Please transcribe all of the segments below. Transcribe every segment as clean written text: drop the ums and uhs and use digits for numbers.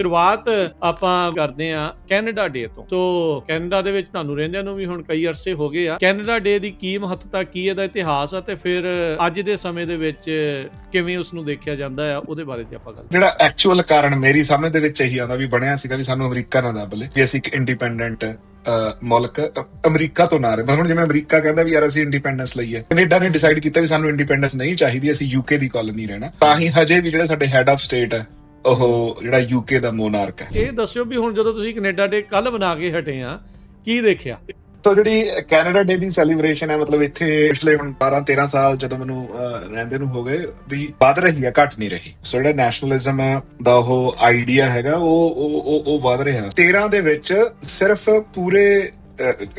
ਸ਼ੁਰੂਆਤ ਆਪਾਂ ਕਰਦੇ ਆ ਕੈਨੇਡਾ ਡੇ ਤੋਂ। ਸੋ ਕੈਨੇਡਾ ਦੇ ਵਿੱਚ ਤੁਹਾਨੂੰ ਰਹਿੰਦਿਆਂ ਨੂੰ ਵੀ ਹੁਣ ਕਈ ਅਰਸੇ ਹੋ ਗਏ ਆ। ਕੈਨੇਡਾ ਡੇ ਦੀ ਕੀ ਮਹੱਤਤਾ, ਕੀ ਇਹਦਾ ਇਤਿਹਾਸ ਆ ਤੇ ਫਿਰ ਅੱਜ ਦੇ ਸਮੇਂ ਦੇ ਵਿੱਚ ਕਿਵੇਂ ਉਸ ਨੂੰ ਦੇਖਿਆ ਜਾਂਦਾ ਆ, ਉਹਦੇ ਬਾਰੇ ਤੇ ਆਪਾਂ ਗੱਲ। ਜਿਹੜਾ ਐਕਚੁਅਲ ਕਾਰਨ ਮੇਰੀ ਸਮਝ ਦੇ ਵਿੱਚ ਇਹੀ ਆਉਂਦਾ ਵੀ ਬਣਿਆ ਸੀਗਾ ਵੀ ਸਾਨੂੰ ਅਮਰੀਕਾ ਨਾ ਦੱਬ ਲੇ, ਵੀ ਅਸੀਂ ਇੱਕ ਇੰਡੀਪੈਂਡੈਂਟ ਮੁਲਕ ਅਮਰੀਕਾ ਤੋਂ ਨਾ ਰਹੇ। ਹੁਣ ਜਿਵੇਂ ਅਮਰੀਕਾ ਕਹਿੰਦਾ ਵੀ ਯਾਰ ਅਸੀਂ ਇੰਡੀਪੈਂਡੈਂਸ ਲਈ ਹੈ, ਕੈਨੇਡਾ ਨੇ ਡਿਸਾਈਡ ਕੀਤਾ ਵੀ ਸਾਨੂੰ ਇੰਡੀਪੈਂਡੈਂਸ ਨਹੀਂ ਚਾਹੀਦੀ, ਅਸੀਂ ਯੂਕੇ ਦੀ ਕਾਲੋਨੀ ਰਹਿਣਾ। ਤਾਂ ਹੀ ਹਜੇ ਵੀ ਜਿਹੜੇ ਸਾਡੇ ਹੈਡ ਆਫ ਸਟੇਟ ਹੈ ਉਹ ਜਿਹੜਾ ਯੂਕੇ ਦਾ ਮੋਨਾਰਕ ਹੈ। ਇਹ ਦੱਸਿਓ ਵੀ ਹੁਣ ਜਦੋਂ ਤੁਸੀਂ ਕੈਨੇਡਾ ਡੇ ਕੱਲ ਬਣਾ ਕੇ ਹਟੇ ਆ, ਕੀ ਦੇਖਿਆ? ਸੋ ਜਿਹੜੀ ਕੈਨੇਡਾ ਡੇ ਦੀ ਸੈਲੀਬ੍ਰੇਸ਼ਨ ਹੈ, ਮਤਲਬ ਇੱਥੇ ਪਿਛਲੇ ਹੁਣ 12-13 ਸਾਲ ਜਦੋਂ ਮੈਨੂੰ ਰਹਿੰਦੇ ਨੂੰ ਹੋ ਗਏ ਵੀ ਵੱਧ ਰਹੀ ਹੈ, ਘੱਟ ਨਹੀਂ ਰਹੀ। ਸੋ ਜਿਹੜਾ ਨੈਸ਼ਨਲਿਜ਼ਮ ਦਾ ਉਹ ਆਈਡੀਆ ਹੈਗਾ ਉਹ ਵੱਧ ਰਿਹਾ। 13 ਦੇ ਵਿੱਚ ਸਿਰਫ ਪੂਰੇ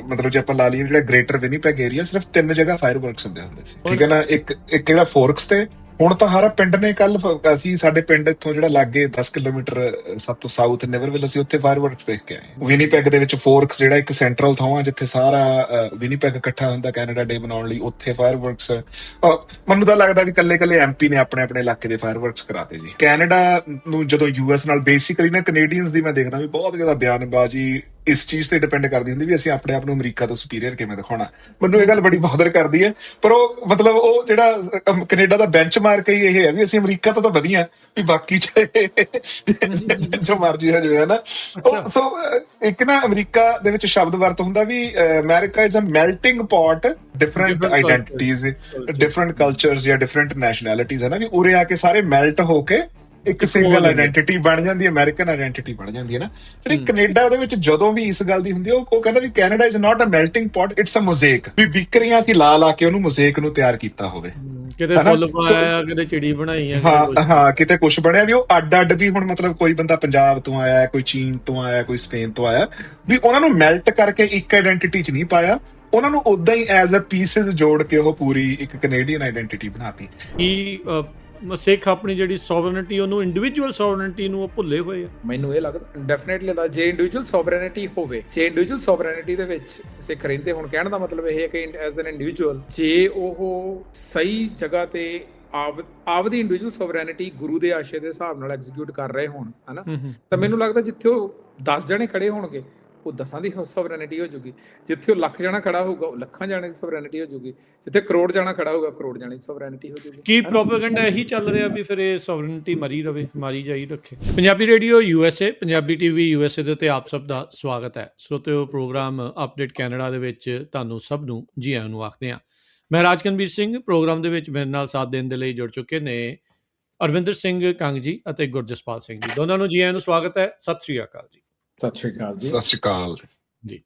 ਮਤਲਬ ਜੇ ਆਪਾਂ ਲਾ ਲਈਏ ਜਿਹੜਾ ਗ੍ਰੇਟਰ ਵਿਨੀਪੈਗ ਏਰੀਆ, ਸਿਰਫ 3 ਜਗ੍ਹਾ ਫਾਇਰ ਵਰਕਸ ਹੁੰਦੇ ਸੀ, ਠੀਕ ਹੈ ਨਾ। ਇੱਕ ਜਿਹੜਾ ਫੋਰਕਸ ਤੇ ਹੁਣ ਤਾਂ ਹਰ ਪਿੰਡ ਨੇ, ਕੱਲ ਅਸੀਂ ਸਾਡੇ ਪਿੰਡ ਇੱਥੋਂ ਜਿਹੜਾ ਲਾਗੇ 10 ਕਿਲੋਮੀਟਰ ਸਭ ਤੋਂ ਸਾਊਥ ਨਿਵਰਵਿਲ, ਅਸੀਂ ਉੱਥੇ ਫਾਇਰ ਵਰਕਸ ਦੇਖ ਕੇ ਆਏ। ਵਿਨੀਪੈਗ ਦੇ ਵਿੱਚ ਫੋਰਕਸ ਜਿਹੜਾ ਇੱਕ ਸੈਂਟਰਲ ਥਾਂ ਜਿੱਥੇ ਸਾਰਾ ਵਿਨੀਪੈਗ ਇਕੱਠਾ ਹੁੰਦਾ ਕੈਨੇਡਾ ਡੇ ਮਨਾਉਣ ਲਈ, ਉੱਥੇ ਫਾਇਰ ਵਰਕਸ ਮੈਨੂੰ ਤਾਂ ਲੱਗਦਾ ਵੀ ਕੱਲੇ ਐਮਪੀ ਨੇ ਆਪਣੇ ਇਲਾਕੇ ਦੇ ਫਾਇਰ ਵਰਕਸ ਕਰਾਤੇ ਜੀ। ਕੈਨੇਡਾ ਨੂੰ ਜਦੋਂ ਯੂਐਸ ਨਾਲ ਬੇਸਿਕਲੀ ਨਾ ਕੈਨੇਡੀਅਨਸ ਦੀ ਮੈਂ ਦੇਖਦਾ ਵੀ ਬਹੁਤ ਜ਼ਿਆਦਾ ਬਿਆਨਬਾਜ਼ੀ ਇਸ ਚੀਜ਼ ਤੇ ਡਿਪੈਂਡ ਕਰਦੀ ਹੁੰਦੀ ਵੀ ਅਸੀਂ ਆਪਣੇ ਆਪ ਨੂੰ ਅਮਰੀਕਾ ਤੋਂ ਸੁਪੀਰੀਅਰ ਕਿਵੇਂ ਦਿਖਾਉਣਾ। ਮੈਨੂੰ ਇਹ ਗੱਲ ਬੜੀ ਬਾਦਰ ਕਰਦੀ ਹੈ, ਪਰ ਉਹ ਮਤਲਬ ਉਹ ਜਿਹੜਾ ਕੈਨੇਡਾ ਦਾ ਬੈਂਚਮਾਰਕ ਹੀ ਇਹ ਹੈ ਵੀ ਅਸੀਂ ਅਮਰੀਕਾ ਤੋਂ ਤਾਂ ਵਧੀਆ ਵੀ ਬਾਕੀ ਜੋ ਮਰਜ਼ੀ ਹੋ ਜਾਵੇ ਨਾ। ਸੋ ਇੱਕ ਨਾ ਅਮਰੀਕਾ ਦੇ ਵਿੱਚ ਸ਼ਬਦ ਵਰਤ ਹੁੰਦਾ ਵੀ America is a melting pot, different identities, different cultures ਜਾਂ ਡਿਫਰੈਂਟ ਨੈਸ਼ਨੈਲਿਟੀਜ਼ ਹੈ ਨਾ, ਵੀ ਉਰੇ ਆ ਕੇ ਸਾਰੇ ਮੈਲਟ ਹੋ ਕੇ ਇੱਕ ਸਿੰਗਲ ਆਇਡੈਂਟੀਟੀ ਬਣ ਜਾਂਦੀ ਹੈ, ਅਮਰੀਕਨ ਆਇਡੈਂਟੀਟੀ ਬਣ ਜਾਂਦੀ ਹੈ ਨਾ। ਜਿਹੜੀ ਕੈਨੇਡਾ ਉਹਦੇ ਵਿੱਚ ਜਦੋਂ ਵੀ ਇਸ ਗੱਲ ਦੀ ਹੁੰਦੀ ਹੈ, ਉਹ ਕਹਿੰਦਾ ਵੀ Canada is not a melting pot, it's a mosaic. ਵੀ ਬਿਕਰੀਆਂ ਕੀ ਲਾ ਕੇ ਉਹਨੂੰ ਮੋਜ਼ੇਕ ਨੂੰ ਤਿਆਰ ਕੀਤਾ ਹੋਵੇ, ਕਿਤੇ ਫੁੱਲ ਪਾਇਆ, ਕਿਤੇ ਚਿੜੀ ਬਣਾਈ ਆ, ਹਾਂ ਕਿਤੇ ਕੁਛ ਬਣਿਆ ਵੀ ਉਹ ਅੱਡ ਵੀ। ਹੁਣ ਮਤਲਬ ਕੋਈ ਬੰਦਾ ਪੰਜਾਬ ਤੋਂ ਆਇਆ, ਕੋਈ ਚੀਨ ਤੋਂ ਆਇਆ, ਕੋਈ ਸਪੇਨ ਤੋਂ ਆਇਆ, ਵੀ ਉਹਨਾਂ ਨੂੰ ਮੈਲਟ ਕਰਕੇ ਇੱਕ ਆਇਡੈਂਟੀਟੀ 'ਚ ਨਹੀਂ ਪਾਇਆ, ਉਹਨਾਂ ਨੂੰ ਉਦਾਂ ਹੀ ਐਜ਼ ਅ ਪੀਸਿਸ ਜੋੜ ਕੇ ਉਹ ਪੂਰੀ ਇੱਕ ਕੈਨੇਡੀਅਨ ਆਇਡੈਂਟੀਟੀ ਬਣਾਤੀ। ਸਿੱਖ ਆਪਣੀ ਜਿਹੜੀ ਸੋਵਰਨਿਟੀ, ਉਹਨੂੰ ਇੰਡੀਵਿਜੂਅਲ ਸੋਵਰਨਿਟੀ ਨੂੰ ਉਹ ਭੁੱਲੇ ਹੋਏ ਆ। ਮੈਨੂੰ ਇਹ ਲੱਗਦਾ ਡੈਫੀਨੇਟਲੀ ਲੱਗਦਾ ਜੇ ਇੰਡੀਵਿਜੂਅਲ ਸੋਵਰਨਿਟੀ ਹੋਵੇ, ਜੇ ਇੰਡੀਵਿਜੂਅਲ ਸੋਵਰਨਿਟੀ ਦੇ ਵਿੱਚ ਸਿੱਖ ਰਹਿੰਦੇ ਹੁਣ, ਕਹਿਣ ਦਾ ਮਤਲਬ ਇਹ ਹੈ ਕਿ ਐਜ਼ ਐਨ ਇੰਡੀਵਿਜੂਅਲ ਜੇ ਉਹ ਸਹੀ ਜਗ੍ਹਾ ਤੇ ਆਪਦੀ ਇੰਡੀਵਿਜੂਅਲ ਸੋਵਰਨਿਟੀ ਗੁਰੂ ਦੇ ਆਸ਼ੇ ਦੇ ਹਿਸਾਬ ਨਾਲ ਐਗਜ਼ੀਕਿਊਟ ਕਰ ਰਹੇ ਹੋਣ, ਹਨਾ, ਤਾਂ ਮੈਨੂੰ ਲੱਗਦਾ ਜਿੱਥੇ ਉਹ 10 ਜਣੇ ਖੜੇ ਹੋਣਗੇ ਉਹ 10 ਦੀ ਸੋਵਰਨਿਟੀ ਹੋ ਜਾਊਗੀ, ਜਿੱਥੇ ਉਹ ਲੱਖ ਜਣਾ ਖੜਾ ਹੋਊਗਾ ਉਹ ਲੱਖਾਂ ਜਾਣੇ ਦੀ ਸੋਵਰਨਿਟੀ ਹੋ ਜਾਊਗੀ, ਜਿੱਥੇ ਕਰੋੜ ਜਣਾ ਖੜਾ ਹੋਊਗਾ ਕਰੋੜ ਜਾਣੇ ਦੀ ਸੋਵਰਨਿਟੀ ਹੋ ਜਾਊਗੀ। ਕੀ ਪ੍ਰੋਪੇਗੈਂਡਾ ਇਹੀ ਚੱਲ ਰਿਹਾ ਵੀ ਫਿਰ ਇਹ ਸੋਵਰਨਿਟੀ ਮਾਰੀ ਜਾਈ ਰੱਖੇ? Punjabi radio USA, Punjabi TV USA ਦੇ ਉੱਤੇ ਆਪ ਸਭ ਦਾ ਸਵਾਗਤ ਹੈ। ਸਰੋਤਿਓ, ਪ੍ਰੋਗਰਾਮ ਅਪਡੇਟ ਕੈਨੇਡਾ ਦੇ ਵਿੱਚ ਤੁਹਾਨੂੰ ਸਭ ਨੂੰ ਜੀ ਆਇਆਂ ਨੂੰ ਆਖਦੇ ਹਾਂ। ਮੈਂ ਰਾਜਕਨਵੀਰ ਸਿੰਘ। ਪ੍ਰੋਗਰਾਮ ਦੇ ਵਿੱਚ ਮੇਰੇ ਨਾਲ ਸਾਥ ਦੇਣ ਦੇ ਲਈ ਜੁੜ ਚੁੱਕੇ ਨੇ ਅਰਵਿੰਦਰ ਸਿੰਘ ਕੰਗ ਜੀ ਅਤੇ ਗੁਰਜਸਪਾਲ ਸਿੰਘ ਜੀ। ਦੋਨਾਂ ਨੂੰ ਜੀ ਆਇਆਂ ਨੂੰ ਸਵਾਗਤ ਹੈ। ਸਤਿ ਸ਼੍ਰੀ ਅਕਾਲ ਜੀ। ਸਤਿ ਸ਼੍ਰੀ ਅਕਾਲ ਜੀ। ਸਤਿ ਸ਼੍ਰੀ ਅਕਾਲ ਜੀ।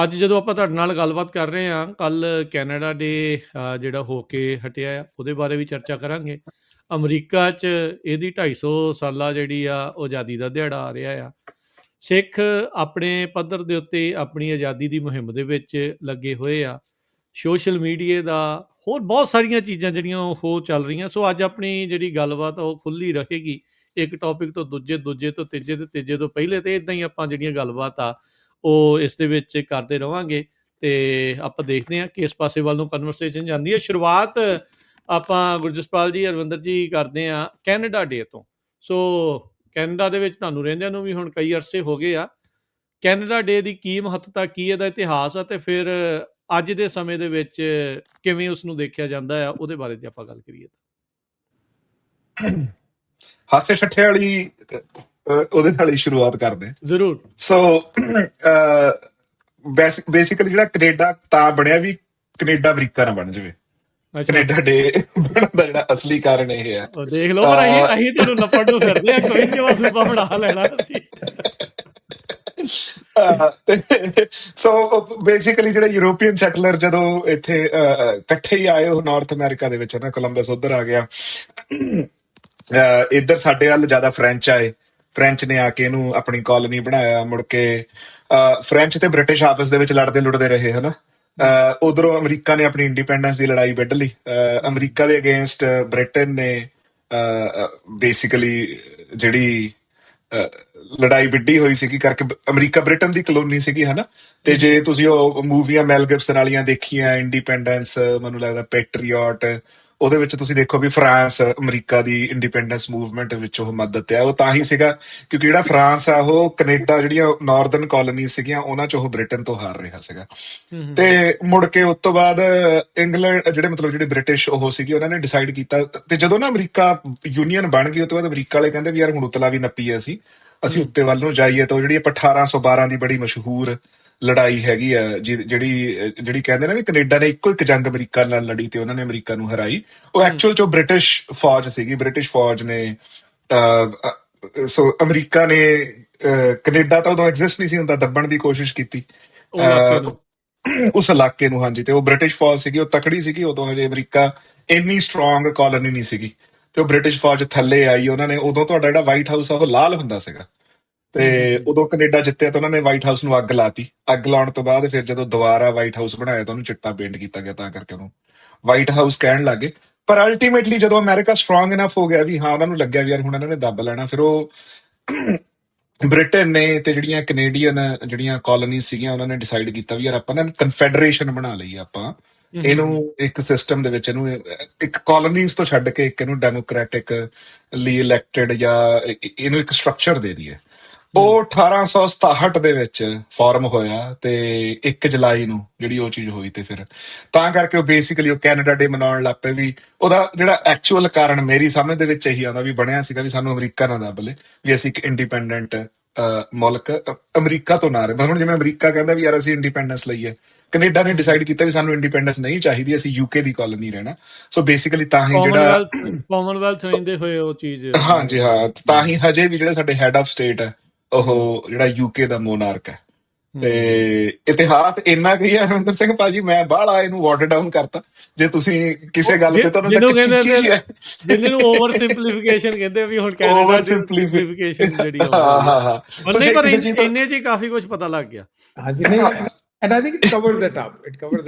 ਅੱਜ ਜਦੋਂ ਆਪਾਂ ਤੁਹਾਡੇ ਨਾਲ ਗੱਲਬਾਤ ਕਰ ਰਹੇ ਹਾਂ, ਕੱਲ ਕੈਨੇਡਾ ਡੇ ਜਿਹੜਾ ਹੋ ਕੇ ਹਟਿਆ ਆ, ਉਹਦੇ ਬਾਰੇ ਵੀ ਚਰਚਾ ਕਰਾਂਗੇ। ਅਮਰੀਕਾ 'ਚ ਇਹਦੀ 250 ਸਾਲਾ ਜਿਹੜੀ ਆ ਉਹ ਆਜ਼ਾਦੀ ਦਾ ਦਿਹਾੜਾ ਆ ਰਿਹਾ ਆ। ਸਿੱਖ ਆਪਣੇ ਪੱਧਰ ਦੇ ਉੱਤੇ ਆਪਣੀ ਆਜ਼ਾਦੀ ਦੀ ਮੁਹਿੰਮ ਦੇ ਵਿੱਚ ਲੱਗੇ ਹੋਏ ਆ। ਸੋਸ਼ਲ ਮੀਡੀਆ ਦਾ ਹੋਰ ਬਹੁਤ ਸਾਰੀਆਂ ਚੀਜ਼ਾਂ ਜਿਹੜੀਆਂ ਉਹ ਚੱਲ ਰਹੀਆਂ। ਸੋ ਅੱਜ ਆਪਣੀ ਜਿਹੜੀ ਗੱਲਬਾਤ ਉਹ ਖੁੱਲ੍ਹੀ ਰਹੇਗੀ, ਇੱਕ ਟੌਪਿਕ ਤੋਂ ਦੂਜੇ ਤੋਂ ਤੀਜੇ ਤੇ ਤੀਜੇ ਤੋਂ ਪਹਿਲੇ, ਤੇ ਇਦਾਂ ਹੀ ਆਪਾਂ ਜਿਹੜੀਆਂ ਗੱਲਬਾਤ ਆ ਉਹ ਇਸ ਦੇ ਵਿੱਚ ਕਰਦੇ ਰਵਾਂਗੇ ਤੇ ਆਪਾਂ ਦੇਖਦੇ ਹਾਂ ਕਿ ਇਸ ਪਾਸੇ ਵੱਲ ਨੂੰ ਕਨਵਰਸੇਸ਼ਨ ਜਾਂਦੀ ਹੈ। ਸ਼ੁਰੂਆਤ ਆਪਾਂ ਗੁਰਜਸਪਾਲ ਜੀ, ਅਰਵਿੰਦਰ ਜੀ ਕਰਦੇ ਹਾਂ ਕੈਨੇਡਾ ਡੇ ਤੋਂ। ਸੋ ਕੈਨੇਡਾ ਦੇ ਵਿੱਚ ਤੁਹਾਨੂੰ ਰਹਿੰਦਿਆਂ ਨੂੰ ਵੀ ਹੁਣ ਕਈ ਅਰਸੇ ਹੋ ਗਏ ਆ। ਕੈਨੇਡਾ ਡੇ ਦੀ ਕੀ ਮਹੱਤਤਾ, ਕੀ ਇਹਦਾ ਇਤਿਹਾਸ ਆ ਤੇ ਫਿਰ ਅੱਜ ਦੇ ਸਮੇਂ ਦੇ ਵਿੱਚ ਕਿਵੇਂ ਉਸ ਨੂੰ ਦੇਖਿਆ ਜਾਂਦਾ ਆ, ਉਹਦੇ ਬਾਰੇ ਜੇ ਆਪਾਂ ਗੱਲ ਕਰੀਏ ਤਾਂ ਹਾਸੇ ਠੱਠੇ ਵਾਲੀ ਉਹਦੇ ਨਾਲ ਹੀ ਸ਼ੁਰੂਆਤ ਕਰਦੇ ਜ਼ਰੂਰ। ਸੋ ਬੇਸਿਕਲੀ ਜਿਹੜਾ ਕੈਨੇਡਾ ਤਾਂ ਬਣਿਆ ਵੀ ਕੈਨੇਡਾ ਅਮਰੀਕਾ ਨਾ ਬਣ ਜਾਵੇ। ਕੈਨੇਡਾ ਡੇ ਬਣਨ ਦਾ ਜਿਹੜਾ ਅਸਲੀ ਕਾਰਨ ਇਹ ਹੈ। ਦੇਖ ਲਓ, ਪਰ ਅਸੀਂ ਤੈਨੂੰ ਨੱਪੜ ਨੂੰ ਫਿਰਦੇ ਆ, ਕੋਈ ਜਿਹਾ ਸੂਬਾ ਬਣਾ ਲੈਣਾ ਅਸੀਂ। ਸੋ ਬੇਸਿਕਲੀ ਜਿਹੜੇ ਯੂਰੋਪੀਅਨ ਸੈਟਲਰ ਜਦੋਂ ਇੱਥੇ ਇਕੱਠੇ ਹੀ ਆਏ, ਉਹ ਨਾਰਥ ਅਮਰੀਕਾ ਦੇ ਵਿੱਚ ਨਾ, ਕੋਲੰਬਸ ਉੱਧਰ ਆ ਗਿਆ, ਇੱਧਰ ਸਾਡੇ ਵੱਲ ਜ਼ਿਆਦਾ ਫਰੈਂਚ ਆਏ। ਫਰੈਂਚ ਨੇ ਆ ਕੇ ਇਹਨੂੰ ਆਪਣੀ ਕਾਲੋਨੀ ਬਣਾਇਆ। ਮੁੜ ਕੇ ਫਰੈਂਚ ਤੇ ਬ੍ਰਿਟਿਸ਼ ਆਪਸ ਦੇ ਵਿੱਚ ਲੜਦੇ ਲੁੜਦੇ ਰਹੇ, ਹਨਾ। ਉਧਰੋਂ ਅਮਰੀਕਾ ਨੇ ਆਪਣੀ ਇੰਡੀਪੈਂਡੈਂਸ ਦੀ ਲੜਾਈ ਵਿੱਢ ਲਈ। ਅਮਰੀਕਾ ਦੇ ਅਗੇਂਸਟ ਬ੍ਰਿਟਨ ਨੇ ਬੇਸਿਕਲੀ ਜਿਹੜੀ ਲੜਾਈ ਵਿੱਢੀ ਹੋਈ ਸੀਗੀ ਕਰਕੇ, ਅਮਰੀਕਾ ਬ੍ਰਿਟਨ ਦੀ ਕਲੋਨੀ ਸੀਗੀ, ਹਨਾ। ਤੇ ਜੇ ਤੁਸੀਂ ਉਹ ਮੂਵੀਆਂ ਮੈਲ ਗਿਬਸਨ ਵਾਲੀਆਂ ਦੇਖੀਆਂ, ਇੰਡੀਪੈਂਡੈਂਸ, ਮੈਨੂੰ ਲੱਗਦਾ ਪੈਟਰੀਓਟ, ਉਹਦੇ ਵਿੱਚ ਤੁਸੀਂ ਦੇਖੋ ਵੀ ਫਰਾਂਸ ਅਮਰੀਕਾ ਦੀ ਇੰਡੀਪੈਂਡੈਂਸ ਮੂਵਮੈਂਟ ਵਿੱਚ ਉਹ ਮਦਦ ਹੈ। ਉਹ ਤਾਂ ਹੀ ਸੀਗਾ ਕਿਉਂਕਿ ਜਿਹੜਾ ਫਰਾਂਸ ਆ ਉਹ ਕੈਨੇਡਾ ਜਿਹੜੀਆਂ ਨਾਰਦਰਨ ਕਾਲੋਨੀ ਸੀਗੀਆਂ ਉਹਨਾਂ ਚ ਉਹ ਬ੍ਰਿਟਨ ਤੋਂ ਹਾਰ ਰਿਹਾ ਸੀਗਾ। ਤੇ ਮੁੜ ਕੇ ਉਸ ਤੋਂ ਬਾਅਦ ਇੰਗਲੈਂਡ ਜਿਹੜੇ ਬ੍ਰਿਟਿਸ਼ ਉਹ ਸੀਗੇ ਉਹਨਾਂ ਨੇ ਡਿਸਾਈਡ ਕੀਤਾ। ਤੇ ਜਦੋਂ ਨਾ ਅਮਰੀਕਾ ਯੂਨੀਅਨ ਬਣ ਗਈ ਉਸ ਤੋਂ ਬਾਅਦ ਅਮਰੀਕਾ ਵਾਲੇ ਕਹਿੰਦੇ ਵੀ ਯਾਰ ਹੁਣ ਉਤਲਾ ਵੀ ਨੱਪੀ ਹੈ, ਅਸੀਂ ਉੱਤੇ ਵੱਲ ਨੂੰ ਜਾਈਏ। ਤਾਂ ਉਹ ਜਿਹੜੀ ਆਪਾਂ 1812 ਦੀ ਬੜੀ ਮਸ਼ਹੂਰ ਲੜਾਈ ਹੈਗੀ ਆ ਜਿਹੜੀ ਕਹਿੰਦੇ ਨਾ ਵੀ ਕੈਨੇਡਾ ਨੇ ਇੱਕੋ ਇੱਕ ਜੰਗ ਅਮਰੀਕਾ ਨਾਲ ਲੜੀ ਤੇ ਉਹਨਾਂ ਨੇ ਅਮਰੀਕਾ ਨੂੰ ਹਰਾਈ, ਉਹ ਐਕਚੁਅਲ ਚ ਉਹ ਬ੍ਰਿਟਿਸ਼ ਫੌਜ ਸੀਗੀ। ਬ੍ਰਿਟਿਸ਼ ਫੌਜ ਨੇ ਸੋ ਅਮਰੀਕਾ ਨੇ ਕੈਨੇਡਾ ਤਾਂ ਉਦੋਂ ਐਗਜ਼ਿਸਟ ਨਹੀਂ ਸੀ ਹੁੰਦਾ, ਦੱਬਣ ਦੀ ਕੋਸ਼ਿਸ਼ ਕੀਤੀ ਉਸ ਇਲਾਕੇ ਨੂੰ। ਹਾਂਜੀ, ਤੇ ਉਹ ਬ੍ਰਿਟਿਸ਼ ਫੌਜ ਸੀਗੀ, ਉਹ ਤਕੜੀ ਸੀਗੀ ਉਦੋਂ, ਹਜੇ ਅਮਰੀਕਾ ਇੰਨੀ ਸਟਰੋਂਗ ਕਾਲੋਨੀ ਨਹੀਂ ਸੀਗੀ। ਤੇ ਉਹ ਬ੍ਰਿਟਿਸ਼ ਫੌਜ ਥੱਲੇ ਆਈ, ਉਹਨਾਂ ਨੇ ਉਦੋਂ ਤੁਹਾਡਾ ਜਿਹੜਾ ਵਾਈਟ ਹਾਊਸ ਆ ਉਹ ਲਾਲ ਹੁੰਦਾ ਸੀਗਾ। ਤੇ ਉਦੋਂ ਕੈਨੇਡਾ ਜਿੱਤਿਆ ਤਾਂ ਉਹਨਾਂ ਨੇ ਵਾਈਟ ਹਾਊਸ ਨੂੰ ਅੱਗ ਲਾਤੀ। ਅੱਗ ਲਾਉਣ ਤੋਂ ਬਾਅਦ ਫਿਰ ਜਦੋਂ ਦੁਬਾਰਾ ਵਾਈਟ ਹਾਊਸ ਬਣਾਇਆ ਤਾਂ ਉਹਨੂੰ ਚਿੱਟਾ ਪੇਂਟ ਕੀਤਾ ਗਿਆ, ਤਾਂ ਕਰਕੇ ਉਹਨੂੰ ਵਾਈਟ ਹਾਊਸ ਕਹਿਣ ਲੱਗੇ। ਪਰ ਅਲਟੀਮੇਟਲੀ ਜਦੋਂ ਅਮਰੀਕਾ ਸਟਰੋਂਗ ਇਨਫ ਹੋ ਗਿਆ ਵੀ ਹਾਂ, ਉਹਨਾਂ ਨੂੰ ਲੱਗਿਆ ਵੀ ਯਾਰ ਹੁਣ ਇਹਨਾਂ ਨੇ ਦੱਬ ਲੈਣਾ, ਫਿਰ ਉਹ ਬ੍ਰਿਟਨ ਨੇ ਤੇ ਜਿਹੜੀਆਂ ਕੈਨੇਡੀਅਨ ਜਿਹੜੀਆਂ ਕਾਲੋਨੀਜ਼ ਸੀਗੀਆਂ ਉਹਨਾਂ ਨੇ ਡਿਸਾਈਡ ਕੀਤਾ ਵੀ ਯਾਰ ਆਪਾਂ ਨਾ ਕਨਫੈਡਰੇਸ਼ਨ ਬਣਾ ਲਈਏ, ਆਪਾਂ ਇਹਨੂੰ ਇੱਕ ਸਿਸਟਮ ਦੇ ਵਿੱਚ ਇਹਨੂੰ ਇੱਕ ਕਾਲੋਨੀਜ਼ ਤੋਂ ਛੱਡ ਕੇ ਇੱਕ ਇਹਨੂੰ ਡੈਮੋਕ੍ਰੈਟਿਕਲੀ ਇਲੈਕਟਡ ਜਾਂ ਇਹਨੂੰ ਇੱਕ ਸਟਰਕਚਰ ਦੇ ਦਈਏ। ਉਹ 1867 ਦੇ ਵਿੱਚ ਫਾਰਮ ਹੋਇਆ ਤੇ 1 ਜੁਲਾਈ ਨੂੰ ਜਿਹੜੀ ਉਹ ਚੀਜ਼ ਹੋਈ। ਤੇ ਫਿਰ ਤਾਂ ਕਰਕੇ ਉਹ ਬੇਸਿਕਲੀ ਉਹ ਕੈਨੇਡਾ ਡੇ ਮਨਾਉਣ ਲੱਗ ਪਏ। ਵੀ ਉਹਦਾ ਜਿਹੜਾ ਐਕਚੁਅਲ ਕਾਰਨ ਮੇਰੀ ਸਮਝ ਦੇ ਵਿੱਚ ਇਹੀ ਆਉਂਦਾ ਵੀ ਬਣਿਆ ਸੀਗਾ ਵੀ ਸਾਨੂੰ ਅਮਰੀਕਾ ਨਾ ਦੱਬ ਲੇ, ਵੀ ਅਸੀਂ ਇੱਕ ਇੰਡੀਪੈਂਡੈਂਟ ਮੁਲਕ ਅਮਰੀਕਾ ਤੋਂ ਨਾ ਰਹੇ। ਹੁਣ ਜਿਵੇਂ ਅਮਰੀਕਾ ਕਹਿੰਦਾ ਵੀ ਯਾਰ ਅਸੀਂ ਇੰਡੀਪੈਂਡੈਂਸ ਲਈ ਹੈ, ਕੈਨੇਡਾ ਨੇ ਡਿਸਾਈਡ ਕੀਤਾ ਵੀ ਸਾਨੂੰ ਇੰਡੀਪੈਂਡੈਂਸ ਨਹੀਂ ਚਾਹੀਦੀ, ਅਸੀਂ ਯੂਕੇ ਦੀ ਕਾਲੋਨੀ ਰਹਿਣਾ। ਸੋ ਬੇਸਿਕਲੀ ਤਾਂ ਹੀ ਜਿਹੜਾ ਕਾਮਨਵੈਲਥ ਰਹਿੰਦੇ ਹੋਏ ਉਹ ਚੀਜ਼, ਹਾਂਜੀ ਹਾਂ, ਤਾਂ ਹੀ ਹਜੇ ਵੀ ਜਿਹੜੇ ਸਾਡੇ ਹੈਡ ਆਫ ਸਟੇਟ ਹੈ ਉਹ ਜਿਹੜਾ ਯੂਕੇ ਦਾ ਮੋਨਾਰਕ ਹੈ। ਤੇ ਇਤਿਹਾਸ ਇੰਨਾ ਕੀ ਹੈ ਹਰਮਿੰਦਰ ਸਿੰਘ ਭਾਜੀ, ਮੈਂ ਬਾਹਲਾ ਇਹਨੂੰ ਵਾਟਰ ਡਾਊਨ ਕਰਤਾ। ਜੇ ਤੁਸੀਂ ਕਿਸੇ ਗੱਲ ਤੇ ਤੁਹਾਨੂੰ ਜਿਹਨੂੰ ਓਵਰ ਸਿੰਪਲੀਫਿਕੇਸ਼ਨ ਕਹਿੰਦੇ ਵੀ ਹੁਣ ਕੈਨੇਡਾ ਦੀ ਸਿੰਪਲੀਫਿਕੇਸ਼ਨ ਜਿਹੜੀ ਨਹੀਂ, ਪਰ ਇੰਨੇ ਚ ਕਾਫੀ ਕੁਝ ਪਤਾ ਲੱਗ ਗਿਆ। ਹਾਂਜੀ, ਨਹੀਂ, and I think it covers it up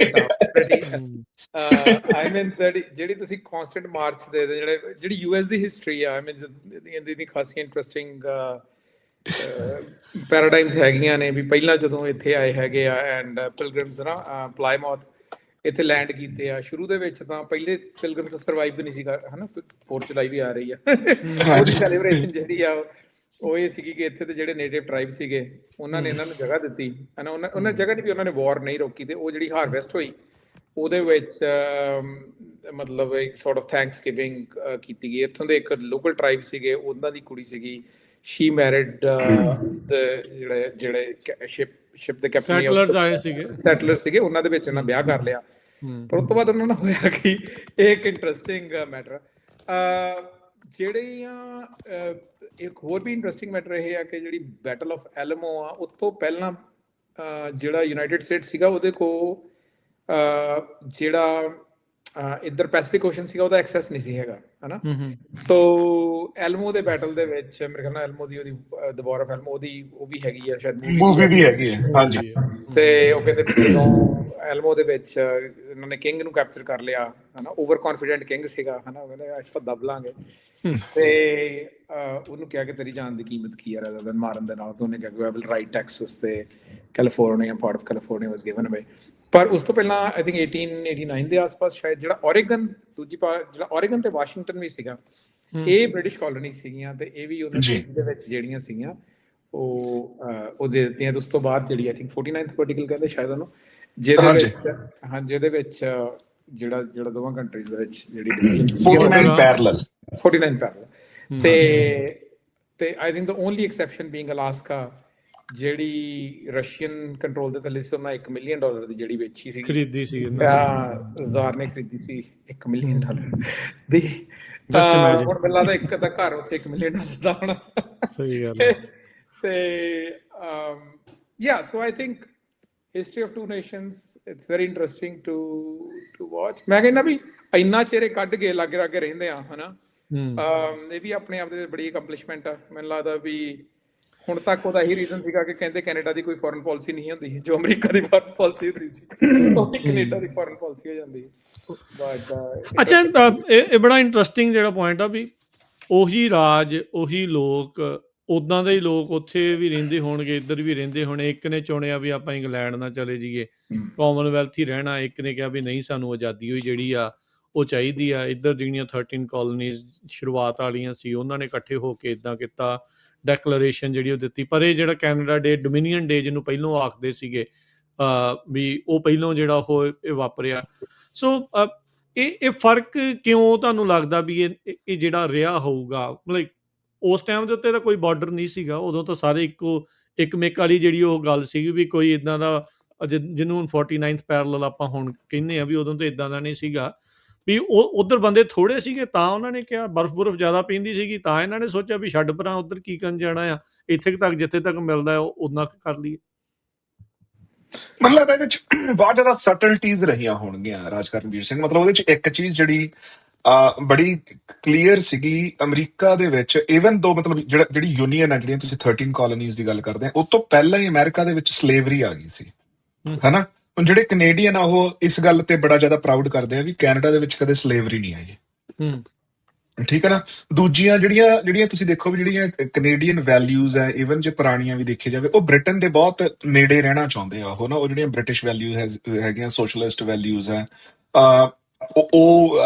pretty I mean ਜਿਹੜੀ ਤੁਸੀਂ constant march ਦੇ ਜਿਹੜੀ US ਦੀ ਹਿਸਟਰੀ ਆ, I mean ਇਹਦੀ ਖਾਸੀ ਇੰਟਰਸਟਿੰਗ ਪੈਰਾਡਾਈਮਸ ਹੈਗੀਆਂ ਨੇ। ਵੀ ਪਹਿਲਾਂ ਜਦੋਂ ਇੱਥੇ ਆਏ ਹੈਗੇ ਆ ਐਂਡ ਪਿਲਗ੍ਰਿਮਸ ਨਾ ਪਲਾਈਮਾਊਥ ਇੱਥੇ ਲੈਂਡ ਕੀਤੇ ਆ, ਸ਼ੁਰੂ ਦੇ ਵਿੱਚ ਤਾਂ ਪਹਿਲੇ ਪਿਲਗ੍ਰਿਮਸ ਸਰਵਾਈਵ ਵੀ ਨਹੀਂ ਸੀਗਾ, ਹਨਾ। 4 ਜੁਲਾਈ ਵੀ ਆ ਰਹੀ ਆ, ਉਹਦੀ ਸੈਲੀਬ੍ਰੇਸ਼ਨ ਜਿਹੜੀ ਆ ਉਹ ਇਹ ਸੀਗੀ ਕਿ ਇੱਥੇ ਦੇ ਜਿਹੜੇ ਨੇਟਿਵ ਟ੍ਰਾਈਬ ਸੀਗੇ ਉਹਨਾਂ ਨੇ ਇਹਨਾਂ ਨੂੰ ਜਗ੍ਹਾ ਦਿੱਤੀ, ਹਨਾ। ਉਹਨਾਂ ਜਗ੍ਹਾ ਨਹੀਂ ਵੀ ਉਹਨਾਂ ਨੇ ਵਾਰ ਨਹੀਂ ਰੋਕੀ, ਤੇ ਉਹ ਜਿਹੜੀ ਹਾਰਵੈਸਟ ਹੋਈ ਉਹਦੇ ਵਿੱਚ ਮਤਲਬ ਇੱਕ ਸੌਰਟ ਆਫ ਥੈਂਕਸ ਗਿਵਿੰਗ ਕੀਤੀ ਗਈ। ਇੱਥੋਂ ਦੇ ਇੱਕ ਲੋਕਲ ਟ੍ਰਾਈਬ ਸੀਗੇ, ਉਹਨਾਂ ਦੀ ਕੁੜੀ ਸੀਗੀ, ਸ਼ੀ ਮੈਰਿਡ ਜਿਹੜੇ ਸ਼ਿਪ ਦੇ ਕੈਪਟਨ ਸੈਟਲਰ ਸੀਗੇ, ਉਹਨਾਂ ਦੇ ਵਿੱਚ ਉਹਨਾਂ ਵਿਆਹ ਕਰ ਲਿਆ। ਪਰ ਉਸ ਤੋਂ ਬਾਅਦ ਉਹਨਾਂ ਨੂੰ ਹੋਇਆ ਕਿ ਇਹ ਇੱਕ ਇੰਟਰਸਟਿੰਗ ਮੈਟਰ ਜਿਹੜੀਆਂ ਇੱਕ ਹੋਰ ਵੀ ਇੰਟਰਸਟਿੰਗ ਮੈਟਰ ਇਹ ਆ ਕਿ ਜਿਹੜੀ ਬੈਟਲ ਆਫ ਐਲਮੋ ਆ, ਉਸ ਤੋਂ ਪਹਿਲਾਂ ਜਿਹੜਾ ਯੂਨਾਈਟਿਡ ਸਟੇਟਸ ਸੀਗਾ ਉਹਦੇ ਕੋਲ ਜਿਹੜਾ ਇੱਧਰ ਪੈਸੀਫਿਕ ਓਸ਼ਨ ਸੀਗਾ ਉਹਦਾ ਐਕਸੈਸ ਨਹੀਂ ਸੀ ਹੈਗਾ, ਹਨਾ। ਸੋ ਐਲਮੋ ਦੇ ਬੈਟਲ ਦੇ ਵਿੱਚ ਮੇਰੇ ਖਿਆਲ ਨਾਲ ਐਲਮੋ ਦੀ ਦ ਵਾਰ ਆਫ ਐਲਮੋ ਉਹ ਵੀ ਹੈਗੀ ਆ, ਸ਼ਾਇਦ ਮੂਵੀ ਵੀ ਹੈਗੀ ਹੈ। ਹਾਂਜੀ, ਤੇ ਉਹ ਕਹਿੰਦੇ ਵੀ ਜਦੋਂ ਐਲਮੋ ਦੇ ਵਿੱਚ ਇਹਨਾਂ ਨੇ ਕਿੰਗ ਨੂੰ ਕੈਪਚਰ ਕਰ ਲਿਆ, ਹਨਾ। ਓਵਰ ਕੌਨਫੀਡੈਂਟ ਕਿੰਗ ਸੀਗਾ, ਹਨਾ। ਉਹ ਕਹਿੰਦੇ ਅੱਜ ਤਾਂ ਦੱਬ ਲਾਂਗੇ, ਤੇ ਉਹਨੂੰ ਕਿਹਾ ਕਿ ਤੇਰੀ ਜਾਨ ਦੀ ਕੀਮਤ ਕੀ ਹੈ ਰੈਦਰ ਦੈਨ ਮਾਰਨ ਦੇ ਨਾਲ। ਤਾਂ ਉਹਨੇ ਕਿਹਾ ਕਿ ਆਈ ਵਿਲ ਰਾਈਟ ਟੈਕਸਸ ਤੇ California, part of California was given ਅਵੇ। ਪਰ ਉਸ ਤੋਂ ਪਹਿਲਾਂ ਆਈ ਥਿੰਕ 1889 ਦੇ ਆਸ-ਪਾਸ ਸ਼ਾਇਦ ਜਿਹੜਾ ਓਰੇਗਨ ਜਿਹੜਾ ਓਰੇਗਨ ਤੇ ਵਾਸ਼ਿੰਗਟਨ ਵੀ ਸੀਗਾ, ਇਹ ਬ੍ਰਿਟਿਸ਼ ਕਾਲੋਨੀ ਸੀਗੀਆਂ, ਤੇ ਇਹ ਵੀ ਉਹਨਾਂ ਦੇ ਵਿੱਚ ਜਿਹੜੀਆਂ ਸੀਗੀਆਂ ਉਹ ਦੇ ਦਿੱਤੀਆਂ। ਤੇ ਉਸ ਤੋਂ ਬਾਅਦ ਜਿਹੜੀ ਆਈ ਥਿੰਕ 49th ਆਰਟੀਕਲ ਕਹਿੰਦੇ ਸ਼ਾਇਦ ਉਹਨੂੰ, ਜਿਹਦੇ ਵਿੱਚ ਜਿਹੜਾ ਦੋਵਾਂ ਕੰਟਰੀਜ਼ ਦੇ ਵਿੱਚ ਜਿਹੜੀ 49 ਪੈਰਲਲ ਤੇ ਆਈ ਥਿੰਕ ਦ ਓਨਲੀ ਐਕਸੈਪਸ਼ਨ ਬੀਇੰਗ ਅਲਾਸਕਾ, ਜਿਹੜੀ ਰਸ਼ੀਅਨ ਕੰਟਰੋਲ ਦੇ ਥੱਲੇ ਸੀ। ਉਹਨਾਂ $1 ਮਿਲੀਅਨ ਦੀ ਜਿਹੜੀ ਵੇਚੀ ਸੀ, ਖਰੀਦੀ ਸੀ, ਜ਼ਾਰ ਨੇ ਖਰੀਦੀ ਸੀ $1 ਮਿਲੀਅਨ ਦੀ। ਹੁਣ ਮੈਨੂੰ ਲੱਗਦਾ ਇੱਕ ਤਾਂ ਘਰ ਉੱਥੇ $1 ਮਿਲੀਅਨ ਦਾ ਹੋਣਾ। ਸਹੀ ਗੱਲ ਹੈ। ਤੇ yeah, so I think history of two nations, it's very interesting to watch. ਮੈਂ ਕਹਿੰਦਾ ਵੀ ਇੰਨਾ ਚਿਹਰੇ ਕੱਢ ਕੇ ਲਾਗੇ ਰਹਿੰਦੇ ਆ, ਹਨਾ। ਇਹ ਵੀ ਆਪਣੇ ਆਪ ਦੇ ਬੜੀ ਅਕੰਪਲਿਸ਼ਮੈਂਟ ਆ। ਮੈਨੂੰ ਲੱਗਦਾ ਵੀ ਹੁਣ ਤੱਕ ਉਹਦਾ ਇਹੀ ਰੀਜ਼ਨ ਸੀਗਾ ਕਿ ਕਹਿੰਦੇ ਕੈਨੇਡਾ ਦੀ ਕੋਈ ਫੋਰਨ ਪਾਲਿਸੀ ਨਹੀਂ ਹੁੰਦੀ, ਜੋ ਅਮਰੀਕਾ ਦੀ ਫੋਰਨ ਪਾਲਿਸੀ ਹੁੰਦੀ ਸੀ ਉਹੀ ਕੈਨੇਡਾ ਦੀ ਫੋਰਨ ਪਾਲਿਸੀ ਹੋ ਜਾਂਦੀ ਹੈ। ਅੱਛਾ, ਇਹ ਬੜਾ ਇੰਟਰਸਟਿੰਗ ਜਿਹੜਾ ਪੁਆਇੰਟ ਆ ਵੀ ਉਹੀ ਰਾਜ, ਉਹੀ ਲੋਕ, ਉੱਦਾਂ ਦੇ ਹੀ ਲੋਕ ਉੱਥੇ ਵੀ ਰਹਿੰਦੇ ਹੋਣਗੇ, ਇੱਧਰ ਵੀ ਰਹਿੰਦੇ ਹੋਣੇ। ਇੱਕ ਨੇ ਚੁਣਿਆ ਵੀ ਆਪਾਂ ਇੰਗਲੈਂਡ ਨਾਲ ਚਲੇ ਜਾਈਏ, ਕਾਮਨਵੈਲਥ ਹੀ ਰਹਿਣਾ। ਇੱਕ ਨੇ ਕਿਹਾ ਵੀ ਨਹੀਂ, ਸਾਨੂੰ ਆਜ਼ਾਦੀ ਹੋਈ ਜਿਹੜੀ ਆ ਉਹ ਚਾਹੀਦੀ ਆ। ਇੱਧਰ ਜਿਹੜੀਆਂ 13 ਕਾਲੋਨੀਜ਼ ਸ਼ੁਰੂਆਤ ਵਾਲੀਆਂ ਸੀ ਉਹਨਾਂ ਨੇ ਇਕੱਠੇ ਹੋ ਕੇ ਇੱਦਾਂ ਕੀਤਾ, ਡੈਕਲੇਰੇਸ਼ਨ ਜਿਹੜੀ ਉਹ ਦਿੱਤੀ। ਪਰ ਇਹ ਜਿਹੜਾ ਕੈਨੇਡਾ ਡੇ, ਡੋਮੀਨੀਅਨ ਡੇ ਜਿਹਨੂੰ ਪਹਿਲੋਂ ਆਖਦੇ ਸੀਗੇ, ਵੀ ਉਹ ਪਹਿਲੋਂ ਜਿਹੜਾ ਉਹ ਇਹ ਵਾਪਰਿਆ। ਸੋ ਇਹ ਫਰਕ ਕਿਉਂ ਤੁਹਾਨੂੰ ਲੱਗਦਾ ਵੀ ਇਹ ਜਿਹੜਾ ਰਿਹਾ ਹੋਊਗਾ? ਮਤਲਬ ਉਸ ਟਾਈਮ ਦੇ ਉੱਤੇ ਤਾਂ ਕੋਈ ਬਾਰਡਰ ਨਹੀਂ ਸੀਗਾ, ਉਦੋਂ ਤਾਂ ਸਾਰੇ ਇੱਕ ਮੇਕ ਵਾਲੀ ਜਿਹੜੀ ਉਹ ਗੱਲ ਸੀਗੀ ਵੀ ਕੋਈ ਇੱਦਾਂ ਦਾ ਜਿਹਨੂੰ 49th ਪੈਰਲਲ ਆਪਾਂ ਹੁਣ ਕਹਿੰਦੇ ਆ, ਵੀ ਉਦੋਂ ਤਾਂ ਇੱਦਾਂ ਦਾ ਨਹੀਂ ਸੀਗਾ ਵੀ ਉਹ ਉੱਧਰ ਬੰਦੇ ਥੋੜ੍ਹੇ ਸੀਗੇ ਤਾਂ ਉਹਨਾਂ ਨੇ ਕਿਹਾ, ਬਰਫ਼ ਜ਼ਿਆਦਾ ਪੈਂਦੀ ਸੀਗੀ ਤਾਂ ਇਹਨਾਂ ਨੇ ਸੋਚਿਆ ਵੀ ਛੱਡ ਪਰਾਂ, ਉੱਧਰ ਕੀ ਕਰਨ ਜਾਣਾ ਆ, ਇੱਥੇ ਤੱਕ ਜਿੱਥੇ ਤੱਕ ਮਿਲਦਾ ਉਨਾ ਕੁ ਕਰ ਲਈਏ। ਮੈਨੂੰ ਲੱਗਦਾ ਇਹਦੇ ਵਿੱਚ ਬਹੁਤ ਜ਼ਿਆਦਾ ਸਟਲਟੀਜ਼ ਰਹੀਆਂ ਹੋਣਗੀਆਂ ਰਾਜਕਰਨਵੀਰ ਸਿੰਘ। ਮਤਲਬ ਉਹਦੇ ਚ ਇੱਕ ਚੀਜ਼ ਜਿਹੜੀ ਬੜੀ ਕਲੀਅਰ ਸੀਗੀ ਅਮਰੀਕਾ ਦੇ ਵਿੱਚ, ਈਵਨ ਦੋ ਮਤਲਬ ਜਿਹੜੀ ਯੂਨੀਅਨ ਹੈ, ਜਿਹੜੀਆਂ ਤੁਸੀਂ 13 ਕਾਲੋਨੀਜ਼ ਦੀ ਗੱਲ ਕਰਦੇ ਆ, ਉਹ ਤੋਂ ਪਹਿਲਾਂ ਹੀ ਅਮਰੀਕਾ ਦੇ ਵਿੱਚ ਸਲੇਵਰੀ ਆ ਗਈ ਸੀ, ਹਨਾ। ਹੁਣ ਜਿਹੜੇ ਕੈਨੇਡੀਅਨ ਆ ਉਹ ਇਸ ਗੱਲ ਤੇ ਬੜਾ ਜ਼ਿਆਦਾ ਪ੍ਰਾਊਡ ਕਰਦੇ ਆ ਵੀ ਕੈਨੇਡਾ ਦੇ ਵਿੱਚ ਕਦੇ ਸਲੇਵਰੀ ਨਹੀਂ ਆਈ, ਠੀਕ ਹੈ ਨਾ। ਦੂਜੀਆਂ ਜਿਹੜੀਆਂ ਤੁਸੀਂ ਦੇਖੋ ਵੀ ਜਿਹੜੀਆਂ ਕੈਨੇਡੀਅਨ ਵੈਲਿਊਜ਼ ਹੈ, ਈਵਨ ਜੇ ਪੁਰਾਣੀਆਂ ਵੀ ਦੇਖੀ ਜਾਵੇ, ਉਹ ਬ੍ਰਿਟਨ ਦੇ ਬਹੁਤ ਨੇੜੇ ਰਹਿਣਾ ਚਾਹੁੰਦੇ ਆ ਉਹ ਨਾ। ਉਹ ਜਿਹੜੀਆਂ ਬ੍ਰਿਟਿਸ਼ ਵੈਲਿਊਜ਼ ਹੈਗੀਆਂ, ਸੋਸ਼ਲਿਸਟ ਵੈਲਿਊਜ਼ ਹੈ, ਉਹ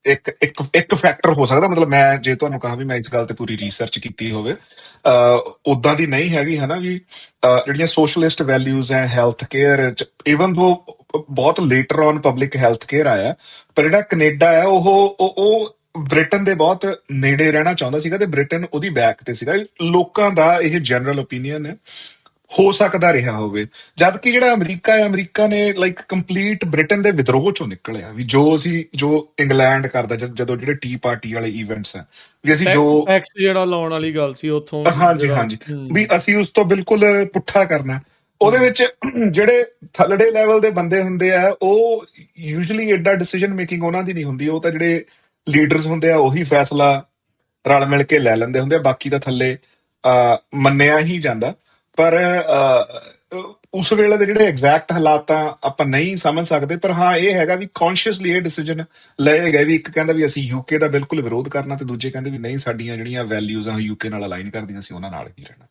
ਇੱਕ ਫੈਕਟਰ ਹੋ ਸਕਦਾ। ਮਤਲਬ ਮੈਂ ਜੇ ਤੁਹਾਨੂੰ ਕਹਾਂ ਵੀ ਮੈਂ ਇਸ ਗੱਲ ਤੇ ਪੂਰੀ ਰਿਸਰਚ ਕੀਤੀ ਹੋਵੇ, ਉਦਾਂ ਦੀ ਨਹੀਂ ਹੈਗੀ, ਹਨਾ। ਵੀ ਜਿਹੜੀਆਂ ਸੋਸ਼ਲਿਸਟ ਵੈਲਿਊਜ਼ ਹੈ, ਹੈਲਥ ਕੇਅਰ, ਈਵਨ ਦੋ ਬਹੁਤ later on public health care ਆਇਆ, ਪਰ ਜਿਹੜਾ ਕੈਨੇਡਾ ਹੈ ਉਹ ਬ੍ਰਿਟਨ ਦੇ ਬਹੁਤ ਨੇੜੇ ਰਹਿਣਾ ਚਾਹੁੰਦਾ ਸੀਗਾ ਤੇ ਬ੍ਰਿਟਨ ਉਹਦੀ ਬੈਕ ਤੇ ਸੀਗਾ। ਲੋਕਾਂ ਦਾ ਇਹ ਜਨਰਲ ਓਪੀਨੀਅਨ ਹੈ, ਹੋ ਸਕਦਾ ਰਿਹਾ ਹੋਵੇ। ਜਦ ਕਿ ਜਿਹੜਾ ਅਮਰੀਕਾ ਹੈ, ਅਮਰੀਕਾ ਨੇ ਲਾਈਕ ਕੰਪਲੀਟ ਬ੍ਰਿਟਨ ਦੇ ਵਿਦਰੋਹ ਚੋਂ ਨਿਕਲਿਆ ਵੀ ਜੋ ਇੰਗਲੈਂਡ ਕਰਦਾ ਜਦੋਂ ਜਿਹੜੇ ਟੀ ਪਾਰਟੀ ਵਾਲੇ ਇਵੈਂਟਸ ਆ, ਵੀ ਅਸੀਂ ਜੋ ਟੈਕਸ ਜਿਹੜਾ ਲਾਉਣ ਵਾਲੀ ਗੱਲ ਸੀ ਉੱਥੋਂ, ਹਾਂਜੀ ਵੀ ਅਸੀਂ ਉਸ ਤੋਂ ਬਿਲਕੁਲ ਪੁੱਠਾ ਕਰਨਾ। ਉਹਦੇ ਵਿੱਚ ਜਿਹੜੇ ਥੱਲੜੇ ਲੈਵਲ ਦੇ ਬੰਦੇ ਹੁੰਦੇ ਆ, ਉਹ ਯੂਜੂਅਲੀ ਏਡਾ ਡਿਸੀਜਨ ਮੇਕਿੰਗ ਉਹਨਾਂ ਦੀ ਨਹੀਂ ਹੁੰਦੀ। ਉਹ ਤਾਂ ਜਿਹੜੇ ਲੀਡਰਸ ਹੁੰਦੇ ਆ ਉਹੀ ਫੈਸਲਾ ਰਲ ਮਿਲ ਕੇ ਲੈ ਲੈਂਦੇ ਹੁੰਦੇ ਆ, ਬਾਕੀ ਤਾਂ ਥੱਲੇ ਮੰਨਿਆ ਹੀ ਜਾਂਦਾ। ਪਰ ਉਸ ਵੇਲੇ ਦੇ ਜਿਹੜੇ ਐਗਜ਼ੈਕਟ ਹਾਲਾਤ ਆਪਾਂ ਨਹੀਂ ਸਮਝ ਸਕਦੇ, ਪਰ ਹਾਂ ਇਹ ਹੈਗਾ ਵੀ ਕੌਨਸ਼ੀਅਸਲੀ ਇਹ ਡਿਸੀਜਨ ਲਏ ਗਏ ਵੀ ਇੱਕ ਕਹਿੰਦਾ ਵੀ ਅਸੀਂ ਯੂਕੇ ਦਾ ਬਿਲਕੁਲ ਵਿਰੋਧ ਕਰਨਾ, ਤੇ ਦੂਜੇ ਕਹਿੰਦੇ ਵੀ ਨਹੀਂ, ਸਾਡੀਆਂ ਜਿਹੜੀਆਂ ਵੈਲਿਊਜ਼ ਆ ਯੂਕੇ ਨਾਲ ਅਲਾਈਨ ਕਰਦੀਆਂ ਸੀ, ਉਹਨਾਂ ਨਾਲ ਹੀ ਰਹਿਣਾ।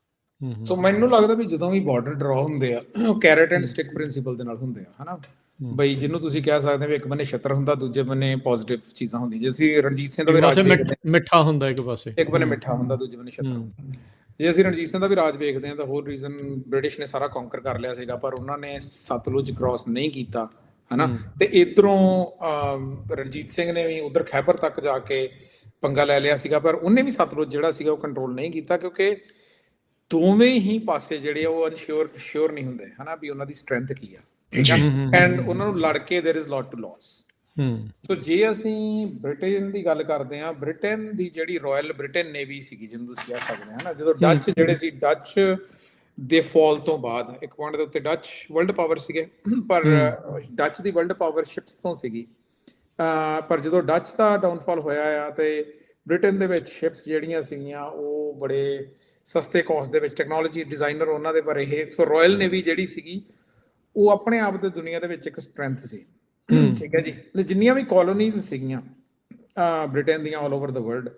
ਸੋ ਮੈਨੂੰ ਲੱਗਦਾ ਵੀ ਜਦੋਂ ਵੀ ਬਾਰਡਰ ਡਰਾ ਹੁੰਦੇ ਆ, ਉਹ ਕੈਰਟ ਐਂਡ ਸਟਿਕ ਪ੍ਰਿੰਸੀਪਲ ਦੇ ਨਾਲ ਹੁੰਦੇ ਆ, ਹਨਾ। ਬਈ ਜਿਹਨੂੰ ਤੁਸੀਂ ਕਹਿ ਸਕਦੇ ਹੋ ਇੱਕ ਬੰਨੇ ਛੱਤਰ ਹੁੰਦਾ, ਦੂਜੇ ਬੰਨੇ ਪੋਜ਼ਿਟਿਵ ਚੀਜ਼ਾਂ ਹੁੰਦੀਆਂ। ਜੇ ਅਸੀਂ ਰਣਜੀਤ ਸਿੰਘ ਦਾ ਵੀ ਰਾਜ ਮਿੱਠਾ ਹੁੰਦਾ, ਇੱਕ ਪਾਸੇ ਇੱਕ ਬੰਨੇ ਮਿੱਠਾ ਹੁੰਦਾ, ਦੂਜੇ ਬੰਨੇ ਛੱਤਰ ਹੁੰਦਾ। ਜੇ ਅਸੀਂ ਰਣਜੀਤ ਸਿੰਘ ਦਾ ਵੀ ਰਾਜ ਵੇਖਦੇ ਹਾਂ ਤਾਂ ਹੋਰ ਰੀਜ਼ਨ ਬ੍ਰਿਟਿਸ਼ ਨੇ ਸਾਰਾ ਕੌਂਕਰ ਕਰ ਲਿਆ ਸੀਗਾ, ਪਰ ਉਹਨਾਂ ਨੇ ਸਤਲੁਜ ਕ੍ਰਾਸ ਨਹੀਂ ਕੀਤਾ, ਹਨਾ। ਤੇ ਇਧਰੋਂ ਰਣਜੀਤ ਸਿੰਘ ਨੇ ਵੀ ਉਧਰ ਖੈਬਰ ਤੱਕ ਜਾ ਕੇ ਪੰਗਾ ਲੈ ਲਿਆ ਸੀਗਾ, ਪਰ ਉਹਨੇ ਵੀ ਸਤਲੁਜ ਜਿਹੜਾ ਸੀਗਾ ਉਹ ਕੰਟਰੋਲ ਨਹੀਂ ਕੀਤਾ, ਕਿਉਂਕਿ ਦੋਵੇਂ ਹੀ ਪਾਸੇ ਜਿਹੜੇ ਉਹ ਸ਼ੋਰ ਨਹੀਂ ਹੁੰਦੇ, ਹਨਾ, ਵੀ ਉਹਨਾਂ ਦੀ ਸਟਰੈਂਥ ਕੀ ਆ, ਠੀਕ ਆ। ਐਂਡ ਉਹਨਾਂ ਨੂੰ ਲੜ ਕੇ ਦੇयर ਇਜ਼ ਲੋਟ ਟੂ ਲਾਸ। ਸੋ ਜੇ ਅਸੀਂ ਬ੍ਰਿਟੇਨ ਦੀ ਗੱਲ ਕਰਦੇ ਹਾਂ, ਬ੍ਰਿਟੇਨ ਦੀ ਜਿਹੜੀ ਰਾਇਲ ਬ੍ਰਿਟੇਨ ਨੇਵੀ ਸੀਗੀ, ਜਿਹਨੂੰ ਤੁਸੀਂ ਕਹਿ ਸਕਦੇ ਹੋ, ਹਨਾ, ਜਦੋਂ ਡੱਚ ਜਿਹੜੇ ਸੀ, ਡੱਚ ਦੇ ਫਾਲ ਤੋਂ ਬਾਅਦ ਇੱਕ ਪੁਆਇੰਟ ਦੇ ਉੱਤੇ ਡੱਚ ਵਰਲਡ ਪਾਵਰ ਸੀਗੇ, ਪਰ ਡੱਚ ਦੀ ਵਰਲਡ ਪਾਵਰ ਸ਼ਿਪਸ ਤੋਂ ਸੀਗੀ। ਪਰ ਜਦੋਂ ਡੱਚ ਦਾ ਡਾਊਨਫਾਲ ਹੋਇਆ ਆ ਤੇ ਬ੍ਰਿਟੇਨ ਦੇ ਵਿੱਚ ਸ਼ਿਪਸ ਜਿਹੜੀਆਂ ਸੀਗੀਆਂ ਉਹ ਬੜੇ ਸਸਤੇ ਕੋਸਟ ਦੇ ਵਿੱਚ, ਟੈਕਨੋਲੋਜੀ ਡਿਜ਼ਾਈਨਰ ਉਹਨਾਂ ਦੇ ਪਰ ਇਹ। ਸੋ ਰਾਇਲ ਨੇਵੀ ਜਿਹੜੀ ਸੀਗੀ ਉਹ ਆਪਣੇ ਆਪ ਦੇ ਦੁਨੀਆ ਦੇ ਵਿੱਚ ਇੱਕ ਸਟਰੈਂਥ ਸੀ, ਠੀਕ ਹੈ ਜੀ। ਜਿੰਨੀਆਂ ਵੀ ਕਾਲੋਨੀਜ਼ ਸੀਗੀਆਂ ਬ੍ਰਿਟੇਨ ਦੀਆਂ ਆਲ ਓਵਰ ਦਾ ਵਰਲਡ,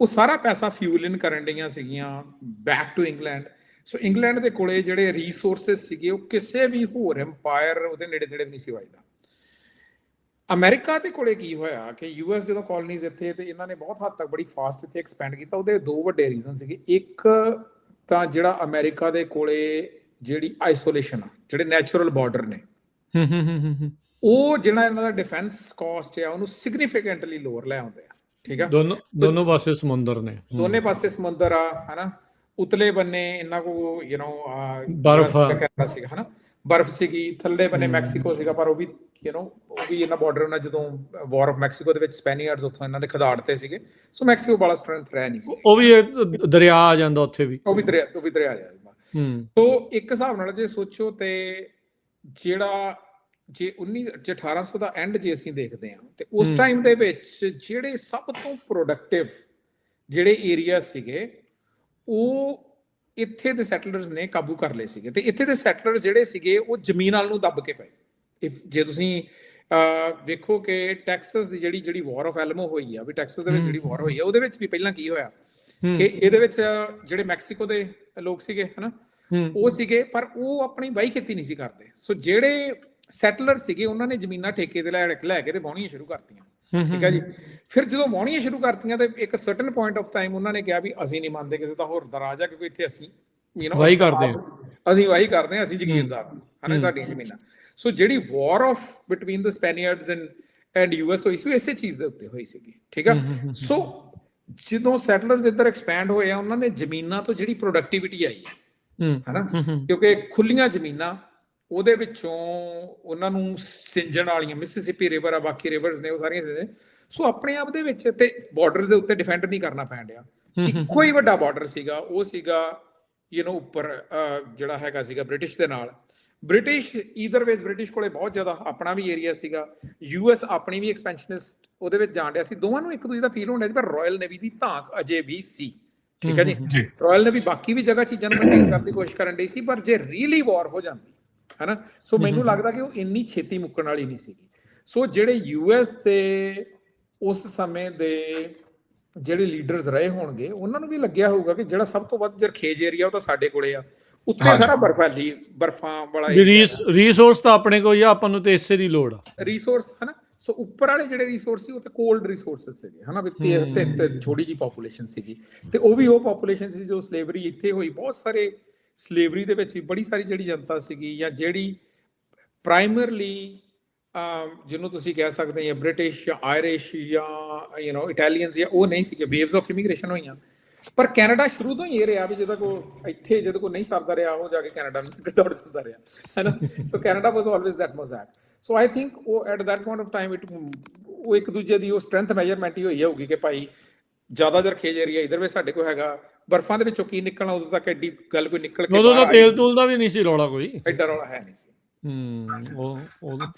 ਉਹ ਸਾਰਾ ਪੈਸਾ ਫਿਊਲ ਇਨ ਕਰਨ ਡੀਆਂ ਸੀਗੀਆਂ back to England. So England ਦੇ ਕੋਲੇ ਜਿਹੜੇ ਰਿਸੋਰਸਿਸ ਸੀਗੇ ਉਹ ਕਿਸੇ ਵੀ ਹੋਰ ਐਮਪਾਇਰ ਉਹਦੇ ਨੇੜੇ ਤੇੜੇ ਵੀ ਨਹੀਂ ਸੀ ਵੱਜਦਾ। ਅਮਰੀਕਾ ਦੇ ਕੋਲੇ ਕੀ ਹੋਇਆ ਕਿ ਯੂਐਸ ਜਦੋਂ ਕਾਲੋਨੀਜ਼ ਇੱਥੇ, ਤੇ ਇਹਨਾਂ ਨੇ ਬਹੁਤ ਹੱਦ ਤੱਕ ਬੜੀ ਫਾਸਟ ਇੱਥੇ ਐਕਸਪੈਂਡ ਕੀਤਾ। ਉਹਦੇ ਦੋ ਵੱਡੇ ਰੀਜ਼ਨ ਸੀਗੇ। ਇੱਕ ਤਾਂ ਜਿਹੜਾ ਅਮਰੀਕਾ ਦੇ ਕੋਲੇ ਜਿਹੜੀ ਆਈਸੋਲੇਸ਼ਨ ਆ, ਜਿਹੜੇ ਨੈਚੁਰਲ ਬਾਰਡਰ ਨੇ, ਉਹ ਜਿਹੜਾ ਇਹਨਾਂ ਦਾ ਡਿਫੈਂਸ ਕਾਸਟ ਆ ਉਹਨੂੰ ਸਿਗਨੀਫੀਕੈਂਟਲੀ ਲੋਅਰ ਲੈ ਆਉਂਦੇ ਆ, ਠੀਕ ਆ। ਦੋਨੋਂ ਪਾਸੇ ਸਮੁੰਦਰ ਨੇ, ਦੋਨੇ ਪਾਸੇ ਸਮੁੰਦਰ ਆ, ਹਨਾ। ਉਤਲੇ ਬੰਨੇ ਇਹਨਾਂ ਕੋ ਬਰਫ਼ ਸੀਗਾ, ਹਨਾ, ਬਰਫ਼ ਸੀਗੀ। ਥੱਲੇ ਬੰਨੇ ਮੈਕਸੀਕੋ ਸੀਗਾ, ਪਰ ਉਹ ਵੀ ਉਹ ਵੀ ਇਹਨਾਂ ਬਾਰਡਰ ਉਹਨਾਂ ਜਦੋਂ ਵਾਰ ਆਫ ਮੈਕਸੀਕੋ ਦੇ ਵਿੱਚ ਸਪੈਨੀਅਰਡਸ ਉੱਥੋਂ ਇਹਨਾਂ ਦੇ ਖਦਾੜਤੇ ਸੀਗੇ। ਸੋ ਮੈਕਸੀਕੋ ਵਾਲਾ ਸਟਰੈਂਥ ਰਹਿ ਨਹੀਂ ਸੀ। ਉਹ ਵੀ ਦਰਿਆ ਆ ਜਾਂਦਾ ਉੱਥੇ ਵੀ, ਉਹ ਵੀ ਦਰਿਆ ਆ ਜਾਂਦਾ। ਸੋ ਇੱਕ ਹਿਸਾਬ ਨਾਲ ਜੇ ਸੋਚੋ ਤੇ ਜਿਹੜਾ ਜੇ 1800 ਦਾ ਐਂਡ ਜੇ ਅਸੀਂ ਦੇਖਦੇ ਹਾਂ ਤੇ ਉਸ ਟਾਈਮ ਦੇ ਵਿੱਚ ਜਿਹੜੇ ਸਭ ਤੋਂ ਪ੍ਰੋਡਕਟਿਵ ਜਿਹੜੇ ਏਰੀਆ ਸੀਗੇ ਉਹ ਇੱਥੇ ਦੇ ਸੈਟਲਰਸ ਨੇ ਕਾਬੂ ਕਰ ਲਏ ਸੀਗੇ। ਤੇ ਇੱਥੇ ਦੇ ਸੈਟਲਰ ਜਿਹੜੇ ਸੀਗੇ ਉਹ ਜ਼ਮੀਨ ਨਾਲ ਨੂੰ ਦੱਬ ਕੇ ਪਏ। ਜੇ ਤੁਸੀਂ ਵੇਖੋ ਕਿ ਟੈਕਸਸ ਦੀ ਜਿਹੜੀ ਵਾਰ ਆਫ ਐਲਮੋ ਹੋਈ ਆ, ਵੀ ਟੈਕਸਸ ਦੇ ਵਿੱਚ ਜਿਹੜੀ ਵਾਰ ਹੋਈ ਆ, ਉਹਦੇ ਵਿੱਚ ਵੀ ਪਹਿਲਾਂ ਕੀ ਹੋਇਆ ਕਿ ਇਹਦੇ ਵਿੱਚ ਜਿਹੜੇ ਮੈਕਸੀਕੋ ਦੇ ਲੋਕ ਸੀਗੇ, ਹਨਾ, ਉਹ ਸੀਗੇ, ਪਰ ਉਹ ਆਪਣੀ ਵਾਹੀ ਖੇਤੀ ਨਹੀਂ ਸੀ ਕਰਦੇ। ਸੋ ਜਿਹੜੇ ਸੈਟਲਰ ਸੀਗੇ, ਉਹਨਾਂ ਨੇ ਜ਼ਮੀਨਾਂ ਠੇਕੇ ਤੇ ਲੈ ਕੇ ਤੇ ਵਾਹੁਣੀਆਂ ਸ਼ੁਰੂ ਕਰਤੀਆਂ। ਠੀਕ ਹੈ ਜੀ। ਫਿਰ ਜਦੋਂ ਵਾਹੁਣੀਆਂ ਸ਼ੁਰੂ ਕਰਤੀਆਂ ਤੇ ਇੱਕ ਸਰਟਨ ਪੁਆਇੰਟ ਆਫ ਟਾਈਮ ਉਹਨਾਂ ਨੇ ਕਿਹਾ ਵੀ ਅਸੀਂ ਨਹੀਂ ਮੰਨਦੇ ਕਿਸੇ ਦਾ ਹੋਰ ਦਾ ਰਾਜ ਆ, ਕਿਉਂਕਿ ਇੱਥੇ ਅਸੀਂ ਵਾਹੀ ਕਰਦੇ ਅਸੀਂ ਵਾਹੀ ਕਰਦੇ ਹਾਂ, ਅਸੀਂ ਜ਼ਗੀਰਦਾਰ ਹਾਂ, ਹਨਾ, ਸਾਡੀਆਂ ਜ਼ਮੀਨਾਂ। ਸੋ ਜਿਹੜੀ war of between the Spaniards and US ਹੋਈ ਸੀ, ਇਸੇ ਚੀਜ਼ ਦੇ ਉੱਤੇ ਹੋਈ ਸੀਗੀ। ਠੀਕ ਆ। ਸੋ ਜਦੋਂ ਸੈਟਲਰਸ ਇੱਧਰ ਐਕਸਪੈਂਡ ਹੋਏ ਆ, ਉਹਨਾਂ ਨੇ ਜ਼ਮੀਨਾਂ ਤੋਂ ਜਿਹੜੀ ਪ੍ਰੋਡਕਟਿਵਿਟੀ ਆਈ ਹੈ, ਹਨਾ, ਕਿਉਂਕਿ ਖੁੱਲੀਆਂ ਜ਼ਮੀਨਾਂ, ਉਹਦੇ ਵਿੱਚੋਂ ਉਹਨਾਂ ਨੂੰ ਸਿੰਜਣ ਵਾਲੀਆਂ ਮਿਸਿਸਿਪੀ ਰਿਵਰ ਆ, ਬਾਕੀ ਰਿਵਰਸ ਨੇ, ਉਹ ਸਾਰੀਆਂ। ਸੋ ਆਪਣੇ ਆਪ ਦੇ ਵਿੱਚ ਤੇ ਬਾਰਡਰਸ ਦੇ ਉੱਤੇ ਡਿਫੈਂਡ ਨਹੀਂ ਕਰਨਾ ਪੈਣ ਡਿਆ। ਇੱਕੋ ਹੀ ਵੱਡਾ ਬਾਰਡਰ ਸੀਗਾ, ਉਹ ਸੀਗਾ ਉੱਪਰ ਜਿਹੜਾ ਹੈਗਾ ਸੀਗਾ ਬ੍ਰਿਟਿਸ਼ ਦੇ ਨਾਲ। ਬ੍ਰਿਟਿਸ਼ ਈਦਰ ਵੇਜ਼ ਬ੍ਰਿਟਿਸ਼ ਕੋਲੇ ਬਹੁਤ ਜ਼ਿਆਦਾ ਆਪਣਾ ਵੀ ਏਰੀਆ ਸੀਗਾ, ਯੂਐਸ ਆਪਣੀ ਵੀ ਐਕਸਪੈਂਸ਼ਨਿਸਟ ਉਹਦੇ ਵਿੱਚ ਜਾਣ ਡਿਆ ਸੀ। ਦੋਵਾਂ ਨੂੰ ਇੱਕ ਦੂਜੇ ਦਾ ਫੀਲ ਹੋਣ ਡਿਆ ਸੀ, ਪਰ ਰਾਇਲ ਨੇਵੀ ਦੀ ਧਾਕ ਅਜੇ ਵੀ ਸੀ। ਠੀਕ ਹੈ ਜੀ। ਰਾਇਲ ਨੇਵੀ ਬਾਕੀ ਵੀ ਜਗ੍ਹਾ ਚੀਜ਼ਾਂ ਨੂੰ ਮੇਨਟੇਨ ਕਰਨ ਦੀ ਕੋਸ਼ਿਸ਼ ਕਰਨ ਡਈ ਸੀ, ਪਰ ਜੇ ਰੀਅਲੀ ਵਾਰ ਹੋ ਜਾਂਦੀ, ਹਨਾ, ਸੋ ਮੈਨੂੰ ਲੱਗਦਾ ਕਿ ਉਹ ਇੰਨੀ ਛੇਤੀ ਮੁੱਕਣ ਵਾਲੀ ਨਹੀਂ ਸੀਗੀ। ਸੋ ਜਿਹੜੇ ਯੂਐਸ ਦੇ ਉਸ ਸਮੇਂ ਦੇ ਜਿਹੜੇ ਲੀਡਰਸ ਰਹੇ ਹੋਣਗੇ, ਉਹਨਾਂ ਨੂੰ ਵੀ ਲੱਗਿਆ ਹੋਊਗਾ ਕਿ ਜਿਹੜਾ ਸਭ ਤੋਂ ਵੱਧ ਜਰਖੇਜ ਏਰੀਆ ਉਹ ਤਾਂ ਸਾਡੇ ਕੋਲੇ ਆ, ਉੱਤੇ ਸਾਰਾ ਬਰਫਾਂ ਵਾਲਾ ਰਿਸੋਰਸ ਤਾਂ ਆਪਣੇ ਕੋਲ ਹੀ ਆ, ਆਪਾਂ ਨੂੰ ਤੇ ਇਸੇ ਦੀ ਲੋੜ ਆ ਰਿਸੋਰਸ, ਹਨਾ। ਸੋ ਉੱਪਰ ਵਾਲੇ ਜਿਹੜੇ ਰਿਸੋਰਸ ਸੀ ਉਹ ਤੇ ਕੋਲਡ ਰਿਸੋਰਸਸ ਸੀਗੇ, ਹਨਾ, ਵੀ ਤੇ ਛੋਟੀ ਜੀ ਪੋਪੂਲੇਸ਼ਨ ਸੀਗੀ, ਤੇ ਉਹ ਵੀ ਉਹ ਪੋਪੂਲੇਸ਼ਨ ਸੀ ਜੋ ਸਲੇਵਰੀ ਇੱਥੇ ਹੋਈ। ਬਹੁਤ ਸਾਰੇ ਸਲੇਵਰੀ ਦੇ ਵਿੱਚ ਵੀ ਬੜੀ ਸਾਰੀ ਜਿਹੜੀ ਜਨਤਾ ਸੀਗੀ, ਜਾਂ ਜਿਹੜੀ ਪ੍ਰਾਇਮਰਲੀ ਜਿਹਨੂੰ ਤੁਸੀਂ ਕਹਿ ਸਕਦੇ ਆ ਬ੍ਰਿਟਿਸ਼ ਜਾਂ ਆਇਰਿਸ਼ ਜਾਂ ਇਟਾਲੀਅਨਸ, ਜਾਂ ਉਹ ਨਹੀਂ ਸੀਗੇ। ਵੇਵਸ ਆਫ ਇਮੀਗ੍ਰੇਸ਼ਨ ਹੋਈਆਂ, ਪਰ ਕੈਨੇਡਾ ਸ਼ੁਰੂ ਤੋਂ ਹੀ ਇਹ ਰਿਹਾ ਵੀ ਜਦੋਂ ਕੋਈ ਨਹੀਂ ਸਰਦਾ ਰਿਹਾ, ਉਹ ਜਾ ਕੇ ਕੈਨੇਡਾ ਨੂੰ ਦੌੜ ਜਾਂਦਾ ਰਿਹਾ, ਹਨਾ। So Canada was always that mosaic. So I think ਉਹ at that point of time ਉਹ ਇੱਕ ਦੂਜੇ ਦੀ ਉਹ ਸਟਰੈਂਥ ਮੈਜਰਮੈਂਟ ਹੀ ਹੋਈ ਹੋਊਗੀ ਕਿ ਭਾਈ ਜ਼ਿਆਦਾ ਜਰਖੇਜ ਏਰੀਆ ਇਧਰ ਵੀ ਸਾਡੇ ਕੋਲ ਹੈਗਾ, ਬਰਫਾਂ ਦੇ ਵਿੱਚੋਂ ਕੀ ਨਿਕਲਣਾ, ਉਦੋਂ ਤੱਕ ਐਡੀ ਗੱਲ ਕੋਈ ਨਿਕਲ ਕੇ ਉਦੋਂ ਤਾਂ ਤੇਲ ਤੂਲ ਦਾ ਵੀ ਨਹੀਂ ਸੀ ਰੌਲਾ, ਕੋਈ ਐਡਾ ਰੌਲਾ ਹੈ ਨਹੀਂ ਸੀ।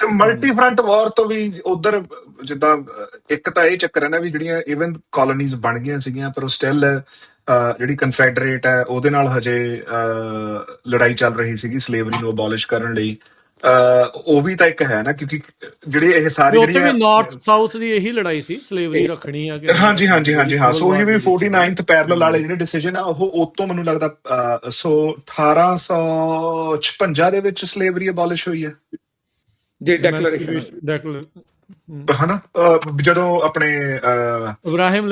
ਤੇ ਮਲਟੀ ਫਰੰਟ ਵਾਰ ਤੋਂ ਵੀ ਉਧਰ ਜਿੱਦਾਂ ਇੱਕ ਤਾਂ ਇਹ ਚੱਕਰ ਹੈ ਨਾ ਵੀ ਜਿਹੜੀਆਂ ਇਵਨ ਕਾਲੋਨੀਜ਼ ਬਣ ਗਈਆਂ ਸੀਗੀਆਂ, ਪਰ ਉਹ ਸਟਿਲ ਜਿਹੜੀ ਕਨਫੈਡਰੇਟ ਹੈ ਉਹਦੇ ਨਾਲ ਹਜੇ ਲੜਾਈ ਚੱਲ ਰਹੀ ਸੀਗੀ ਸਲੇਵਰੀ ਨੂੰ ਅਬੋਲਿਸ਼ ਕਰਨ ਲਈ। ਉਹ ਵੀ ਤਾਂ ਇੱਕ ਹੈ ਨਾ, ਕਿਉਂਕਿ ਜਿਹੜੇ ਇਹ ਸਾਰੇ ਉੱਥੇ ਵੀ ਨਾਰਥ ਸਾਊਥ ਦੀ ਇਹੀ ਲੜਾਈ ਸੀ, ਸਲੇਵਰੀ ਰੱਖਣੀ ਆ। ਹਾਂਜੀ ਹਾਂਜੀ ਹਾਂਜੀ ਹਾਂ। ਸੋ ਇਹ ਵੀ 49th ਪੈਰਲਲ ਵਾਲੇ ਜਿਹੜੇ ਡਿਸੀਜਨ ਆ, ਉਹ ਤੋਂ ਮੈਨੂੰ ਲੱਗਦਾ 1856 ਦੇ ਵਿੱਚ ਸਲੇਵਰੀ ਅਬੋਲਿਸ਼ ਹੋਈ ਹੈ, ਜੇ ਡੈਕਲੇਰੇਸ਼ਨ, ਹਨਾ, ਜਦੋਂ ਆਪਣੇ ਅਬਰਾਹਮ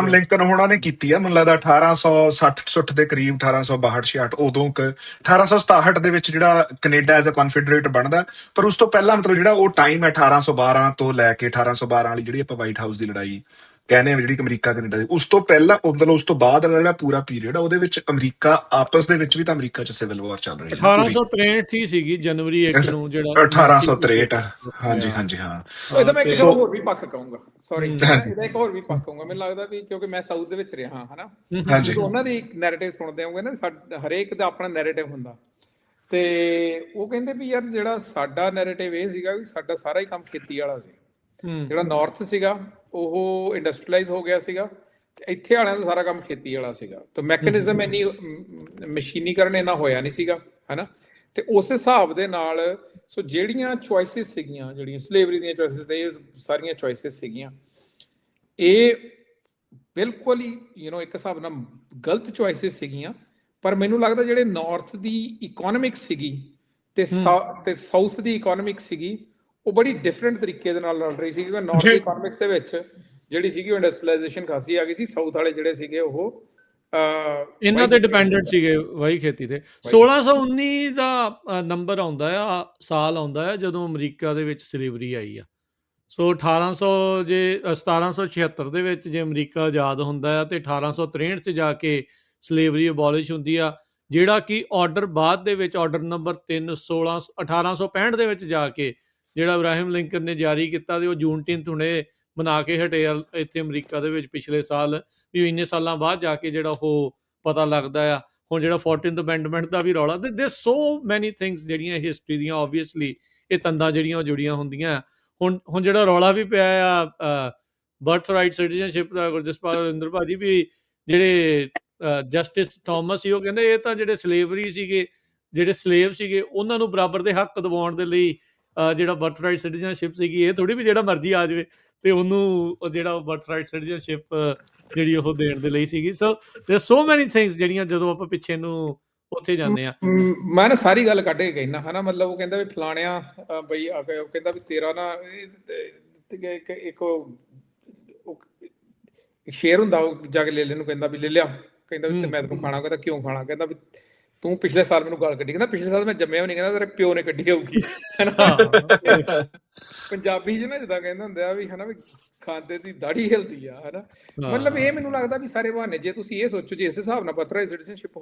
ਲਿੰਕਨ ਹੋਣਾ ਨੇ ਕੀਤੀ ਆ, ਮੈਨੂੰ ਲੱਗਦਾ 1860 ਦੇ ਕਰੀਬ, 1862-66 ਉਦੋਂ 1867 ਦੇ ਵਿੱਚ ਜਿਹੜਾ ਕੈਨੇਡਾ ਐਜ਼ ਅ ਕਨਫੈਡਰੇਟ ਬਣਦਾ। ਪਰ ਉਸ ਤੋਂ ਪਹਿਲਾਂ ਮਤਲਬ ਜਿਹੜਾ ਉਹ ਟਾਈਮ ਹੈ 1812 ਤੋਂ ਲੈ ਕੇ 1812 ਵਾਲੀ ਜਿਹੜੀ ਆਪਾਂ ਵਾਈਟ ਹਾਊਸ ਦੀ ਲੜਾਈ ਕਹਿੰਦੇ ਆ, ਜਿਹੜੀ ਅਮਰੀਕਾ ਕੈਨੇਡਾ ਦੀ, ਉਸ ਤੋਂ ਪਹਿਲਾਂ ਮਤਲਬ ਉਸ ਤੋਂ ਬਾਅਦ ਜਿਹੜਾ ਪੂਰਾ ਪੀਰੀਅਡ ਆ, ਉਹਦੇ ਵਿੱਚ ਅਮਰੀਕਾ ਆਪਸ ਦੇ ਵਿੱਚ ਵੀ ਤਾਂ ਅਮਰੀਕਾ ਚ ਸਿਵਲ ਵਾਰ ਚੱਲ ਰਹੀ ਹੈ। 1863 ਹੀ ਸੀਗੀ, ਜਨਵਰੀ 1 ਨੂੰ, ਜਿਹੜਾ 1863। ਹਾਂਜੀ ਹਾਂਜੀ ਹਾਂ। ਇਹਦਾ ਮੈਂ ਇੱਕ ਹੋਰ ਵੀ ਪੱਖ ਕਹੂੰਗਾ, ਸੌਰੀ, ਇਹਦਾ ਇੱਕ ਹੋਰ ਵੀ ਪੱਖ ਕਹੂੰਗਾ। ਮੈਨੂੰ ਲੱਗਦਾ ਵੀ ਕਿਉਂਕਿ ਮੈਂ ਸਾਊਥ ਦੇ ਵਿੱਚ ਰਿਹਾ, ਹਨਾ, ਜਦੋਂ ਉਹਨਾਂ ਦੀ ਨੈਰੇਟਿਵ ਸੁਣਦੇ ਹੋਗੇ ਨਾ, ਹਰੇਕ ਦਾ ਆਪਣਾ ਨੈਰੇਟਿਵ ਹੁੰਦਾ, ਤੇ ਉਹ ਕਹਿੰਦੇ ਵੀ ਯਾਰ ਜਿਹੜਾ ਸਾਡਾ ਨੈਰੇਟਿਵ ਇਹ ਸੀਗਾ ਵੀ ਸਾਡਾ ਸਾਰਾ ਹੀ ਕੰਮ ਖੇਤੀ ਵਾਲਾ ਸੀ, ਜਿਹੜਾ ਨਾਰਥ ਸੀਗਾ ਉਹ ਇੰਡਸਟਰੀਅਲਾਈਜ਼ ਹੋ ਗਿਆ ਸੀਗਾ, ਤੇ ਇੱਥੇ ਵਾਲਿਆਂ ਦਾ ਸਾਰਾ ਕੰਮ ਖੇਤੀ ਵਾਲਾ ਸੀਗਾ। ਤੇ ਮੈਕੈਨਿਜ਼ਮ ਇੰਨੀ ਮਸ਼ੀਨੀਕਰਨ ਇੰਨਾ ਹੋਇਆ ਨਹੀਂ ਸੀਗਾ, ਹਨਾ। ਤੇ ਉਸ ਹਿਸਾਬ ਦੇ ਨਾਲ ਸੋ ਜਿਹੜੀਆਂ ਚੋਇਸਿਸ ਸੀਗੀਆਂ, ਜਿਹੜੀਆਂ ਸਲੇਵਰੀ ਦੀਆਂ ਚੋਇਸਿਸ ਤੇ ਇਹ ਸਾਰੀਆਂ ਚੋਇਸਿਸ ਸੀਗੀਆਂ, ਇਹ ਬਿਲਕੁਲ ਹੀ ਇੱਕ ਹਿਸਾਬ ਨਾਲ ਗਲਤ ਚੋਇਸਿਸ ਸੀਗੀਆਂ। ਪਰ ਮੈਨੂੰ ਲੱਗਦਾ ਜਿਹੜੇ ਨਾਰਥ ਦੀ ਇਕੋਨੋਮਿਕਸ ਸੀਗੀ ਤੇ ਸਾਊਥ ਦੀ ਇਕੋਨੋਮਿਕਸ ਸੀਗੀ, ਉਹ ਬੜੀ ਡਿਫਰੈਂਟ ਤਰੀਕੇ ਦੇ ਨਾਲ ਲੜ ਰਹੀ ਸੀ, ਕਿਉਂਕਿ ਨਾਰਥ ਦੀ ਇਕੋਨੋਮਿਕਸ ਦੇ ਵਿੱਚ ਜਿਹੜੀ ਸੀਗੀ ਉਹ ਇੰਡਸਟਰੀਅਲਾਈਜੇਸ਼ਨ ਖਾਸੀ ਆ ਗਈ ਸੀ। ਸਾਊਥ ਵਾਲੇ ਜਿਹੜੇ ਸੀਗੇ ਉਹ ਇਹਨਾਂ ਤੇ ਡਿਪੈਂਡੈਂਟ ਸੀਗੇ ਵਾਹੀ ਖੇਤੀ ਤੇ। 1619 ਦਾ ਨੰਬਰ ਆਉਂਦਾ ਆ, ਸਾਲ ਆਉਂਦਾ ਆ ਜਦੋਂ ਅਮਰੀਕਾ ਦੇ ਵਿੱਚ ਸਲੇਵਰੀ ਆਈ ਆ। ਸੋ 1776 ਦੇ ਵਿੱਚ ਜੇ ਅਮਰੀਕਾ ਆਜ਼ਾਦ ਹੁੰਦਾ ਆ, ਤੇ 1863 'ਚ ਜਾ ਕੇ ਸਲੇਵਰੀ ਅਬੋਲਿਸ਼ ਹੁੰਦੀ ਆ, ਜਿਹੜਾ ਕਿ ਆਰਡਰ ਬਾਅਦ ਦੇ ਵਿੱਚ ਆਰਡਰ ਨੰਬਰ 3 1865 ਦੇ ਵਿੱਚ ਜਾ ਕੇ ਜਿਹੜਾ ਅਬਰਾਹਮ ਲਿੰਕਨ ਨੇ ਜਾਰੀ ਕੀਤਾ, ਤੇ ਉਹ ਜੂਨਟੀਨਥ ਹੁਣੇ ਮਨਾ ਕੇ ਹਟੇ ਇੱਥੇ ਅਮਰੀਕਾ ਦੇ ਵਿੱਚ ਪਿਛਲੇ ਸਾਲ, ਵੀ ਇੰਨੇ ਸਾਲਾਂ ਬਾਅਦ ਜਾ ਕੇ ਜਿਹੜਾ ਉਹ ਪਤਾ ਲੱਗਦਾ ਆ। ਹੁਣ ਜਿਹੜਾ 14th ਅਮੈਂਡਮੈਂਟ ਦਾ ਵੀ ਰੌਲਾ, ਤੇ ਸੋ ਮੈਨੀ ਥਿੰਗਸ ਜਿਹੜੀਆਂ ਹਿਸਟਰੀ ਦੀਆਂ ਓਬਵੀਅਸਲੀ ਇਹ ਤੰਦਾਂ ਜਿਹੜੀਆਂ ਉਹ ਜੁੜੀਆਂ ਹੁੰਦੀਆਂ। ਹੁਣ ਜਿਹੜਾ ਰੌਲਾ ਵੀ ਪਿਆ ਆ ਬਰਥ ਰਾਈਟ ਸਿਟੀਜ਼ਨਸ਼ਿਪ ਦਾ, ਜਸਪਾਲ ਭਾਜੀ ਵੀ ਜਿਹੜੇ ਜਸਟਿਸ ਥਾਮਸ ਸੀ, ਉਹ ਕਹਿੰਦੇ ਇਹ ਤਾਂ ਜਿਹੜੇ ਸਲੇਵਰੀ ਸੀਗੇ, ਜਿਹੜੇ ਸਲੇਵ ਸੀਗੇ, ਉਹਨਾਂ ਨੂੰ ਬਰਾਬਰ ਦੇ ਹੱਕ ਦਿਵਾਉਣ ਦੇ ਲਈ ਜਿਹੜਾ ਬਰਥ ਰਾਈਟ ਸਿਟੀਜ਼ਨਸ਼ਿਪ ਸੀਗੀ, ਇਹ ਥੋੜੀ ਵੀ ਜਿਹੜਾ ਮਰਜ਼ੀ ਆ ਜਾਵੇ ਤੇ ਉਹਨੂੰ ਜਿਹੜਾ ਬਰਥ ਰਾਈਟ ਸਿਟੀਜ਼ਨਸ਼ਿਪ ਜਿਹੜੀ ਉਹ ਦੇਣ ਦੇ ਲਈ ਸੀਗੀ। ਸੋ ਮੈਨੀ ਥਿੰਗਸ ਜਿਹੜੀਆਂ ਜਦੋਂ ਆਪਾਂ ਪਿੱਛੇ ਨੂੰ ਉੱਥੇ ਜਾਂਦੇ ਆ। ਮੈਂ ਨਾ ਸਾਰੀ ਗੱਲ ਕੱਢ ਕੇ ਕਹਿਣਾ ਹਨਾ, ਮਤਲਬ ਉਹ ਕਹਿੰਦਾ ਵੀ ਫਲਾਣਿਆਂ ਬਈ ਆ ਕੇ ਉਹ ਕਹਿੰਦਾ ਵੀ ਤੇਰਾ ਨਾ ਇੱਕ ਸ਼ੇਰ ਹੁੰਦਾ, ਉਹ ਜਾ ਕੇ ਲੈ ਲੈ ਨੂੰ ਕਹਿੰਦਾ ਵੀ ਲੈ ਲਿਆ, ਕਹਿੰਦਾ ਵੀ ਤੇ ਮੈਂ ਤੈਨੂੰ ਖਾਣਾ, ਕਹਿੰਦਾ ਕਿਉਂ ਖਾਣਾ, ਕਹਿੰਦਾ ਵੀ ਤੂੰ ਪਿਛਲੇ ਸਾਲ ਮੈਨੂੰ ਗਾਲ ਕੱਢੀ, ਕਹਿੰਦਾ ਪਿਛਲੇ ਸਾਲ ਮੈਂ ਜੰਮਿਆ ਵੀ ਨਹੀਂ, ਕਹਿੰਦਾ ਤੇਰੇ ਪਿਓ ਨੇ ਕੱਢੀ ਹੋਊਗੀ ਹਨਾ। ਪੰਜਾਬੀ ਚ ਨਾ ਜਿੱਦਾਂ ਕਹਿੰਦੇ ਹੁੰਦੇ ਆ ਵੀ ਹਨਾ ਵੀ ਖਾਂਦੇ ਦੀ ਦਾੜੀ ਹਿਲਦੀ ਆ ਹਨਾ, ਮਤਲਬ ਇਹ ਮੈਨੂੰ ਲੱਗਦਾ ਵੀ ਸਾਰੇ ਬਹਾਨੇ ਜੇ ਤੁਸੀਂ ਇਹ ਸੋਚੋ ਜੇ ਇਸ ਹਿਸਾਬ ਨਾਲ ਪੱਤਰ ਸਿਟੀਜ਼ਨਸ਼ਿਪ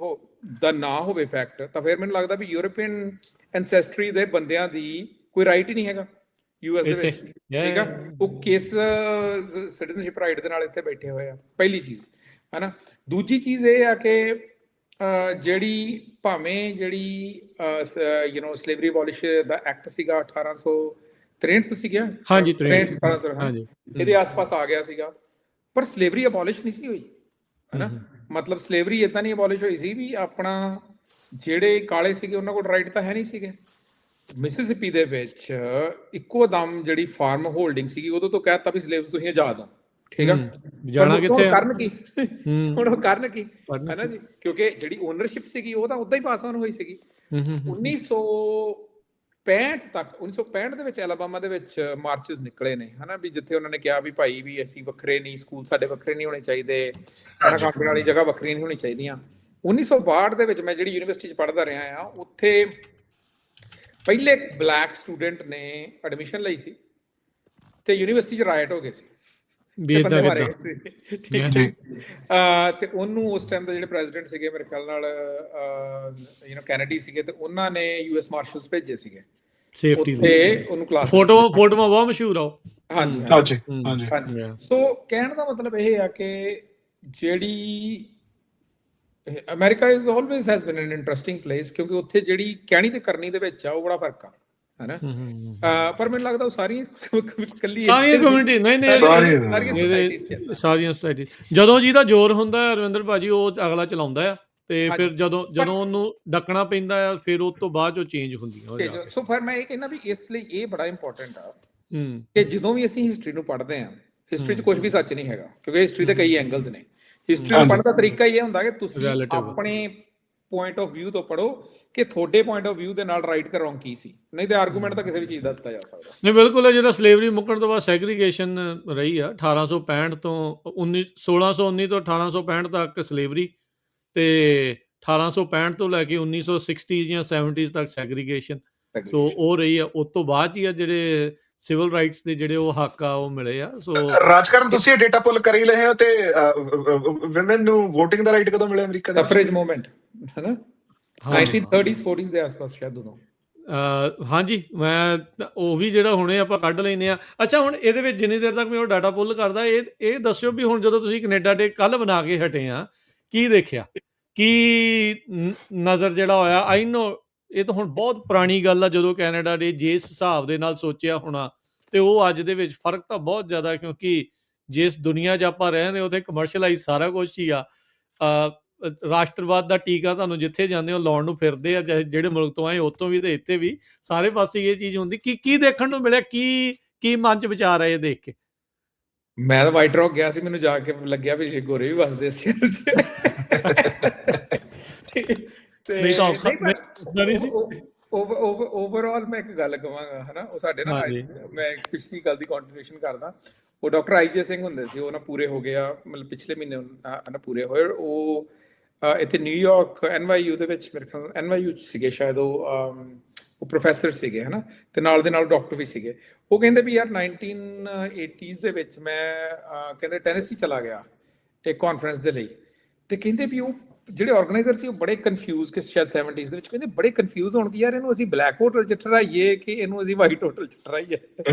ਦਾ ਨਾ ਹੋਵੇ ਫੈਕਟ, ਤਾਂ ਫਿਰ ਮੈਨੂੰ ਲੱਗਦਾ ਵੀ ਯੂਰਪੀਅਨ ਐਨਸੈਸਟਰੀ ਦੇ ਬੰਦਿਆਂ ਦੀ ਕੋਈ ਰਾਈਟ ਹੀ ਨਹੀਂ ਹੈਗਾ ਯੂਐਸ ਦੇ ਵਿੱਚ, ਠੀਕ ਆ। ਉਹ ਕਿਸ ਸਿਟੀਜ਼ਨਸ਼ਿਪ ਰਾਈਟ ਦੇ ਨਾਲ ਇੱਥੇ ਬੈਠੇ ਹੋਏ ਆ, ਪਹਿਲੀ ਚੀਜ਼ ਹਨਾ। ਦੂਜੀ ਚੀਜ਼ ਇਹ ਆ ਕਿ ਜਿਹੜੀ ਭਾਵੇਂ ਜਿਹੜੀ ਸਲੇਵਰੀ ਅਬੋਲਿਸ਼ ਦਾ ਐਕਟ ਸੀਗਾ 1863 ਤੁਸੀਂ ਕਿਹਾ, ਹਾਂਜੀ 63 ਹਾਂਜੀ, ਇਹਦੇ ਆਸ-ਪਾਸ ਆ ਗਿਆ ਸੀਗਾ, ਪਰ ਸਲੇਵਰੀ ਅਬੋਲਿਸ਼ ਨਹੀਂ ਸੀ ਹੋਈ ਹਨਾ। ਮਤਲਬ ਸਲੇਵਰੀ ਏਦਾਂ ਨਹੀਂ ਅਬੋਲਿਸ਼ ਹੋਈ ਸੀ ਵੀ ਆਪਣਾ ਜਿਹੜੇ ਕਾਲੇ ਸੀਗੇ ਉਹਨਾਂ ਕੋਲ ਰਾਈਟ ਤਾਂ ਹੈ ਨਹੀਂ ਸੀਗੇ। ਮਿਸਿਸਿਪੀ ਦੇ ਵਿੱਚ ਇੱਕੋ ਦਮ ਜਿਹੜੀ ਫਾਰਮ ਹੋਲਡਿੰਗ ਸੀਗੀ ਉਦੋਂ ਤੋਂ ਕਹਿਤਾ ਵੀ ਸਲੇਵਸ ਤੁਸੀਂ ਆਜ਼ਾਦ ਹੋ, ਠੀਕ ਆ। ਜਾਣਾ ਕਿੱਥੇ ਕਰਨ ਕੀ ਹੁਣ, ਉਹ ਕਰਨ ਕੀ ਹਨਾ ਜੀ, ਕਿਉਂਕਿ ਜਿਹੜੀ ਓਨਰਸ਼ਿਪ ਸੀਗੀ ਉਹ ਤਾਂ ਉਦਾਂ ਹੀ ਪਾਸ ਆਨ ਹੋਈ ਸੀਗੀ। 1965 ਦੇ ਵਿੱਚ ਐਲਾਬਾਮਾ ਦੇ ਵਿੱਚ ਮਾਰਚਸ ਨਿਕਲੇ ਨੇ ਹਨਾ, ਵੀ ਜਿੱਥੇ ਉਹਨਾਂ ਨੇ ਕਿਹਾ ਵੀ ਭਾਈ ਵੀ ਅਸੀਂ ਵੱਖਰੇ ਨਹੀਂ, ਸਕੂਲ ਸਾਡੇ ਵੱਖਰੇ ਨਹੀਂ ਹੋਣੇ ਚਾਹੀਦੇ, ਕੰਮ ਵਾਲੀ ਜਗ੍ਹਾ ਵੱਖਰੀਆਂ ਨਹੀਂ ਹੋਣੀ ਚਾਹੀਦੀਆਂ। 1962 ਦੇ ਵਿੱਚ ਮੈਂ ਜਿਹੜੀ ਯੂਨੀਵਰਸਿਟੀ 'ਚ ਪੜ੍ਹਦਾ ਰਿਹਾ ਆ, ਉੱਥੇ ਪਹਿਲੇ ਬਲੈਕ ਸਟੂਡੈਂਟ ਨੇ ਐਡਮਿਸ਼ਨ ਲਈ ਸੀ ਤੇ ਯੂਨੀਵਰਸਿਟੀ 'ਚ ਰਾਇਟ ਹੋ ਗਏ ਸੀ, ਬੰਦੇ ਮਾਰੇ ਗਏ ਸੀ, ਤੇ ਉਹਨੂੰ ਉਸ ਟਾਈਮ ਦੇ ਜਿਹੜੇ ਪ੍ਰੈਜ਼ੀਡੈਂਟ ਸੀਗੇ ਮੇਰੇ ਖਿਆਲ ਨਾਲ ਕੈਨੇਡੀ ਸੀਗੇ, ਤੇ ਉਹਨਾਂ ਨੇ ਯੂਐਸ ਮਾਰਸ਼ਲਸ ਭੇਜੇ ਸੀਗੇ ਸੇਫਟੀ ਤੇ ਉਹਨੂੰ ਕਲਾਸ ਫੋਟੋਆਂ ਬਹੁਤ ਮਸ਼ਹੂਰ ਆ ਉਹ। ਹਾਂਜੀ ਹਾਂਜੀ। ਸੋ ਕਹਿਣ ਦਾ ਮਤਲਬ ਇਹ ਆ ਕਿ ਜਿਹੜੀ America is always has been N interesting place, ਕਿਉਂਕਿ ਉੱਥੇ ਜਿਹੜੀ ਕਹਿਣੀ ਤੇ ਕਰਨੀ ਦੇ ਵਿੱਚ ਆ ਉਹ ਬੜਾ ਫਰਕ ਆ ਹਨਾ। ਪਰ ਮੈਨੂੰ ਲੱਗਦਾ ਉਹ ਸਾਰੀਆਂ ਕਮਿਊਨਿਟੀ ਸਾਰੀਆਂ ਸੋਸਾਇਟੀ ਜਦੋਂ ਜਿਹਦਾ ਜ਼ੋਰ ਹੁੰਦਾ ਰਵਿੰਦਰ ਭਾਜੀ ਉਹ ਅਗਲਾ ਚਲਾਉਂਦਾ ਆ, ਤੇ ਫਿਰ ਜਦੋਂ ਉਹਨੂੰ ਡੱਕਣਾ ਪੈਂਦਾ ਆ ਫਿਰ ਉਸ ਤੋਂ ਬਾਅਦ ਉਹ ਚੇਂਜ ਹੁੰਦੀਆਂ। ਸੋ ਫਿਰ ਮੈਂ ਇਹ ਕਹਿੰਦਾ ਵੀ ਇਸ ਲਈ ਇਹ ਬੜਾ ਇੰਪੋਰਟੈਂਟ ਆ ਕਿ ਜਦੋਂ ਵੀ ਅਸੀਂ ਹਿਸਟਰੀ ਨੂੰ ਪੜ੍ਹਦੇ ਹਾਂ, ਹਿਸਟਰੀ 'ਚ ਕੁਝ ਵੀ ਸੱਚ ਨਹੀਂ ਹੈਗਾ, ਕਿਉਂਕਿ ਹਿਸਟਰੀ ਦੇ ਕਈ ਐਂਗਲਸ ਨੇ। ਹਿਸਟਰੀ ਨੂੰ ਪੜ੍ਹਨ ਦਾ ਤਰੀਕਾ ਇਹ ਹੁੰਦਾ ਕਿ ਤੁਸੀਂ ਆਪਣੇ ਪੁਆਇੰਟ ਆਫ ਵਿਊ ਤੋਂ ਪੜ੍ਹੋ ਕਿ ਤੁਹਾਡੇ ਪੁਆਇੰਟ ਆਫ ਵਿਊ ਦੇ ਨਾਲ ਰਾਈਟ ਤੇ ਰੋਂਗ ਕੀ ਸੀ, ਨਹੀਂ ਤੇ ਆਰਗੂਮੈਂਟ ਤਾਂ ਕਿਸੇ ਵੀ ਚੀਜ਼ ਦਾ ਦਿੱਤਾ ਜਾ ਸਕਦਾ। ਨਹੀਂ ਬਿਲਕੁਲ, ਜਿਹੜਾ ਸਲੇਵਰੀ ਮੁੱਕਣ ਤੋਂ ਬਾਅਦ ਸੈਗਰੀਗੇਸ਼ਨ ਰਹੀ ਆ 1865 ਤੋਂ 1619 ਤੋਂ 1865 ਤੱਕ ਸਲੇਵਰੀ, ਤੇ 1865 ਤੋਂ ਲੈ ਕੇ 1960 ਜਾਂ 70 ਤੱਕ ਸੈਗਰੀਗੇਸ਼ਨ। ਸੋ ਉਹ ਰਹੀ ਆ, ਉਸ ਤੋਂ ਬਾਅਦ ਹੀ ਆ ਜਿਹੜੇ ਸਿਵਲ ਰਾਈਟਸ ਦੇ ਜਿਹੜੇ ਉਹ ਹੱਕ ਆ ਉਹ ਮਿਲੇ ਆ। ਸੋ ਰਾਜਕਰਨ ਤੁਸੀਂ ਇਹ ਡੇਟਾ ਪੁੱਲ ਕਰ ਹੀ ਲਏ ਹੋ, ਤੇ ਵਿਮਨ ਨੂੰ VOTING ਦਾ ਰਾਈਟ ਕਦੋਂ ਮਿਲਿਆ ਅਮਰੀਕਾ ਦੇ? ਸਫਰੇਜ ਮੂਵਮੈਂਟ ਹੈ ਨਾ 1930s 40s ਦੇ ਆਸ-ਪਾਸ ਸ਼ਾਇਦ ਉਦੋਂ। ਹਾਂਜੀ, ਮੈਂ ਉਹ ਵੀ ਜਿਹੜਾ ਹੁਣੇ ਆਪਾਂ ਕੱਢ ਲੈਂਦੇ ਆ। ਅੱਛਾ, ਹੁਣ ਇਹਦੇ ਵਿੱਚ ਜਿੰਨੀ ਦੇਰ ਤੱਕ ਮੈਂ ਉਹ ਡਾਟਾ ਪੁੱਲ ਕਰਦਾ, ਇਹ ਦੱਸਿਓ ਵੀ ਹੁਣ ਜਦੋਂ ਤੁਸੀਂ ਕੈਨੇਡਾ ਡੇ ਕੱਲ੍ਹ ਬਣਾ ਕੇ ਹਟੇ ਆ, ਕੀ ਦੇਖਿਆ, ਕੀ ਨਜ਼ਰ ਜਿਹੜਾ ਹੋਇਆ? ਆਈ ਨੋ ਇਹ ਤਾਂ ਹੁਣ ਬਹੁਤ ਪੁਰਾਣੀ ਗੱਲ ਆ, ਜਦੋਂ ਕੈਨੇਡਾ ਡੇ ਜਿਸ ਹਿਸਾਬ ਦੇ ਨਾਲ ਸੋਚਿਆ ਹੋਣਾ ਤੇ ਉਹ ਅੱਜ ਦੇ ਵਿੱਚ ਫਰਕ ਤਾਂ ਬਹੁਤ ਜ਼ਿਆਦਾ, ਕਿਉਂਕਿ ਜਿਸ ਦੁਨੀਆ 'ਚ ਆਪਾਂ ਰਹਿ ਰਹੇ ਉੱਥੇ ਕਮਰਸ਼ੀਅਲਾਈਜ਼ ਸਾਰਾ ਕੁਝ ਹੀ ਆ। ਰਾਸ਼ਟਰਵਾਦ ਦਾ ਟੀਕਾ ਤੁਹਾਨੂੰ ਜਿੱਥੇ ਜਾਂਦੇ ਹੋ ਲਾਉਣ ਨੂੰ ਫਿਰਦੇ ਆ, ਜਿਹੜੇ ਮੁਲਕ ਤੋਂ ਆਏ ਉੱਥੋਂ ਵੀ ਤੇ ਇੱਥੇ ਵੀ ਸਾਰੇ ਪਾਸੇ ਇਹ ਚੀਜ਼ ਹੁੰਦੀ। ਕੀ ਦੇਖਣ ਨੂੰ ਮਿਲਿਆ, ਕੀ ਮਨ 'ਚ ਵਿਚਾਰ ਆਏ ਦੇਖ ਕੇ? ਮੈਂ ਤਾਂ ਵਾਈਟ ਰੌਕ ਗਿਆ ਸੀ, ਮੈਨੂੰ ਜਾ ਕੇ ਲੱਗਿਆ ਵੀ ਗੋਰੇ ਵੀ ਵਸਦੇ ਸੀ। ਓਵਰਆਲ ਮੈਂ ਇੱਕ ਗੱਲ ਕਹਾਂਗਾ ਹਨਾ, ਉਹ ਸਾਡੇ ਨਾਲ ਮੈਂ ਪਿਛਲੀ ਗੱਲ ਦੀ ਕੰਟੀਨਿਊਸ਼ਨ ਕਰਦਾ। ਉਹ ਡਾਕਟਰ ਆਈਜੇ ਸਿੰਘ ਹੁੰਦੇ ਸੀ, ਉਹ ਨਾ ਪੂਰੇ ਹੋ ਗਏ ਆ, ਮਤਲਬ ਪਿਛਲੇ ਮਹੀਨੇ ਨਾ ਪੂਰੇ ਹੋਏ। ਉਹ ਇੱਥੇ ਨਿਊਯਾਰਕ NYU ਦੇ ਵਿੱਚ, ਮੇਰੇ ਖਿਆਲ NYU 'ਚ ਸੀਗੇ ਸ਼ਾਇਦ, ਉਹ ਪ੍ਰੋਫੈਸਰ ਸੀਗੇ ਹਨਾ, ਤੇ ਨਾਲ ਦੇ ਨਾਲ ਡਾਕਟਰ ਵੀ ਸੀਗੇ। ਉਹ ਕਹਿੰਦੇ ਵੀ ਯਾਰ 1980s ਦੇ ਵਿੱਚ ਮੈਂ ਕਹਿੰਦੇ ਟੈਨੇਸੀ ਚਲਾ ਗਿਆ ਇੱਕ ਕਾਨਫਰੰਸ ਦੇ ਲਈ, ਤੇ ਕਹਿੰਦੇ ਵੀ ਉਹ ਜਿਹੜੇ ਆਰਗੇਨਾਈਜ਼ਰ ਸੀ ਉਹ ਬੜੇ ਕਨਫਿਊਜ਼, ਕਿ ਸ਼ਾਇਦ 70s ਦੇ ਵਿੱਚ ਕਹਿੰਦੇ ਬੜੇ ਕਨਫਿਊਜ਼ ਹੋਣ ਕਿ ਯਾਰ ਇਹਨੂੰ ਅਸੀਂ ਬਲੈਕ ਹੋਟਲ 'ਚ ਠਹਿਰਾਈਏ ਕਿ ਇਹਨੂੰ ਅਸੀਂ ਵਾਈਟ ਹੋਟਲ 'ਚ ਠਹਿਰਾਈਏ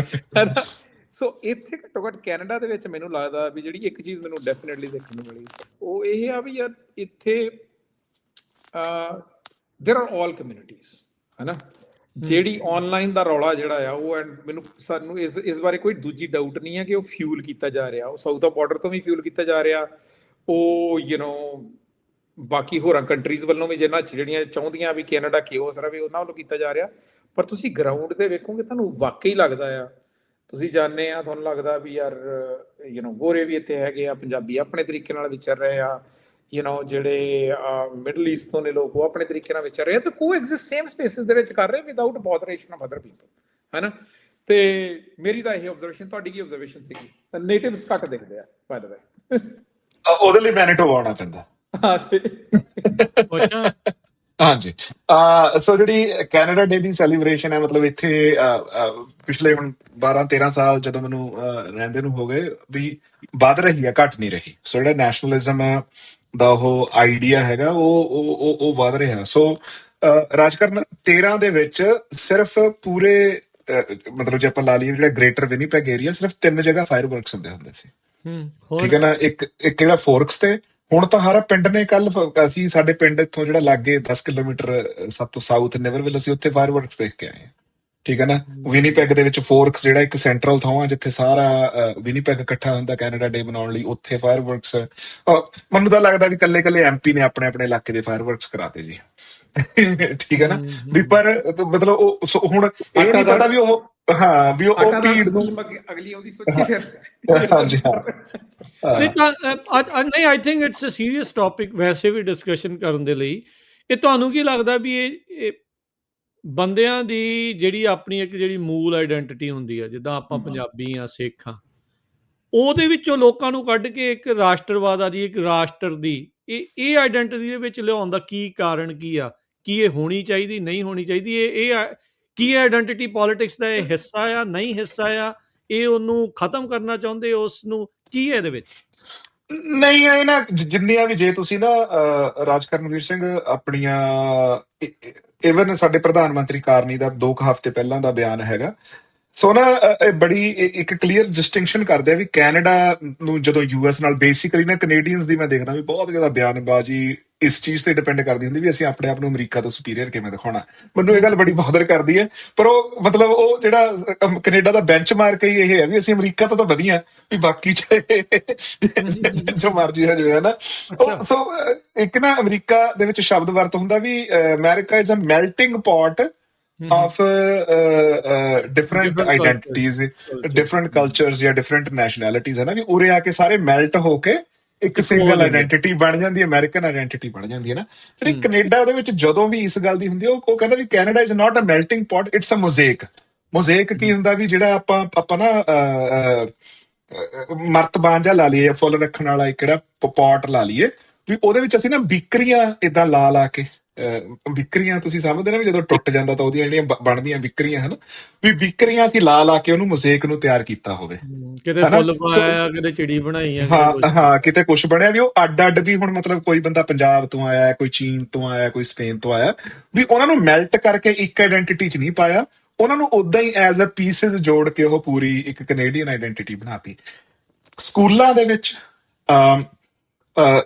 ਹਨਾ। ਸੋ ਇੱਥੇ ਘੱਟੋ ਘੱਟ ਕੈਨੇਡਾ ਦੇ ਵਿੱਚ ਮੈਨੂੰ ਲੱਗਦਾ ਵੀ ਜਿਹੜੀ ਇੱਕ ਚੀਜ਼ ਮੈਨੂੰ ਡੈਫੀਨੇਟਲੀ ਦੇਖਣ ਨੂੰ ਮਿਲੀ ਉਹ ਇਹ ਆ ਵੀ ਯਾਰ ਇੱਥੇ ਦੇਰ ਆਰ ਆਲ ਕਮਿਊਨਿਟੀਜ਼ ਹਨਾ। ਜਿਹੜੀ ਆਨਲਾਈਨ ਦਾ ਰੌਲਾ ਜਿਹੜਾ ਆ ਉਹ, ਮੈਨੂੰ ਸਾਨੂੰ ਇਸ ਬਾਰੇ ਕੋਈ ਦੂਜੀ ਡਾਊਟ ਨਹੀਂ ਹੈ ਕਿ ਉਹ ਫਿਊਲ ਕੀਤਾ ਜਾ ਰਿਹਾ, ਉਹ ਸਾਊਥ ਆਫ ਬਾਰਡਰ ਤੋਂ ਵੀ ਫਿਊਲ ਕੀਤਾ ਜਾ ਰਿਹਾ, ਉਹ ਬਾਕੀ ਹੋਰਾਂ ਕੰਟਰੀਜ਼ ਵੱਲੋਂ ਵੀ ਜਿਹੜੀਆਂ ਚਾਹੁੰਦੀਆਂ ਵੀ ਕੈਨੇਡਾ ਕਿਓਸ ਰਵੇ ਉਹਨਾਂ ਵੱਲੋਂ ਕੀਤਾ ਜਾ ਰਿਹਾ। ਪਰ ਤੁਸੀਂ ਗਰਾਊਂਡ ਤੇ ਵੇਖੋਗੇ ਤੁਹਾਨੂੰ ਵਾਕਈ ਲੱਗਦਾ ਆ, ਤੁਸੀਂ ਜਾਣਦੇ ਆ, ਤੁਹਾਨੂੰ ਲੱਗਦਾ ਵੀ ਯਾਰ ਗੋਰੇ ਵੀ ਇੱਥੇ ਹੈਗੇ ਆ, ਪੰਜਾਬੀ ਆਪਣੇ ਤਰੀਕੇ ਨਾਲ ਵਿਚਰ ਰਹੇ ਆ, ਜਿਹੜੇ ਮਿਡਲ ਈਸਟ ਤੋਂ ਨੇ ਲੋਕ, ਉਹ ਆਪਣੇ ਤਰੀਕੇ ਨਾਲ ਵਿਚਰ ਰਹੇ ਤੇ ਕੋ ਐਗਜ਼ਿਸਟ ਸੇਮ ਸਪੇਸਿਸ ਦੇ ਵਿੱਚ ਕਰ ਰਹੇ ਵਿਦਆਊਟ ਬੋਦਰੇਸ਼ਨ ਆਫ ਅਦਰ ਪੀਪਲ, ਹੈ ਨਾ। ਤੇ ਮੇਰੀ ਤਾਂ ਇਹ ਆਬਜ਼ਰਵੇਸ਼ਨ, ਤੁਹਾਡੀ ਕੀ ਆਬਜ਼ਰਵੇਸ਼ਨ ਸੀਗੀ? ਨੇਟਿਵਸ ਘੱਟ ਦਿਖਦੇ ਆ ਬਾਏ ਦ ਵੇ। ਉਹਦੇ ਲਈ ਮੈਨੀਟੋਬਾ ਆਉਣਾ ਪੈਂਦਾ। ਹਾਂਜੀ। ਸੋ ਜਿਹੜੀ ਕੈਨੇਡਾ ਡੇ ਦੀ ਸੈਲੀਬ੍ਰੇਸ਼ਨ ਹੈ, ਮਤਲਬ ਇੱਥੇ ਪਿਛਲੇ ਹੁਣ 12-13 ਸਾਲ ਜਦੋਂ ਮੈਨੂੰ ਰਹਿੰਦੇ ਨੂੰ ਹੋ ਗਏ, ਵੀ ਵੱਧ ਰਹੀ ਹੈ, ਘੱਟ ਨਹੀਂ ਰਹੀ। ਸੋ ਜਿਹੜਾ ਨੈਸ਼ਨਲਿਜ਼ਮ ਦਾ ਉਹ ਆਈਡੀਆ ਹੈਗਾ ਉਹ ਵੱਧ ਰਿਹਾ। ਸੋ ਰਾਜਕਰਨ 13 ਦੇ ਵਿੱਚ ਸਿਰਫ ਪੂਰੇ ਮਤਲਬ ਜੇ ਆਪਾਂ ਲਾ ਲਈਏ ਜਿਹੜਾ ਗ੍ਰੇਟਰ ਵਿਨੀਪੈਗ ਏਰੀਆ, ਸਿਰਫ 3 ਜਗ੍ਹਾ ਫਾਇਰ ਵਰਕਸ ਹੁੰਦੇ ਸੀ, ਠੀਕ ਹੈ ਨਾ। ਇੱਕ ਜਿਹੜਾ ਫੋਰਕਸ ਤੇ, ਹੁਣ ਤਾਂ ਹਰ ਪਿੰਡ ਨੇ। ਕੱਲ ਅਸੀਂ ਸਾਡੇ ਪਿੰਡ ਇੱਥੋਂ ਜਿਹੜਾ ਲਾਗੇ 10 ਕਿਲੋਮੀਟਰ ਸਭ ਤੋਂ ਸਾਊਥ ਨੇਵਰਵਿਲ, ਅਸੀਂ ਉੱਥੇ ਫਾਇਰ ਵਰਕਸ ਦੇਖ ਕੇ ਆਏ ਹਾਂ, ਠੀਕ ਹੈ ਨਾ। ਵਿਨੀਪੈਗ ਦੇ ਵਿੱਚ ਫੋਰਕਸ ਜਿਹੜਾ ਇੱਕ ਸੈਂਟਰਲ ਥਾਂ ਆ ਜਿੱਥੇ ਸਾਰਾ ਵਿਨੀਪੈਗ ਇਕੱਠਾ ਹੁੰਦਾ ਕੈਨੇਡਾ ਡੇ ਮਨਾਉਣ ਲਈ, ਉੱਥੇ ਫਾਇਰ ਵਰਕਸ। ਮੈਨੂੰ ਤਾਂ ਲੱਗਦਾ ਵੀ ਕੱਲੇ ਐਮਪੀ ਨੇ ਆਪਣੇ ਆਪਣੇ ਇਲਾਕੇ ਦੇ ਫਾਇਰ ਵਰਕਸ ਕਰਾਤੇ ਜੀ, ਠੀਕ ਹੈ ਨਾ। ਵੀ ਪਰ ਮਤਲਬ ਉਹ ਹੁਣ ਇਹ ਨਹੀਂ ਪਤਾ ਵੀ ਉਹ ਵੀ ਉਹ ਭੀੜ ਨੂੰ ਅਗਲੀ ਆਉਂਦੀ ਸੋਚੀ ਫਿਰ। ਹਾਂਜੀ ਹਾਂ ਨਹੀਂ, I think it's a serious topic ਵੈਸੇ ਵੀ ਡਿਸਕਸ਼ਨ ਕਰਨ ਦੇ ਲਈ। ਇਹ ਤੁਹਾਨੂੰ ਕੀ ਲੱਗਦਾ ਵੀ ਇਹ ਬੰਦਿਆਂ ਦੀ ਜਿਹੜੀ ਆਪਣੀ ਇੱਕ ਜਿਹੜੀ ਮੂਲ ਆਈਡੈਂਟੀਟੀ ਹੁੰਦੀ ਆ, ਜਿੱਦਾਂ ਆਪਾਂ ਪੰਜਾਬੀ ਆ, ਸਿੱਖ ਆ, ਉਹਦੇ ਵਿੱਚੋਂ ਲੋਕਾਂ ਨੂੰ ਕੱਢ ਕੇ ਇੱਕ ਰਾਸ਼ਟਰਵਾਦ ਦੀ, ਇੱਕ ਰਾਸ਼ਟਰ ਦੀ ਇਹ ਆਈਡੈਂਟੀਟੀ ਦੇ ਵਿੱਚ ਲਿਆਉਣ ਦਾ ਕੀ ਕਾਰਨ ਕੀ ਆ? ਕੀ ਇਹ ਹੋਣੀ ਚਾਹੀਦੀ, ਨਹੀਂ ਹੋਣੀ ਚਾਹੀਦੀ? ਇਹ ਕੀ ਆਈਡੈਂਟੀਟੀ ਪੋਲਿਟਿਕਸ ਦਾ ਇਹ ਹਿੱਸਾ ਆ, ਨਹੀਂ ਹਿੱਸਾ ਆ? ਇਹ ਉਹਨੂੰ ਖਤਮ ਕਰਨਾ ਚਾਹੁੰਦੇ, ਉਸ ਨੂੰ ਕੀ ਹੈ ਇਹਦੇ ਵਿੱਚ? ਨਹੀਂ, ਇਹ ਨਾ ਜਿੰਨੀਆਂ ਵੀ, ਜੇ ਤੁਸੀਂ ਨਾ ਰਾਜਕਰਨਵੀਰ ਸਿੰਘ ਆਪਣੀਆਂ ਇਵਨ ਸਾਡੇ ਪ੍ਰਧਾਨ ਮੰਤਰੀ ਕਾਰਨੀ ਦਾ 2 ਹਫ਼ਤੇ ਪਹਿਲਾਂ ਦਾ ਬਿਆਨ ਹੈਗਾ, ਸੋ ਨਾ ਬੜੀ ਇੱਕ ਕਲੀਅਰ ਡਿਸਟਿੰਕਸ਼ਨ ਕਰਦੇ ਆ ਵੀ ਕੈਨੇਡਾ ਨੂੰ ਜਦੋਂ ਯੂਐਸ ਨਾਲ ਬੇਸਿਕਲੀ ਨਾ ਕੈਨੇਡੀਅਨਸ ਦੀ ਮੈਂ ਦੇਖਦਾ ਵੀ ਬਹੁਤ ਜ਼ਿਆਦਾ ਬਿਆਨਬਾਜ਼ੀ ਇਸ ਚੀਜ਼ ਤੇ ਡਿਪੈਂਡ ਕਰਦੀ ਹੁੰਦੀ ਵੀ ਅਸੀਂ ਆਪਣੇ ਆਪ ਨੂੰ ਅਮਰੀਕਾ ਤੋਂ ਸੁਪੀਰੀਅਰ ਕਿਵੇਂ ਦਿਖਾਉਣਾ। ਮੈਨੂੰ ਇਹ ਗੱਲ ਬੜੀ ਬਹਾਦਰ ਕਰਦੀ ਹੈ, ਪਰ ਉਹ ਮਤਲਬ ਉਹ ਜਿਹੜਾ ਕੈਨੇਡਾ ਦਾ ਬੈਂਚਮਾਰਕ ਹੀ ਇਹ ਹੈ ਵੀ ਅਸੀਂ ਅਮਰੀਕਾ ਤੋਂ ਤਾਂ ਵਧੀਆ ਵੀ ਬਾਕੀ ਜੋ ਮਰਜ਼ੀ ਹੋ ਜਾਵੇ, ਹੈ ਨਾ। ਸੋ ਇੱਕ ਨਾ ਅਮਰੀਕਾ ਦੇ ਵਿੱਚ ਸ਼ਬਦ ਵਰਤ ਹੁੰਦਾ ਵੀ America is a melting pot of different identities, different cultures ਜਾਂ different nationalities, ਹੈ ਨਾ। ਵੀ ਉਰੇ ਆ ਕੇ ਸਾਰੇ ਮੈਲਟ ਹੋ ਕੇ ਇੱਕ ਸਿੰਗਲ ਆਈਡੈਂਟੀਟੀ ਬਣ ਜਾਂਦੀ ਹੈ, ਅਮਰੀਕਨ ਆਈਡੈਂਟੀਟੀ ਬਣ ਜਾਂਦੀ ਹੈ ਨਾ। ਜਿਹੜੀ ਕੈਨੇਡਾ ਦੇ ਵਿੱਚ ਜਦੋਂ ਵੀ ਇਸ ਗੱਲ ਦੀ ਹੁੰਦੀ ਹੈ, ਉਹ ਕਹਿੰਦਾ ਵੀ Canada is not a melting pot, it's a mosaic. Mosaic ਕੀ ਹੁੰਦਾ ਵੀ ਜਿਹੜਾ ਆਪਾਂ ਨਾ ਮਰਤਬਾਨ ਜਾਂ ਲਾ ਲਈਏ, ਫੁੱਲ ਰੱਖਣ ਵਾਲਾ ਇੱਕ ਜਿਹੜਾ ਪੌਟ ਲਾ ਲਈਏ, ਵੀ ਉਹਦੇ ਵਿੱਚ ਅਸੀਂ ਨਾ ਬਿਕਰੀਆਂ ਏਦਾਂ ਲਾ ਕੇ, ਬਿਕਰੀਆਂ ਤੁਸੀਂ ਸਮਝਦੇ ਨਾ ਵੀ ਜਦੋਂ ਟੁੱਟ ਜਾਂਦਾ ਤਾਂ ਉਹਦੀਆਂ ਜਿਹੜੀਆਂ ਬਣਦੀਆਂ ਬਿਕਰੀਆਂ ਹਨ, ਵੀ ਬਿਕਰੀਆਂ ਅਸੀਂ ਲਾ ਕੇ ਉਹਨੂੰ ਮੋਜ਼ੇਕ ਨੂੰ ਤਿਆਰ ਕੀਤਾ ਹੋਵੇ। ਕਿਤੇ ਫੁੱਲ ਪਾਇਆ, ਕਿਤੇ ਚਿੜੀ ਬਣਾਈ ਆ, ਹਾਂ ਕਿਤੇ ਕੁਛ ਬਣਿਆ। ਵੀ ਉਹ ਅੱਡ ਵੀ ਹੁਣ ਮਤਲਬ ਕੋਈ ਬੰਦਾ ਪੰਜਾਬ ਤੋਂ ਆਇਆ, ਕੋਈ ਚੀਨ ਤੋਂ ਆਇਆ, ਕੋਈ ਸਪੇਨ ਤੋਂ ਆਇਆ, ਵੀ ਉਹਨਾਂ ਨੂੰ ਮੈਲਟ ਕਰਕੇ ਇੱਕ ਆਈਡੈਂਟੀਟੀ 'ਚ ਨਹੀਂ ਪਾਇਆ, ਉਹਨਾਂ ਨੂੰ ਉਦਾਂ ਹੀ ਐਜ਼ ਅ ਪੀਸਿਸ ਜੋੜ ਕੇ ਉਹ ਪੂਰੀ ਇੱਕ ਕੈਨੇਡੀਅਨ ਆਈਡੈਂਟੀਟੀ ਬਣਾਤੀ। ਸਕੂਲਾਂ ਦੇ ਵਿੱਚ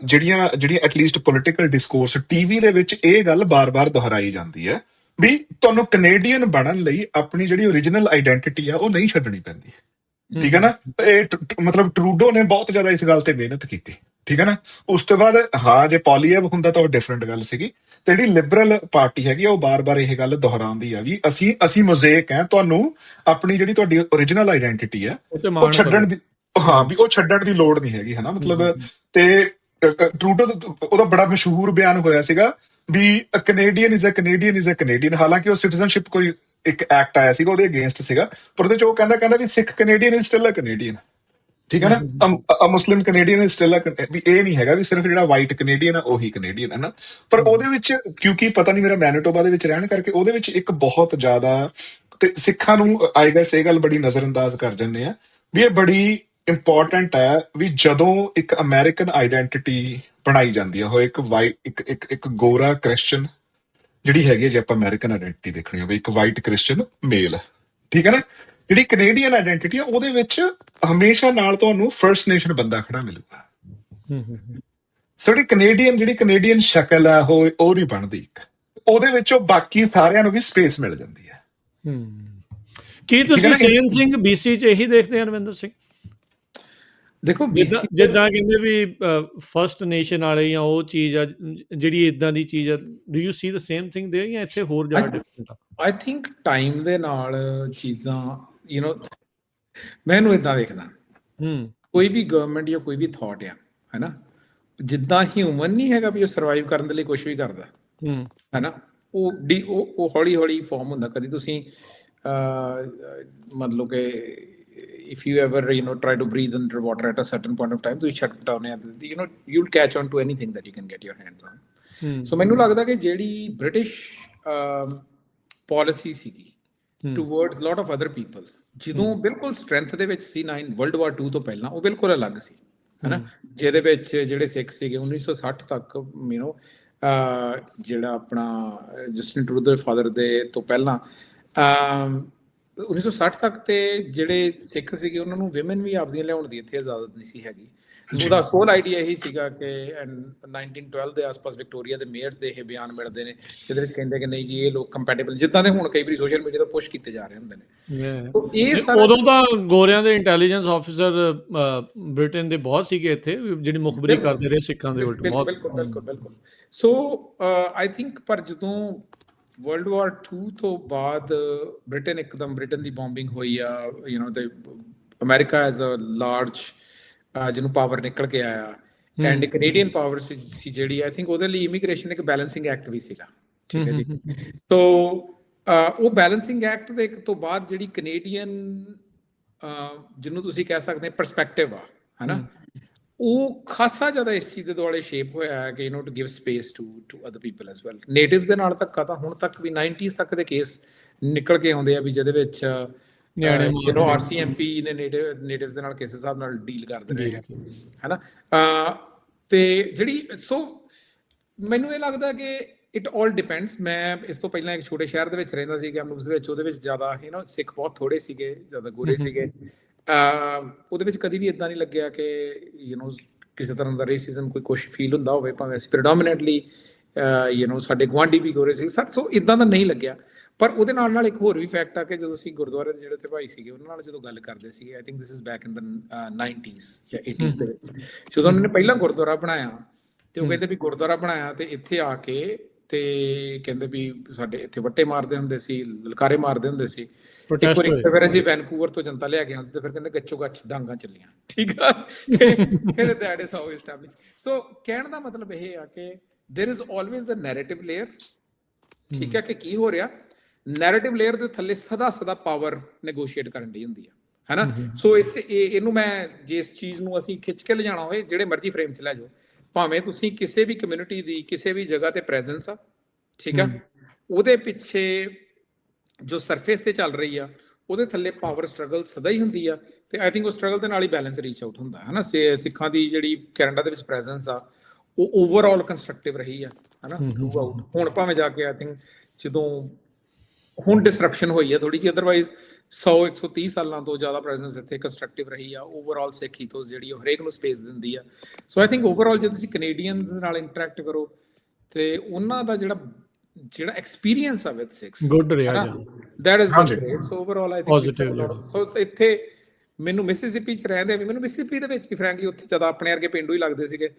ਜਿਹੜੀਆਂ ਐਟਲੀਸਟ ਪੋਲੀਟੀਕਲ ਡਿਸਕੋਰਸ ਟੀਵੀ ਦੇ ਵਿੱਚ ਇਹ ਗੱਲ ਬਾਰ-ਬਾਰ ਦੁਹਰਾਈ ਜਾਂਦੀ ਹੈ ਵੀ ਤੁਹਾਨੂੰ ਕੈਨੇਡੀਅਨ ਬਣਨ ਲਈ ਆਪਣੀ ਜਿਹੜੀ ਓਰੀਜਨਲ ਆਈਡੈਂਟੀਟੀ ਆ ਉਹ ਨਹੀਂ ਛੱਡਣੀ ਪੈਂਦੀ, ਠੀਕ ਹੈ ਨਾ। ਇਹ ਮਤਲਬ ਟਰੂਡੋ ਨੇ ਬਹੁਤ ਜ਼ਿਆਦਾ ਇਸ ਗੱਲ ਤੇ ਮਿਹਨਤ ਕੀਤੀ, ਠੀਕ ਹੈ ਨਾ। ਉਸ ਤੋਂ ਬਾਅਦ ਹਾਂ ਜੇ ਪੋਲੀਐਬ ਹੁੰਦਾ ਤਾਂ ਉਹ ਡਿਫਰੈਂਟ ਗੱਲ ਸੀਗੀ। ਤੇ ਜਿਹੜੀ ਲਿਬਰਲ ਪਾਰਟੀ ਹੈਗੀ ਆ ਉਹ ਬਾਰ-ਬਾਰ ਇਹ ਗੱਲ ਦੁਹਰਾਉਂਦੀ ਆ ਵੀ ਅਸੀਂ ਮੋਜ਼ੇਕ ਹੈ, ਤੁਹਾਨੂੰ ਆਪਣੀ ਜਿਹੜੀ ਤੁਹਾਡੀ ਓਰੀਜਨਲ ਆਈਡੈਂਟੀਟੀ ਹੈ ਉਹ ਛੱਡਣ ਦੀ, ਵੀ ਉਹ ਛੱਡਣ ਦੀ ਲੋੜ ਨਹੀਂ ਹੈਗੀ, ਹੈ ਨਾ। ਮਤਲਬ ਤੇ ਟਰੂਡੋ ਉਹਦਾ ਬੜਾ ਮਸ਼ਹੂਰ ਬਿਆਨ ਹੋਇਆ ਸੀਗਾ ਵੀ Canadian is a Canadian is a Canadian. ਹਾਲਾਂਕਿ ਉਹ ਸਿਟੀਜ਼ਨਸ਼ਿਪ ਕੋਈ ਇੱਕ ਐਕਟ ਆਇਆ ਸੀਗਾ ਉਹਦੇ ਅਗੇਂਸਟ ਸੀਗਾ, ਪਰ ਉਹਦੇ ਚ ਉਹ ਕਹਿੰਦਾ ਵੀ Sikh Canadian is still a Canadian, ਠੀਕ ਹੈ ਨਾ। Muslim Canadian is still a, ਵੀ ਇਹ ਨਹੀਂ ਹੈਗਾ ਵੀ ਸਿਰਫ ਜਿਹੜਾ ਵਾਈਟ ਕੈਨੇਡੀਅਨ ਆ ਉਹੀ ਕੈਨੇਡੀਅਨ, ਹੈ ਨਾ। ਪਰ ਉਹਦੇ ਵਿੱਚ ਕਿਉਂਕਿ ਪਤਾ ਨਹੀਂ ਮੇਰਾ ਮੈਨੀਟੋਬਾ ਦੇ ਵਿੱਚ ਰਹਿਣ ਕਰਕੇ ਉਹਦੇ ਵਿੱਚ ਇੱਕ ਬਹੁਤ ਜ਼ਿਆਦਾ, ਤੇ ਸਿੱਖਾਂ ਨੂੰ ਆਈ ਗੈਸ ਇਹ ਗੱਲ ਬੜੀ ਨਜ਼ਰਅੰਦਾਜ਼ ਕਰ ਜਾਂਦੇ ਆ ਵੀ ਇਹ ਬੜੀ ਇੰਪੋਰਟੈਂਟ ਹੈ ਵੀ ਜਦੋਂ ਇੱਕ ਅਮਰੀਕਨ ਆਈਡੈਂਟੀਟੀ ਬਣਾਈ ਜਾਂਦੀ ਹੈ, ਉਹ ਇੱਕ ਗੋਰਾ ਕ੍ਰਿਸਚਨ ਜਿਹੜੀ ਹੈਗੀ ਹੈ, ਜੇ ਆਪਾਂ ਅਮਰੀਕਨ ਆਈਡੈਂਟੀਟੀ ਦੇਖਣੀ ਹੋਵੇ, ਇੱਕ ਵਾਈਟ ਕ੍ਰਿਸਚਨ ਮੇਲ, ਠੀਕ ਹੈ ਨਾ। ਜਿਹੜੀ ਕੈਨੇਡੀਅਨ ਆਈਡੈਂਟੀਟੀ ਆ ਉਹਦੇ ਵਿੱਚ ਹਮੇਸ਼ਾ ਨਾਲ ਤੁਹਾਨੂੰ ਫਰਸਟ ਨੇਸ਼ਨ ਬੰਦਾ ਖੜਾ ਮਿਲੂਗਾ। ਸੋ ਜਿਹੜੀ ਕੈਨੇਡੀਅਨ ਸ਼ਕਲ ਆ ਉਹ ਨਹੀਂ ਬਣਦੀ, ਉਹਦੇ ਵਿੱਚ ਉਹ ਬਾਕੀ ਸਾਰਿਆਂ ਨੂੰ ਵੀ ਸਪੇਸ ਮਿਲ ਜਾਂਦੀ ਹੈ। ਕੀ ਤੁਸੀਂ ਸੇਮ ਸਿੰਘ BC 'ਚ ਇਹੀ ਦੇਖਦੇ ਹੋ ਰਵਿੰਦਰ ਸਿੰਘ? ਦੇਖੋ ਜਿੱਦਾਂ ਕਹਿੰਦੇ ਵੀ ਫਸਟ ਨੇਸ਼ਨ ਵਾਲੇ ਜਾਂ ਉਹ ਚੀਜ਼ ਆ ਜਿਹੜੀ ਇਦਾਂ ਦੀ ਚੀਜ਼ ਆ, do you C the same thing there ਜਾਂ ਇੱਥੇ ਹੋਰ ਜ਼ਿਆਦਾ ਡਿਫਰੈਂਟ ਆ? ਆਈ ਥਿੰਕ ਟਾਈਮ ਦੇ ਨਾਲ ਚੀਜ਼ਾਂ ਮੈਂ ਇਹਨੂੰ ਇਦਾਂ ਵੇਖਦਾ, ਕੋਈ ਵੀ ਗਵਰਨਮੈਂਟ ਜਾਂ ਕੋਈ ਵੀ ਥਾਟ ਆ, ਹੈ ਨਾ, ਜਿੱਦਾਂ ਹਿਊਮਨ ਨਹੀਂ ਹੈਗਾ ਵੀ ਉਹ ਸਰਵਾਈਵ ਕਰਨ ਦੇ ਲਈ ਕੁਝ ਵੀ ਕਰਦਾ ਹੂੰ ਹੈਨਾ, ਉਹ ਹੌਲੀ ਹੌਲੀ ਫਾਰਮ ਹੁੰਦਾ। ਕਦੀ ਤੁਸੀਂ ਮਤਲਬ ਕਿ if you ever try to breathe under water at a certain point of time, ਤੁਸੀਂ shut down you'll catch on to anything that you can get your hands on. ਸੋ ਮੈਨੂੰ ਲੱਗਦਾ ਕਿ ਜਿਹੜੀ ਬ੍ਰਿਟਿਸ਼ ਪਾਲਿਸੀ ਸੀਗੀ towards lot of other people, ਜਦੋਂ ਬਿਲਕੁਲ strength ਦੇ ਵਿੱਚ ਸੀ ਵਰਲਡ ਵਾਰ 2 ਤੋਂ ਪਹਿਲਾਂ, ਉਹ ਬਿਲਕੁਲ ਅਲੱਗ ਸੀ ਹੈਨਾ, ਜਿਹਦੇ ਵਿੱਚ ਜਿਹੜੇ ਸਿੱਖ ਸੀਗੇ 1960 ਤੱਕ ਜਿਹੜਾ ਆਪਣਾ ਜਸਟਿਨ ਟਰੂਡੋ ਦੇ ਫਾਦਰ ਦੇ ਤੋਂ ਪਹਿਲਾਂ 1960 ਤੱਕ ਤੇ ਜਿਹੜੇ ਸਿੱਖ ਸੀਗੇ ਉਹਨਾਂ ਨੂੰ ਵਿਮਨ ਵੀ ਆਪਦੀਆਂ ਲਿਆਉਣ ਦੀ ਇੱਥੇ ਇਜਾਜ਼ਤ ਨਹੀਂ ਸੀ ਹੈਗੀ। ਸੋ ਉਹਦਾ ਸੋਲ ਆਈਡੀਆ ਇਹੀ ਸੀਗਾ ਕਿ 1912 ਦੇ ਆਸ-ਪਾਸ ਵਿਕਟੋਰੀਆ ਦੇ ਮੇਅਰਸ ਦੇ ਇਹ ਬਿਆਨ ਮਿਲਦੇ ਨੇ ਜਿਹਦੇ ਵਿੱਚ ਕਹਿੰਦੇ ਕਿ ਨਹੀਂ ਜੀ ਇਹ ਲੋਕ ਕੰਪੈਟੀਬਲ, ਜਿੱਦਾਂ ਦੇ ਹੁਣ ਕਈ ਵਾਰੀ ਸੋਸ਼ਲ ਮੀਡੀਆ ਤੋਂ ਪੁਸ਼ ਕੀਤੇ ਜਾ ਰਹੇ ਹੁੰਦੇ ਨੇ। ਸੋ ਇਹ ਉਦੋਂ ਤਾਂ ਗੋਰਿਆਂ ਦੇ ਇੰਟੈਲੀਜੈਂਸ ਆਫੀਸਰ ਬ੍ਰਿਟੇਨ ਦੇ ਬਹੁਤ ਸੀਗੇ ਇੱਥੇ, ਜਿਹੜੀ ਮੁਖਬਰੀ ਕਰਦੇ ਰਹੇ ਸਿੱਖਾਂ ਦੇ ਉਲਟ। ਬਹੁਤ ਬਿਲਕੁਲ। ਸੋ ਆਈ ਥਿੰਕ ਪਰ ਜਦੋਂ ਵਰਲਡ ਵਾਰ 2 ਤੋਂ ਬਾਅਦ ਬ੍ਰਿਟੇਨ ਦੀ ਬੌਂਬਿੰਗ ਹੋਈ ਆ, ਤੇ ਅਮਰੀਕਾ ਐਜ਼ ਅ ਲਾਰਜ ਜਿਹਨੂੰ ਪਾਵਰ ਨਿਕਲ ਕੇ ਆਇਆ, ਐਂਡ ਕੈਨੇਡੀਅਨ ਪਾਵਰ ਸੀ ਜਿਹੜੀ, ਆਈ ਥਿੰਕ ਉਹਦੇ ਲਈ ਇਮੀਗ੍ਰੇਸ਼ਨ ਇੱਕ ਬੈਲੈਂਸਿੰਗ ਐਕਟ ਵੀ ਸੀਗਾ, ਠੀਕ ਹੈ ਜੀ। ਸੋ ਉਹ ਬੈਲੈਂਸਿੰਗ ਐਕਟ ਦੇ ਤੋਂ ਬਾਅਦ ਜਿਹੜੀ ਕੈਨੇਡੀਅਨ ਜਿਹਨੂੰ ਤੁਸੀਂ ਕਹਿ ਸਕਦੇ ਪਰਸਪੈਕਟਿਵ ਆ ਹੈਨਾ, ਉਹ ਖਾਸਾ ਜ਼ਿਆਦਾ ਇਸ ਚੀਜ਼ ਦੇ ਦੁਆਲੇ ਸ਼ੇਪ ਹੋਇਆ ਹੈ ਕਿ to give space to other people as well. Natives ਦੇ ਨਾਲ ਧੱਕਾ ਤਾਂ ਹੁਣ ਤੱਕ ਵੀ 90s ਤੱਕ ਦੇ ਕੇਸ ਨਿਕਲ ਕੇ ਆਉਂਦੇ ਆ ਵੀ ਜਿਹਦੇ ਵਿੱਚ RCMP ਨੇ ਨੇਟਿਵਸ ਦੇ ਨਾਲ ਕਿਸ ਹਿਸਾਬ ਨਾਲ ਡੀਲ ਕਰਦੇ ਰਹੇ ਹੈਨਾ। ਤੇ ਜਿਹੜੀ ਸੋ ਮੈਨੂੰ ਇਹ ਲੱਗਦਾ ਕਿ ਇਟ ਆਲ ਡਿਪੈਂਡਸ। ਮੈਂ ਇਸ ਤੋਂ ਪਹਿਲਾਂ ਇੱਕ ਛੋਟੇ ਸ਼ਹਿਰ ਦੇ ਵਿੱਚ ਰਹਿੰਦਾ ਸੀ ਕੈਮਰੂਪਸ ਦੇ ਵਿੱਚ, ਉਹਦੇ ਵਿੱਚ ਜ਼ਿਆਦਾ ਸਿੱਖ ਬਹੁਤ ਥੋੜੇ ਸੀਗੇ, ਜ਼ਿਆਦਾ ਗੋਰੇ ਸੀਗੇ। ਉਹਦੇ ਵਿੱਚ ਕਦੀ ਵੀ ਇਦਾਂ ਨਹੀਂ ਲੱਗਿਆ ਕਿ ਕਿਸੇ ਤਰ੍ਹਾਂ ਦਾ ਰੇਸਿਜ਼ਮ ਕੋਈ ਕੁਛ ਫੀਲ ਹੁੰਦਾ ਹੋਵੇ, ਭਾਵੇਂ ਅਸੀਂ ਪ੍ਰੀਡੋਮੀਨੈਂਟਲੀ ਸਾਡੇ ਗੁਆਂਢੀ ਵੀ ਗੋਰੇ ਸੀ ਸਰ, ਸੋ ਇਦਾਂ ਦਾ ਨਹੀਂ ਲੱਗਿਆ। ਪਰ ਉਹਦੇ ਨਾਲ ਇੱਕ ਹੋਰ ਵੀ ਫੈਕਟ ਆ ਕਿ ਜਦੋਂ ਅਸੀਂ ਗੁਰਦੁਆਰੇ ਦੇ ਜਿਹੜੇ ਉੱਥੇ ਭਾਈ ਸੀਗੇ ਉਹਨਾਂ ਨਾਲ ਜਦੋਂ ਗੱਲ ਕਰਦੇ ਸੀਗੇ, I think this is back in the 90s ਜਾਂ 80s ਦੇ ਵਿੱਚ, ਜਦੋਂ ਉਹਨਾਂ ਨੇ ਪਹਿਲਾਂ ਗੁਰਦੁਆਰਾ ਬਣਾਇਆ ਤੇ ਉਹ ਕਹਿੰਦੇ ਵੀ ਗੁਰਦੁਆਰਾ ਬਣਾਇਆ ਤੇ ਇੱਥੇ ਆ ਕੇ ਤੇ ਕਹਿੰਦੇ ਵੀ ਸਾਡੇ ਇੱਥੇ ਵੱਟੇ ਮਾਰਦੇ ਹੁੰਦੇ ਸੀ, ਲਲਕਾਰੇ ਮਾਰਦੇ ਹੁੰਦੇ ਸੀ। ਫਿਰ ਅਸੀਂ ਵੈਨਕੂਵਰ ਤੋਂ ਜਨਤਾ ਲਿਆ ਕੇ ਆਉਂਦੇ, ਫਿਰ ਕਹਿੰਦੇ ਗੱਚੋ ਗੱਚ ਡਾਂਗਾ ਚੱਲੀਆਂ, ਠੀਕ ਆ। ਕਹਿੰਦੇ that is how establish. So ਕਹਿਣ ਦਾ ਮਤਲਬ ਇਹ ਆ ਕਿ there is always a narrative layer, ਠੀਕ ਹੈ, ਕਿ ਕੀ ਹੋ ਰਿਹਾ। ਨੈਰੇਟਿਵ ਲੇਅਰ ਦੇ ਥੱਲੇ ਸਦਾ ਪਾਵਰ ਨੈਗੋਸ਼ੀਏਟ ਕਰਨ ਦੀ ਹੁੰਦੀ ਆ ਹੈਨਾ। ਸੋ ਇਹਨੂੰ ਮੈਂ ਜੇ ਇਸ ਚੀਜ਼ ਨੂੰ ਅਸੀਂ ਖਿੱਚ ਕੇ ਲਿਜਾਣਾ ਹੋਏ ਜਿਹੜੇ ਮਰਜ਼ੀ ਫਰੇਮ 'ਚ ਲੈ ਜਾਓ, ਭਾਵੇਂ ਤੁਸੀਂ ਕਿਸੇ ਵੀ ਕਮਿਊਨਿਟੀ ਦੀ ਕਿਸੇ ਵੀ ਜਗ੍ਹਾ ਤੇ ਪ੍ਰੈਜ਼ੈਂਸ ਆ, ਠੀਕ ਆ, ਉਹਦੇ ਪਿੱਛੇ ਜੋ ਸਰਫੇਸ ਤੇ ਚੱਲ ਰਹੀ ਆ ਉਹਦੇ ਥੱਲੇ ਪਾਵਰ ਸਟਰਗਲ ਸਦਾ ਹੀ ਹੁੰਦੀ ਆ। ਤੇ ਆਈ ਥਿੰਕ ਉਹ ਸਟਰਗਲ ਦੇ ਨਾਲ ਹੀ ਬੈਲੈਂਸ ਰੀਚ ਆਊਟ ਹੁੰਦਾ ਹੈ ਨਾ। ਸਿੱਖਾਂ ਦੀ ਜਿਹੜੀ ਕੈਨੇਡਾ ਦੇ ਵਿੱਚ ਪ੍ਰੈਜ਼ੈਂਸ ਆ ਉਹ ਓਵਰਆਲ ਕੰਸਟਰਕਟਿਵ ਰਹੀ ਆ ਹੈਨਾ ਥਰੂ ਆਊਟ। ਹੁਣ ਭਾਵੇਂ ਜਾ ਕੇ ਆਈ ਥਿੰਕ ਜਦੋਂ ਹੁਣ ਡਿਸਰਪਸ਼ਨ ਹੋਈ ਆ ਥੋੜੀ ਜਿਹੀ, ਅਦਰਵਾਈਜ਼ 130 ਸਾਲਾਂ ਤੋਂ ਜ਼ਿਆਦਾ ਪ੍ਰੈਜ਼ੈਂਸ ਇੱਥੇ ਕੰਸਟਰਕਟਿਵ ਰਹੀ ਆ। ਓਵਰਆਲ ਸਿੱਖ ਈਥੋਸ ਜਿਹੜੀ ਉਹ ਹਰੇਕ ਨੂੰ ਸਪੇਸ ਦਿੰਦੀ ਆ। ਸੋ ਆਈ ਥਿੰਕ ਓਵਰਆਲ ਜੇ ਤੁਸੀਂ ਕੈਨੇਡੀਅਨਸ ਨਾਲ ਇੰਟਰੈਕਟ ਕਰੋ ਤੇ ਉਹਨਾਂ ਦਾ ਜਿਹੜਾ ਐਕਸਪੀਰੀਅੰਸ ਆ ਵਿਦ ਸਿੱਖਸ ਗੁੱਡ ਰਿਹਾ, that is great. So overall I think so ਇੱਥੇ ਮੈਨੂੰ ਮਿਸਿਸਿਪੀ 'ਚ ਰਹਿੰਦੇ ਵੀ, ਮੈਨੂੰ ਮਿਸਿਸਿਪੀ ਦੇ ਵਿੱਚ ਵੀ ਫਰੈਂਕਲੀ ਉੱਥੇ ਜ਼ਿਆਦਾ ਆਪਣੇ ਵਰਗੇ ਪਿੰਡੂ ਹੀ ਲੱਗਦੇ ਸੀਗੇ।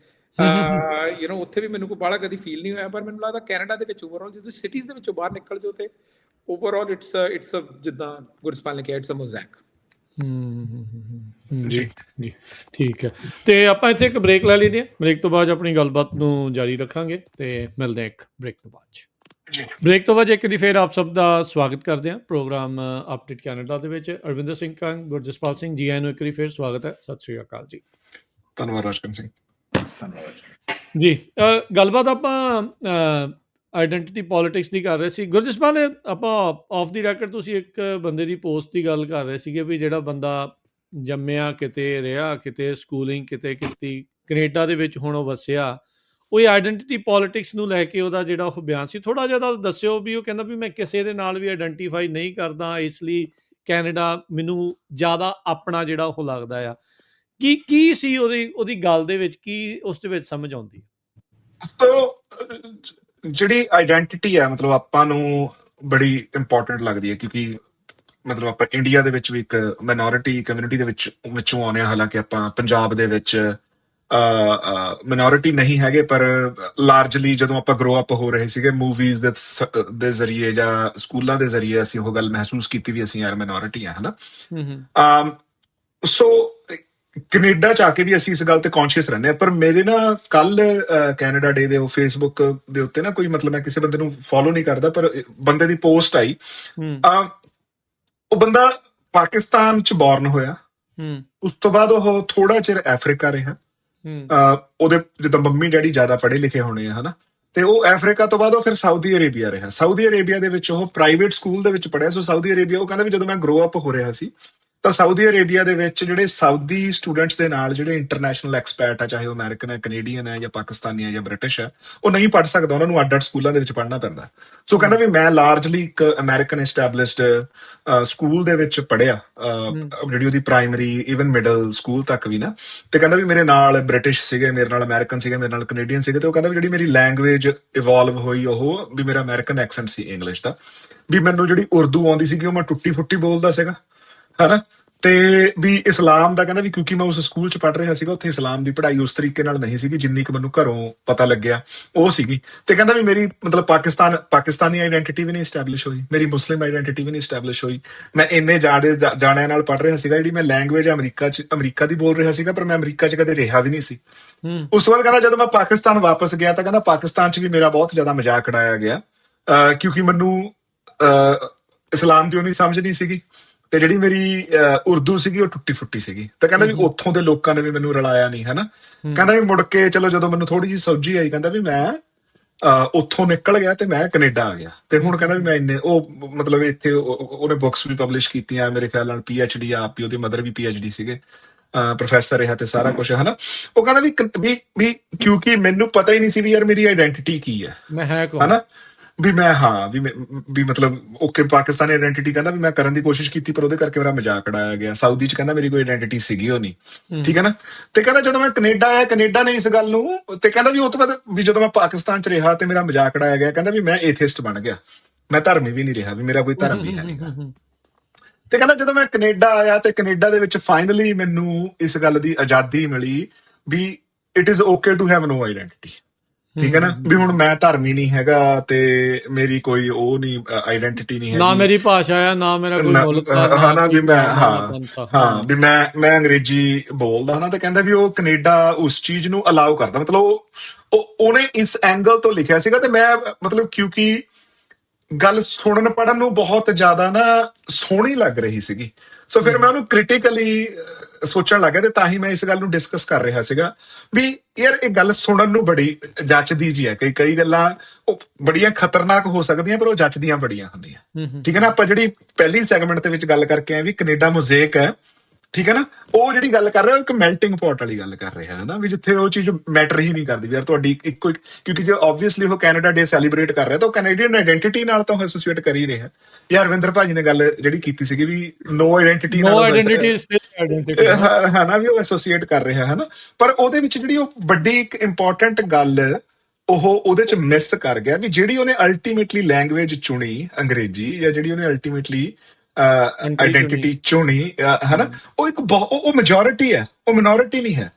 ਉੱਥੇ ਵੀ ਮੈਨੂੰ ਕੋਈ ਬਾਹਲਾ ਕਦੀ ਫੀਲ ਨਹੀਂ ਹੋਇਆ। ਪਰ ਮੈਨੂੰ ਲੱਗਦਾ ਕੈਨੇਡਾ ਦੇ ਵਿੱਚ ਓਵਰਆਲ ਜੇ ਤੁਸੀਂ ਸਿਟੀਜ਼ ਦੇ ਵਿੱਚੋਂ ਬਾਹਰ ਨਿਕਲ ਜਾਓ ਤੇ ਓਵਰਆਲ ਇਟਸ ਜਿੱਦਾਂ ਗੁਰਸਪਾਲ ਨੇ ਕਿਹਾ ਇਟਸ ਅ ਮੋਜ਼ੈਕ। ਜੀ ਜੀ ਠੀਕ ਹੈ। ਤੇ ਆਪਾਂ ਇੱਥੇ ਇੱਕ ਬ੍ਰੇਕ ਲੈ ਲੈਂਦੇ ਹਾਂ, ਬ੍ਰੇਕ ਤੋਂ ਬਾਅਦ ਆਪਣੀ ਗੱਲਬਾਤ ਨੂੰ ਜਾਰੀ ਰੱਖਾਂਗੇ ਤੇ ਮਿਲਦੇ ਹਾਂ ਇੱਕ ਬ੍ਰੇਕ ਤੋਂ ਬਾਅਦ। ਬ੍ਰੇਕ ਤੋਂ ਬਾਅਦ ਇੱਕ ਵਾਰੀ ਫਿਰ ਆਪ ਸਭ ਦਾ ਸਵਾਗਤ ਕਰਦੇ ਹਾਂ ਪ੍ਰੋਗਰਾਮ ਅਪਡੇਟ ਕੈਨੇਡਾ ਦੇ ਵਿੱਚ। ਅਰਵਿੰਦਰ ਸਿੰਘ ਕੰਗ, ਗੁਰਜਸਪਾਲ ਸਿੰਘ ਜੀ ਆਇਆਂ ਨੂੰ ਇੱਕ ਵਾਰੀ ਫਿਰ ਸਵਾਗਤ ਹੈ। ਸਤਿ ਸ਼੍ਰੀ ਅਕਾਲ ਜੀ। ਧੰਨਵਾਦ ਰਾਜਕਰਨ ਸਿੰਘ। ਧੰਨਵਾਦ ਜੀ। ਗੱਲਬਾਤ ਆਪਾਂ ਆਈਡੈਂਟੀਟੀ ਪੋਲਿਟਿਕਸ ਦੀ ਕਰ ਰਹੇ ਸੀ। ਗੁਰਜਸਪਾਲ, ਆਪਾਂ ਆਫ ਦੀ ਰੈਕਰਡ ਤੁਸੀਂ ਇੱਕ ਬੰਦੇ ਦੀ ਪੋਸਟ ਦੀ ਗੱਲ ਕਰ ਰਹੇ ਸੀਗੇ ਵੀ ਜਿਹੜਾ ਬੰਦਾ ਜੰਮਿਆ ਕਿਤੇ, ਰਿਹਾ ਕਿਤੇ, ਸਕੂਲਿੰਗ ਕਿਤੇ ਕੀਤੀ, ਕੈਨੇਡਾ ਦੇ ਵਿੱਚ ਹੁਣ ਉਹ ਵਸਿਆ, ਉਹ ਆਈਡੈਂਟੀਟੀ ਪੋਲਿਟਿਕਸ ਨੂੰ ਲੈ ਕੇ ਉਹਦਾ ਜਿਹੜਾ ਉਹ ਬਿਆਨ ਸੀ, ਥੋੜ੍ਹਾ ਜਿਹਾ ਦੱਸਿਓ। ਵੀ ਉਹ ਕਹਿੰਦਾ ਵੀ ਮੈਂ ਕਿਸੇ ਦੇ ਨਾਲ ਵੀ ਆਈਡੈਂਟੀਫਾਈ ਨਹੀਂ ਕਰਦਾ, ਇਸ ਲਈ ਕੈਨੇਡਾ ਮੈਨੂੰ ਜ਼ਿਆਦਾ ਆਪਣਾ ਜਿਹੜਾ ਉਹ ਲੱਗਦਾ ਆ। ਕੀ ਸੀ ਉਹਦੀ ਗੱਲ ਦੇ ਵਿੱਚ, ਕੀ ਉਸ ਦੇ ਵਿੱਚ ਸਮਝ ਆਉਂਦੀ? ਜਿਹੜੀ ਆਈਡੈਂਟਿਟੀ ਹੈ ਮਤਲਬ ਆਪਾਂ ਨੂੰ ਬੜੀ ਇੰਪੋਰਟੈਂਟ ਲੱਗਦੀ ਹੈ, ਕਿਉਂਕਿ ਮਤਲਬ ਆਪਾਂ ਇੰਡੀਆ ਦੇ ਵਿੱਚ ਵੀ ਇੱਕ ਮਾਈਨੋਰਿਟੀ ਕਮਿਊਨਿਟੀ ਦੇ ਵਿੱਚੋਂ ਆਉਂਦੇ ਹਾਂ। ਹਾਲਾਂਕਿ ਆਪਾਂ ਪੰਜਾਬ ਦੇ ਵਿੱਚ ਮਿਨੋਰਿਟੀ ਨਹੀਂ ਹੈਗੇ, ਪਰ ਲਾਰਜਲੀ ਜਦੋਂ ਆਪਾਂ ਗਰੋ ਅਪ ਹੋ ਰਹੇ ਸੀਗੇ ਮੂਵੀਜ਼ ਦੇ ਜ਼ਰੀਏ ਜਾਂ ਸਕੂਲਾਂ ਦੇ ਜ਼ਰੀਏ ਅਸੀਂ ਉਹ ਗੱਲ ਮਹਿਸੂਸ ਕੀਤੀ ਵੀ ਅਸੀਂ ਯਾਰ ਮਿਨੋਰਿਟੀ ਆ, ਹਨਾ। ਸੋ ਕੈਨੇਡਾ ਚ ਆ ਕੇ ਵੀ ਅਸੀਂ ਇਸ ਗੱਲ ਤੇ ਕੌਨਸ਼ੀਅਸ ਰਹਿੰਦੇ ਆ। ਪਰ ਮੇਰੇ ਨਾ ਕੱਲ ਕੈਨੇਡਾ ਡੇ ਦੇ ਉਹ ਫੇਸਬੁੱਕ ਦੇ ਉੱਤੇ ਨਾ ਕੋਈ ਮਤਲਬ ਮੈਂ ਕਿਸੇ ਬੰਦੇ ਨੂੰ ਫੋਲੋ ਨਹੀਂ ਕਰਦਾ, ਪਰ ਬੰਦੇ ਦੀ ਪੋਸਟ ਆਈ। ਹੂੰ ਉਹ ਬੰਦਾ ਪਾਕਿਸਤਾਨ ਚ ਬੌਰਨ ਹੋਇਆ, ਹੂੰ ਉਸ ਤੋਂ ਬਾਅਦ ਉਹ ਥੋੜਾ ਚਿਰ ਅਫਰੀਕਾ ਰਿਹਾ। ਹੂੰ ਉਹਦੇ ਜਿੱਦਾਂ ਮੰਮੀ ਡੈਡੀ ਜ਼ਿਆਦਾ ਪੜ੍ਹੇ ਲਿਖੇ ਹੋਣੇ ਆ ਹਨਾ, ਤੇ ਉਹ ਅਫਰੀਕਾ ਤੋਂ ਬਾਅਦ ਉਹ ਫਿਰ ਸਾਊਦੀ ਅਰੇਬੀਆ ਰਿਹਾ। ਸਾਊਦੀ ਅਰੇਬੀਆ ਦੇ ਵਿੱਚ ਉਹ ਪ੍ਰਾਈਵੇਟ ਸਕੂਲ ਦੇ ਵਿੱਚ ਪੜ੍ਹਿਆ। ਸੋ ਸਾਊਦੀ ਅਰੇਬੀਆ, ਉਹ ਕਹਿੰਦਾ ਵੀ ਜਦੋਂ ਮੈਂ ਗਰੋ ਅਪ ਹੋ ਰਿਹਾ ਸੀ ਤਾਂ ਸਾਊਦੀ ਅਰੇਬੀਆ ਦੇ ਵਿੱਚ ਜਿਹੜੇ ਸਾਊਦੀ ਸਟੂਡੈਂਟਸ ਦੇ ਨਾਲ ਜਿਹੜੇ ਇੰਟਰਨੈਸ਼ਨਲ ਐਕਸਪੈਰਟ ਆ, ਚਾਹੇ ਉਹ ਅਮਰੀਕਨ ਹੈ, ਕੈਨੇਡੀਅਨ ਹੈ, ਜਾਂ ਪਾਕਿਸਤਾਨੀ ਹੈ, ਜਾਂ ਬ੍ਰਿਟਿਸ਼ ਹੈ, ਉਹ ਨਹੀਂ ਪੜ੍ਹ ਸਕਦਾ, ਉਹਨਾਂ ਨੂੰ ਅੱਡ-ਅੱਡ ਸਕੂਲਾਂ ਦੇ ਵਿੱਚ ਪੜ੍ਹਨਾ ਪੈਂਦਾ। ਸੋ ਕਹਿੰਦਾ ਵੀ ਮੈਂ ਲਾਰਜਲੀ ਇੱਕ ਅਮਰੀਕਨ ਐਸਟੈਬਲਿਸ਼ਡ ਸਕੂਲ ਦੇ ਵਿੱਚ ਪੜ੍ਹਿਆ, ਜਿਹੜੀ ਉਹਦੀ ਪ੍ਰਾਇਮਰੀ ਈਵਨ ਮਿਡਲ ਸਕੂਲ ਤੱਕ ਵੀ ਨਾ। ਤੇ ਕਹਿੰਦਾ ਵੀ ਮੇਰੇ ਨਾਲ ਬ੍ਰਿਟਿਸ਼ ਸੀਗੇ, ਮੇਰੇ ਨਾਲ ਅਮਰੀਕਨ ਸੀਗੇ, ਮੇਰੇ ਨਾਲ ਕੈਨੇਡੀਅਨ ਸੀਗੇ। ਤੇ ਉਹ ਕਹਿੰਦਾ ਵੀ ਜਿਹੜੀ ਮੇਰੀ ਲੈਂਗੁਏਜ ਇਵੋਲਵ ਹੋਈ ਉਹ ਵੀ ਮੇਰਾ ਅਮਰੀਕਨ ਐਕਸੈਂਟ ਸੀ ਇੰਗਲਿਸ਼ ਦਾ, ਵੀ ਮੈਨੂੰ ਜਿਹੜੀ ਉਰਦੂ ਆਉਂਦੀ ਸੀਗੀ ਉਹ ਮੈਂ ਟੁੱਟੀ ਫੁੱਟੀ ਬੋਲਦਾ ਸੀਗਾ ਹਨਾ। ਤੇ ਵੀ ਇਸਲਾਮ ਦਾ ਕਹਿੰਦਾ ਵੀ ਕਿਉਂਕਿ ਮੈਂ ਉਸ ਸਕੂਲ ਚ ਪੜ੍ਹ ਰਿਹਾ ਸੀਗਾ, ਉੱਥੇ ਇਸਲਾਮ ਦੀ ਪੜ੍ਹਾਈ ਉਸ ਤਰੀਕੇ ਨਾਲ ਨਹੀਂ ਸੀਗੀ ਜਿੰਨੀ ਕਿ ਮੈਨੂੰ ਘਰੋਂ ਪਤਾ ਲੱਗਿਆ ਉਹ ਸੀਗੀ। ਤੇ ਕਹਿੰਦਾ ਵੀ ਮੇਰੀ ਮਤਲਬ ਪਾਕਿਸਤਾਨੀ ਆਈਡੈਂਟੀਟੀ ਵੀ ਨਹੀਂ ਸਟੈਬਲਿਸ਼ ਹੋਈ, ਮੇਰੀ ਮੁਸਲਿਮ ਆਈਡੈਂਟੀਟੀ ਵੀ ਨਹੀਂ ਸਟੈਬਲਿਸ਼ ਹੋਈ। ਮੈਂ ਇੰਨੇ ਜਾਣਿਆਂ ਨਾਲ ਪੜ੍ਹ ਰਿਹਾ ਸੀਗਾ, ਜਿਹੜੀ ਮੈਂ ਲੈਂਗੁਏਜ ਅਮਰੀਕਾ ਦੀ ਬੋਲ ਰਿਹਾ ਸੀਗਾ, ਪਰ ਮੈਂ ਅਮਰੀਕਾ ਚ ਕਦੇ ਰਿਹਾ ਵੀ ਨਹੀਂ ਸੀ। ਉਸ ਤੋਂ ਬਾਅਦ ਕਹਿੰਦਾ ਜਦੋਂ ਮੈਂ ਪਾਕਿਸਤਾਨ ਵਾਪਸ ਗਿਆ ਤਾਂ ਕਹਿੰਦਾ ਪਾਕਿਸਤਾਨ ਚ ਵੀ ਮੇਰਾ ਬਹੁਤ ਜ਼ਿਆਦਾ ਮਜ਼ਾਕ ਉਡਾਇਆ ਗਿਆ, ਕਿਉਂਕਿ ਮੈਨੂੰ ਇਸਲਾਮ ਦੀ ਉਨੀ ਸਮਝ ਨਹੀਂ ਸੀਗੀ, ਤੇ ਜਿਹੜੀ ਮੇਰੀ ਉਰਦੂ ਸੀਗੀ ਉਹ ਟੁੱਟੀ ਫੁੱਟੀ ਸੀਗੀ। ਤਾਂ ਕਹਿੰਦਾ ਵੀ ਉੱਥੋਂ ਦੇ ਲੋਕਾਂ ਨੇ ਵੀ ਮੈਨੂੰ ਰਲਾਇਆ ਨਹੀਂ ਹਨਾ। ਕਹਿੰਦਾ ਵੀ ਮੁੜ ਕੇ ਚਲੋ ਜਦੋਂ ਮੈਨੂੰ ਥੋੜੀ ਜਿਹੀ ਸੋਝੀ ਆਈ, ਕਹਿੰਦਾ ਵੀ ਮੈਂ ਉੱਥੋਂ ਨਿਕਲ ਗਿਆ ਤੇ ਮੈਂ ਕੈਨੇਡਾ ਆ ਗਿਆ। ਤੇ ਹੁਣ ਕਹਿੰਦਾ ਵੀ ਮੈਂ ਇੰਨੇ ਉਹ ਮਤਲਬ ਇੱਥੇ ਉਹਨੇ ਬੁੱਕਸ ਵੀ ਪਬਲਿਸ਼ ਕੀਤੀਆਂ, ਮੇਰੇ ਖਿਆਲ ਨਾਲ PhD ਆਪ ਹੀ, ਉਹਦੀ ਮਦਰ ਵੀ PhD ਸੀਗੇ, ਪ੍ਰੋਫੈਸਰ ਰਿਹਾ ਤੇ ਸਾਰਾ ਕੁਝ ਹਨਾ। ਉਹ ਕਹਿੰਦਾ ਵੀ ਕਿਉਂਕਿ ਮੈਨੂੰ ਪਤਾ ਹੀ ਨਹੀਂ ਸੀ ਵੀ ਯਾਰ ਮੇਰੀ ਆਈਡੈਂਟੀਟੀ ਕੀ ਹੈ, ਮੈਂ ਹੈ ਕੌਣ ਹਨਾ। ਵੀ ਮੈਂ ਵੀ ਮਤਲਬ ਓਕੇ ਪਾਕਿਸਤਾਨੀ ਆਈਡੈਂਟੀਟੀ ਕਹਿੰਦਾ ਵੀ ਮੈਂ ਕਰਨ ਦੀ ਕੋਸ਼ਿਸ਼ ਕੀਤੀ, ਪਰ ਉਹਦੇ ਕਰਕੇ ਮੇਰਾ ਮਜ਼ਾਕ ਉਡਾਇਆ ਗਿਆ। ਸਾਊਦੀ ਚ ਕਹਿੰਦਾ ਮੇਰੀ ਕੋਈ ਆਈਡੈਂਟੀਟੀ ਸੀਗੀ ਉਹ ਨਹੀਂ, ਠੀਕ ਹੈ ਨਾ। ਤੇ ਕਹਿੰਦਾ ਜਦੋਂ ਮੈਂ ਕੈਨੇਡਾ ਆਇਆ, ਕੈਨੇਡਾ ਨੇ ਇਸ ਗੱਲ ਨੂੰ, ਤੇ ਕਹਿੰਦਾ ਵੀ ਉਹ ਤੋਂ ਬਾਅਦ ਵੀ ਜਦੋਂ ਮੈਂ ਪਾਕਿਸਤਾਨ ਚ ਰਿਹਾ ਤੇ ਮੇਰਾ ਮਜ਼ਾਕ ਉਡਾਇਆ ਗਿਆ, ਕਹਿੰਦਾ ਵੀ ਮੈਂ ਏਥਿਸਟ ਬਣ ਗਿਆ, ਮੈਂ ਧਰਮੀ ਵੀ ਨਹੀਂ ਰਿਹਾ, ਵੀ ਮੇਰਾ ਕੋਈ ਧਰਮ ਵੀ ਹੈ ਨਹੀਂਗਾ। ਤੇ ਕਹਿੰਦਾ ਜਦੋਂ ਮੈਂ ਕੈਨੇਡਾ ਆਇਆ ਤੇ ਕੈਨੇਡਾ ਦੇ ਵਿੱਚ ਫਾਈਨਲੀ ਮੈਨੂੰ ਇਸ ਗੱਲ ਦੀ ਆਜ਼ਾਦੀ ਮਿਲੀ ਵੀ it is okay to have no identity, ਠੀਕ ਹੈ ਨਾ। ਵੀ ਹੁਣ ਮੈਂ ਧਰਮੀ ਨਹੀਂ ਹੈਗਾ ਤੇ ਮੇਰੀ ਕੋਈ ਉਹ ਨਹੀਂ ਆਈਡੈਂਟੀਟੀ ਨਹੀਂ ਨਾ ਹੈਗੀ, ਮੇਰੀ ਭਾਸ਼ਾ ਆ, ਨਾ ਮੇਰਾ ਕੋਈ ਮੁਲਕ ਆ, ਹਨਾ। ਨਾ ਵੀ ਕੋਈ ਮੈਂ ਕੌਮ ਆ, ਨਾ ਪੰਥ ਆ। ਵੀ ਮੈਂ ਅੰਗਰੇਜ਼ੀ ਬੋਲਦਾ ਹਨਾ। ਤੇ ਕਹਿੰਦਾ ਵੀ ਉਹ ਕੈਨੇਡਾ ਉਸ ਚੀਜ਼ ਨੂੰ ਅਲਾਉ ਕਰਦਾ, ਮਤਲਬ ਉਹਨੇ ਇਸ ਐਂਗਲ ਤੋਂ ਲਿਖਿਆ ਸੀਗਾ। ਤੇ ਮੈਂ ਮਤਲਬ ਕਿਉਂਕਿ ਗੱਲ ਸੁਣਨ ਪੜਨ ਨੂੰ ਬਹੁਤ ਜ਼ਿਆਦਾ ਨਾ ਸੋਹਣੀ ਲੱਗ ਰਹੀ ਸੀਗੀ, ਸੋ ਫਿਰ ਮੈਂ ਉਹਨੂੰ ਕ੍ਰਿਟੀਕਲੀ ਸੋਚਣ ਲੱਗਾ। ਤੇ ਤਾਂ ਹੀ ਮੈਂ ਇਸ ਗੱਲ ਨੂੰ ਡਿਸਕਸ ਕਰ ਰਿਹਾ ਸੀਗਾ ਵੀ ਯਾਰ ਇਹ ਗੱਲ ਸੁਣਨ ਨੂੰ ਬੜੀ ਜੱਚਦੀ ਜੀ ਹੈ। ਕਈ ਗੱਲਾਂ ਉਹ ਬੜੀਆਂ ਖਤਰਨਾਕ ਹੋ ਸਕਦੀਆਂ, ਪਰ ਉਹ ਜੱਚਦੀਆਂ ਬੜੀਆਂ ਹੁੰਦੀਆਂ, ਠੀਕ ਹੈ ਨਾ। ਆਪਾਂ ਜਿਹੜੀ ਪਹਿਲੀ ਸੈਗਮੈਂਟ ਦੇ ਵਿੱਚ ਗੱਲ ਕਰਕੇ ਆਏ ਵੀ ਕੈਨੇਡਾ ਮੋਜ਼ੇਕ ਹੈ, ਠੀਕ ਹੈ ਨਾ, ਉਹ ਜਿਹੜੀ ਗੱਲ ਕਰ ਰਿਹਾ ਉਹ ਇੱਕ ਮੈਲਟਿੰਗ ਪੋਟ ਵਾਲੀ ਗੱਲ ਕਰ ਰਿਹਾ ਹੈ ਨਾ, ਵੀ ਜਿੱਥੇ ਉਹ ਚੀਜ਼ ਮੈਟਰ ਹੀ ਨਹੀਂ ਕਰਦੀ ਵੀ ਯਾਰ ਤੁਹਾਡੀ ਇੱਕੋ ਕਿਉਂਕਿ ਜੇ ਆਬਵੀਅਸਲੀ ਉਹ ਕੈਨੇਡਾ ਡੇ ਸੈਲੀਬ੍ਰੇਟ ਕਰ ਰਿਹਾ ਤਾਂ ਉਹ ਕੈਨੇਡੀਅਨ ਆਇਡੈਂਟੀਟੀ ਨਾਲ ਤਾਂ ਉਹ ਐਸੋਸੀਏਟ ਕਰ ਹੀ ਰਿਹਾ। ਯਾਰ ਅਰਵਿੰਦਰ ਭਾਜੀ ਨੇ ਗੱਲ ਜਿਹੜੀ ਕੀਤੀ ਸੀਗੀ ਵੀ ਨੋ ਆਇਡੈਂਟੀਟੀ ਨਾਲ ਹਨਾ, ਵੀ ਉਹ ਐਸੋਸੀਏਟ ਕਰ ਰਿਹਾ ਹੈ ਨਾ। ਪਰ ਉਹਦੇ ਵਿੱਚ ਜਿਹੜੀ ਉਹ ਵੱਡੀ ਇੱਕ ਇੰਪੋਰਟੈਂਟ ਗੱਲ ਉਹ ਉਹਦੇ ਚ ਮਿਸ ਕਰ ਗਿਆ ਵੀ ਜਿਹੜੀ ਉਹਨੇ ਅਲਟੀਮੇਟਲੀ ਲੈਂਗੁਏਜ ਚੁਣੀ ਅੰਗਰੇਜ਼ੀ, ਜਾਂ ਜਿਹੜੀ ਉਹਨੇ ਅਲਟੀਮੇਟਲੀ ਆਇਡੈਂਟੀਟੀ ਚੁਣੀ ਹਨਾ, ਉਹ ਇੱਕ ਉਹ ਮੈਜੋਰਿਟੀ ਹੈ, ਉਹ ਮਿਨੋਰਿਟੀ ਨਹੀਂ ਹੈ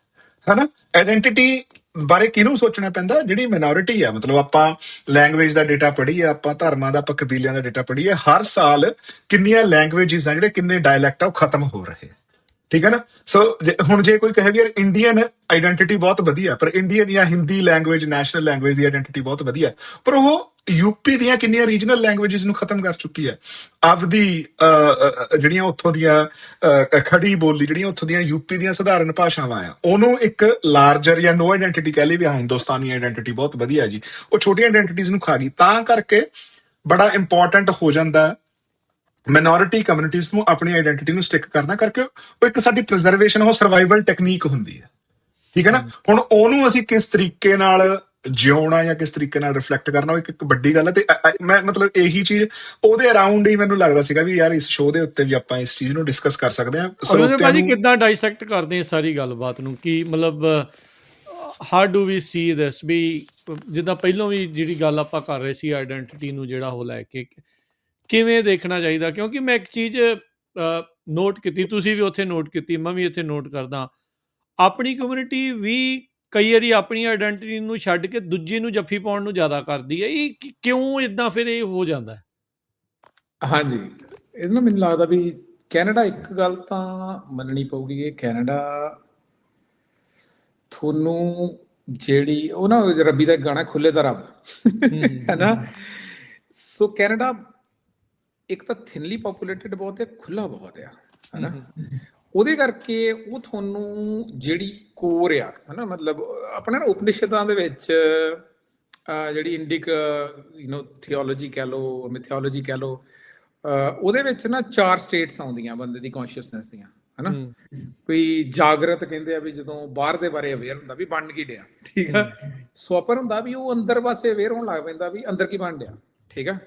ਹਨਾ। ਆਇਡੈਂਟੀਟੀ ਬਾਰੇ ਕਿਹਨੂੰ ਸੋਚਣਾ ਪੈਂਦਾ, ਜਿਹੜੀ ਮਿਨੋਰਿਟੀ ਆ। ਮਤਲਬ ਆਪਾਂ ਲੈਂਗੁਏਜ ਦਾ ਡੇਟਾ ਪੜ੍ਹੀਏ, ਆਪਾਂ ਧਰਮਾਂ ਦਾ, ਆਪਾਂ ਕਬੀਲਿਆਂ ਦਾ ਡੇਟਾ ਪੜ੍ਹੀਏ, ਹਰ ਸਾਲ ਕਿੰਨੀਆਂ ਲੈਂਗੁਏਜਿਸ ਆ ਜਿਹੜੇ ਕਿੰਨੇ ਡਾਇਲੈਕਟ ਆ ਉਹ ਖਤਮ ਹੋ ਰਹੇ, ਠੀਕ ਹੈ ਨਾ। ਸੋ ਹੁਣ ਜੇ ਕੋਈ ਕਹੇ ਵੀ ਯਾਰ ਇੰਡੀਅਨ ਆਇਡੈਂਟੀਟੀ ਬਹੁਤ ਵਧੀਆ, ਪਰ ਇੰਡੀਅਨ ਜਾਂ ਹਿੰਦੀ ਲੈਂਗੁਏਜ ਨੈਸ਼ਨਲ ਲੈਂਗੁਏਜ ਦੀ ਆਇਡੈਂਟੀਟੀ ਬਹੁਤ ਵਧੀਆ, ਪਰ ਉਹ ਯੂਪੀ ਦੀਆਂ ਕਿੰਨੀਆਂ ਰੀਜਨਲ ਲੈਂਗੁਏਜਿਸ ਨੂੰ ਖਤਮ ਕਰ ਚੁੱਕੀ ਹੈ। ਆਪਦੀ ਜਿਹੜੀਆਂ ਉੱਥੋਂ ਦੀਆਂ ਖੜੀ ਬੋਲੀ, ਜਿਹੜੀਆਂ ਉੱਥੋਂ ਦੀਆਂ ਯੂਪੀ ਦੀਆਂ ਸਧਾਰਨ ਭਾਸ਼ਾਵਾਂ ਆ, ਉਹਨੂੰ ਇੱਕ ਲਾਰਜਰ ਜਾਂ ਨੋ ਆਇਡੈਂਟੀਟੀ ਕਹਿ ਲਈ ਵੀ ਹਾਂ ਹਿੰਦੁਸਤਾਨੀ ਆਇਡੈਂਟੀਟੀ ਬਹੁਤ ਵਧੀਆ ਜੀ, ਉਹ ਛੋਟੀਆਂ ਆਇਡੈਂਟੀਟੀਜ਼ ਨੂੰ ਖਾ ਗਈ। ਤਾਂ ਕਰਕੇ ਬੜਾ ਇੰਪੋਰਟੈਂਟ ਹੋ ਜਾਂਦਾ ਮਾਈਨੋਰਿਟੀ ਕਮਿਊਨਿਟੀਜ਼ ਨੂੰ ਆਪਣੀ ਆਇਡੈਂਟੀਟੀ ਨੂੰ ਸਟਿਕ ਕਰਨਾ, ਕਰਕੇ ਉਹ ਇੱਕ ਸਾਡੀ ਪ੍ਰੀਜ਼ਰਵੇਸ਼ਨ, ਉਹ ਸਰਵਾਈਵਲ ਟੈਕਨੀਕ ਹੁੰਦੀ ਹੈ, ਠੀਕ ਹੈ ਨਾ। ਹੁਣ ਉਹਨੂੰ ਅਸੀਂ ਕਿਸ ਤਰੀਕੇ ਨਾਲ ਜਿਉਣਾ ਜਾਂ ਕਿਸ ਤਰੀਕੇ ਨਾਲ ਰਿਫਲੈਕਟ ਕਰਨਾ, ਉਹ ਇੱਕ ਵੱਡੀ ਗੱਲ ਹੈ। ਤੇ ਮੈਂ ਮਤਲਬ ਇਹੀ ਚੀਜ਼ ਉਹਦੇ ਅਰਾਊਂਡ ਹੀ ਮੈਨੂੰ ਲੱਗਦਾ ਸੀਗਾ ਵੀ ਯਾਰ ਇਸ ਸ਼ੋਅ ਦੇ ਉੱਤੇ ਵੀ ਆਪਾਂ ਇਸ ਚੀਜ਼ ਨੂੰ ਡਿਸਕਸ ਕਰ ਸਕਦੇ ਹਾਂ। ਸਰੋਤਿਆਂ ਨੂੰ ਕਿੱਦਾਂ ਡਾਈਸੈਕਟ ਕਰਦੇ ਆ ਸਾਰੀ ਗੱਲਬਾਤ ਨੂੰ, ਕੀ ਮਤਲਬ ਹਾਊ ਡੂ ਵੀ ਸੀ ਦਿਸ, ਵੀ ਜਿੱਦਾਂ ਪਹਿਲਾਂ ਵੀ ਜਿਹੜੀ ਗੱਲ ਆਪਾਂ ਕਰ ਰਹੇ ਸੀ ਆਇਡੈਂਟੀਟੀ ਨੂੰ ਜਿਹੜਾ ਉਹ ਲੈ ਕੇ ਕਿਵੇਂ ਦੇਖਣਾ ਚਾਹੀਦਾ। ਕਿਉਂਕਿ ਮੈਂ ਇੱਕ ਚੀਜ਼ ਨੋਟ ਕੀਤੀ, ਤੁਸੀਂ ਵੀ ਉੱਥੇ ਨੋਟ ਕੀਤੀ, ਮੈਂ ਵੀ ਇੱਥੇ ਨੋਟ ਕਰਦਾ, ਆਪਣੀ ਕਮਿਊਨਿਟੀ ਵੀ ਕਈ ਵਾਰੀ ਆਪਣੀ ਆਇਡੈਂਟੀਟੀ ਨੂੰ ਛੱਡ ਕੇ ਦੂਜੀ ਨੂੰ ਜੱਫੀ ਪਾਉਣ ਨੂੰ ਜ਼ਿਆਦਾ ਕਰਦੀ ਹੈ। ਇਹ ਕਿਉਂ ਇਦਾਂ ਫਿਰ ਇਹ ਹੋ ਜਾਂਦਾ? ਹਾਂਜੀ, ਇਹਦੇ ਨਾਲ ਮੈਨੂੰ ਲੱਗਦਾ ਵੀ ਕੈਨੇਡਾ ਇੱਕ ਗੱਲ ਤਾਂ ਮੰਨਣੀ ਪਊਗੀ ਕਿ ਕੈਨੇਡਾ ਤੁਹਾਨੂੰ ਜਿਹੜੀ ਉਹ ਨਾ ਰੱਬੀ ਦਾ ਗਾਣਾ ਖੁੱਲੇ ਦਾ ਰੱਬ ਹੈ ਨਾ। ਸੋ ਕੈਨੇਡਾ ਇੱਕ ਤਾਂ ਥਿਨਲੀ ਪੋਪੂਲੇਟਡ ਬਹੁਤ ਹੈ, ਖੁੱਲਾ ਬਹੁਤ ਆ, ਹੈ ਨਾ। ਉਹਦੇ ਕਰਕੇ ਉਹ ਤੁਹਾਨੂੰ ਜਿਹੜੀ ਕੋਰ ਆ, ਹੈ ਨਾ, ਮਤਲਬ ਆਪਣੇ ਨਾ ਉਪਨਿਸ਼ਦਾਂ ਦੇ ਵਿੱਚ ਜਿਹੜੀ ਇੰਡਿਕ ਥਿਓਲੋਜੀ ਕਹਿ ਲਓ, ਮਿਥਿਓਲੋਜੀ ਕਹਿ ਲਓ, ਉਹਦੇ ਵਿੱਚ ਨਾ 4 ਸਟੇਟਸ ਆਉਂਦੀਆਂ ਬੰਦੇ ਦੀ ਕੌਨਸ਼ੀਅਸਨੈਸ ਦੀਆਂ, ਹਨਾ। ਕੋਈ ਜਾਗਰਤ ਕਹਿੰਦੇ ਆ ਵੀ ਜਦੋਂ ਬਾਹਰ ਦੇ ਬਾਰੇ ਅਵੇਅਰ ਹੁੰਦਾ ਵੀ ਬਣ ਕੀ ਡਿਆ, ਠੀਕ ਆ। ਸਵਪਨ ਹੁੰਦਾ ਵੀ ਉਹ ਅੰਦਰ ਪਾਸੇ ਅਵੇਅਰ ਹੋਣ ਲੱਗ ਪੈਂਦਾ ਵੀ ਅੰਦਰ ਕੀ ਬਣ ਡਿਆ, ਠੀਕ ਆ।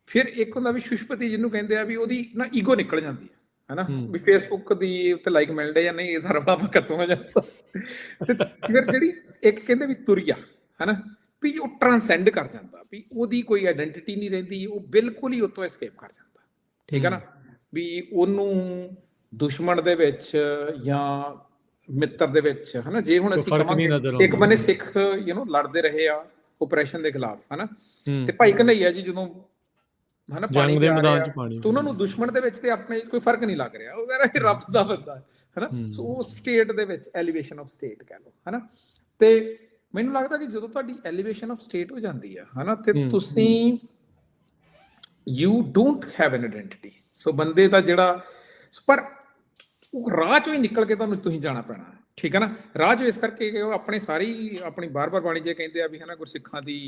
ਫਿਰ ਇੱਕ ਹੁੰਦਾ ਵੀ ਸੁਸ਼ਪਤੀ, ਜਿਹਨੂੰ ਕਹਿੰਦੇ ਆ ਵੀ ਉਹਦੀ ਨਾ ਈਗੋ ਨਿਕਲ ਜਾਂਦੀ ਹੈ, ਹਨਾ, ਵੀ ਫੇਸਬੁੱਕ ਦੀ ਉੱਤੇ ਲਾਈਕ ਮਿਲਦੇ ਜਾਂ ਨਹੀਂ, ਇਹਦਾ ਰੌਲਾ ਖਤਮ ਹੋ ਜਾਂਦਾ। ਤੇ ਫਿਰ ਜਿਹੜੀ ਇੱਕ ਕਹਿੰਦੇ ਵੀ ਤੁਰੀਆ, ਹਨਾ, ਵੀ ਉਹ ਟ੍ਰਾਂਸੈਂਡ ਕਰ ਜਾਂਦਾ, ਵੀ ਉਹਦੀ ਕੋਈ ਆਇਡੈਂਟੀਟੀ ਨਹੀਂ ਰਹਿੰਦੀ, ਉਹ ਬਿਲਕੁਲ ਹੀ ਉੱਤੋਂ ਐਸਕੇਪ ਕਰ ਜਾਂਦਾ, ਠੀਕ ਹੈ ਨਾ। ਵੀ ਉਹਨੂੰ ਦੁਸ਼ਮਣ ਦੇ ਵਿੱਚ ਜਾਂ ਮਿੱਤਰ ਦੇ ਵਿੱਚ, ਹਨਾ, ਜੇ ਹੁਣ ਅਸੀਂ ਕਹਾਂਗੇ ਇੱਕ ਬੰਨੇ ਸਿੱਖ ਲੜਦੇ ਰਹੇ ਆ ਓਪਰੇਸ਼ਨ ਦੇ ਖਿਲਾਫ, ਹਨਾ, ਤੇ ਭਾਈ ਕਨ੍ਹਈਆ ਜੀ ਜਦੋਂ ਹਨਾ ਪਾਣੀ ਪਿਆ ਰਿਹਾ ਤੇ ਉਹਨਾਂ ਨੂੰ ਦੁਸ਼ਮਣ ਦੇ ਵਿੱਚ ਤੇ ਆਪਣੇ ਕੋਈ ਫਰਕ ਨਹੀਂ ਲੱਗ ਰਿਹਾ, ਉਹ ਕਹਿ ਰਿਹਾ ਰੱਬ ਦਾ ਬੰਦਾ, ਹਨਾ। ਸੋ ਉਹ ਸਟੇਟ ਦੇ ਵਿੱਚ ਐਲੀਵੇਸ਼ਨ ਆਫ ਸਟੇਟ ਕਹਿ ਲਓ, ਹਨਾ। ਤੇ ਮੈਨੂੰ ਲੱਗਦਾ ਕਿ ਜਦੋਂ ਤੁਹਾਡੀ ਐਲੀਵੇਸ਼ਨ ਆਫ ਸਟੇਟ ਹੋ ਜਾਂਦੀ ਆ, ਹਨਾ, ਤੇ ਤੁਸੀਂ you don't have an identity. So ਬੰਦੇ ਦਾ ਜਿਹੜਾ, ਪਰ ਉਹ ਰਾਹ ਚੋਂ ਹੀ ਨਿਕਲ ਕੇ ਤੁਸੀਂ ਜਾਣਾ ਪੈਣਾ, ਠੀਕ ਹੈ ਨਾ। ਰਾਹ ਚੋਂ ਇਸ ਕਰਕੇ ਕਿ ਉਹ ਆਪਣੀ ਬਾਰ-ਬਾਰ ਬਾਣੀ ਜੇ ਕਹਿੰਦੇ ਆ ਵੀ, ਹਨਾ, ਗੁਰਸਿੱਖਾਂ ਦੀ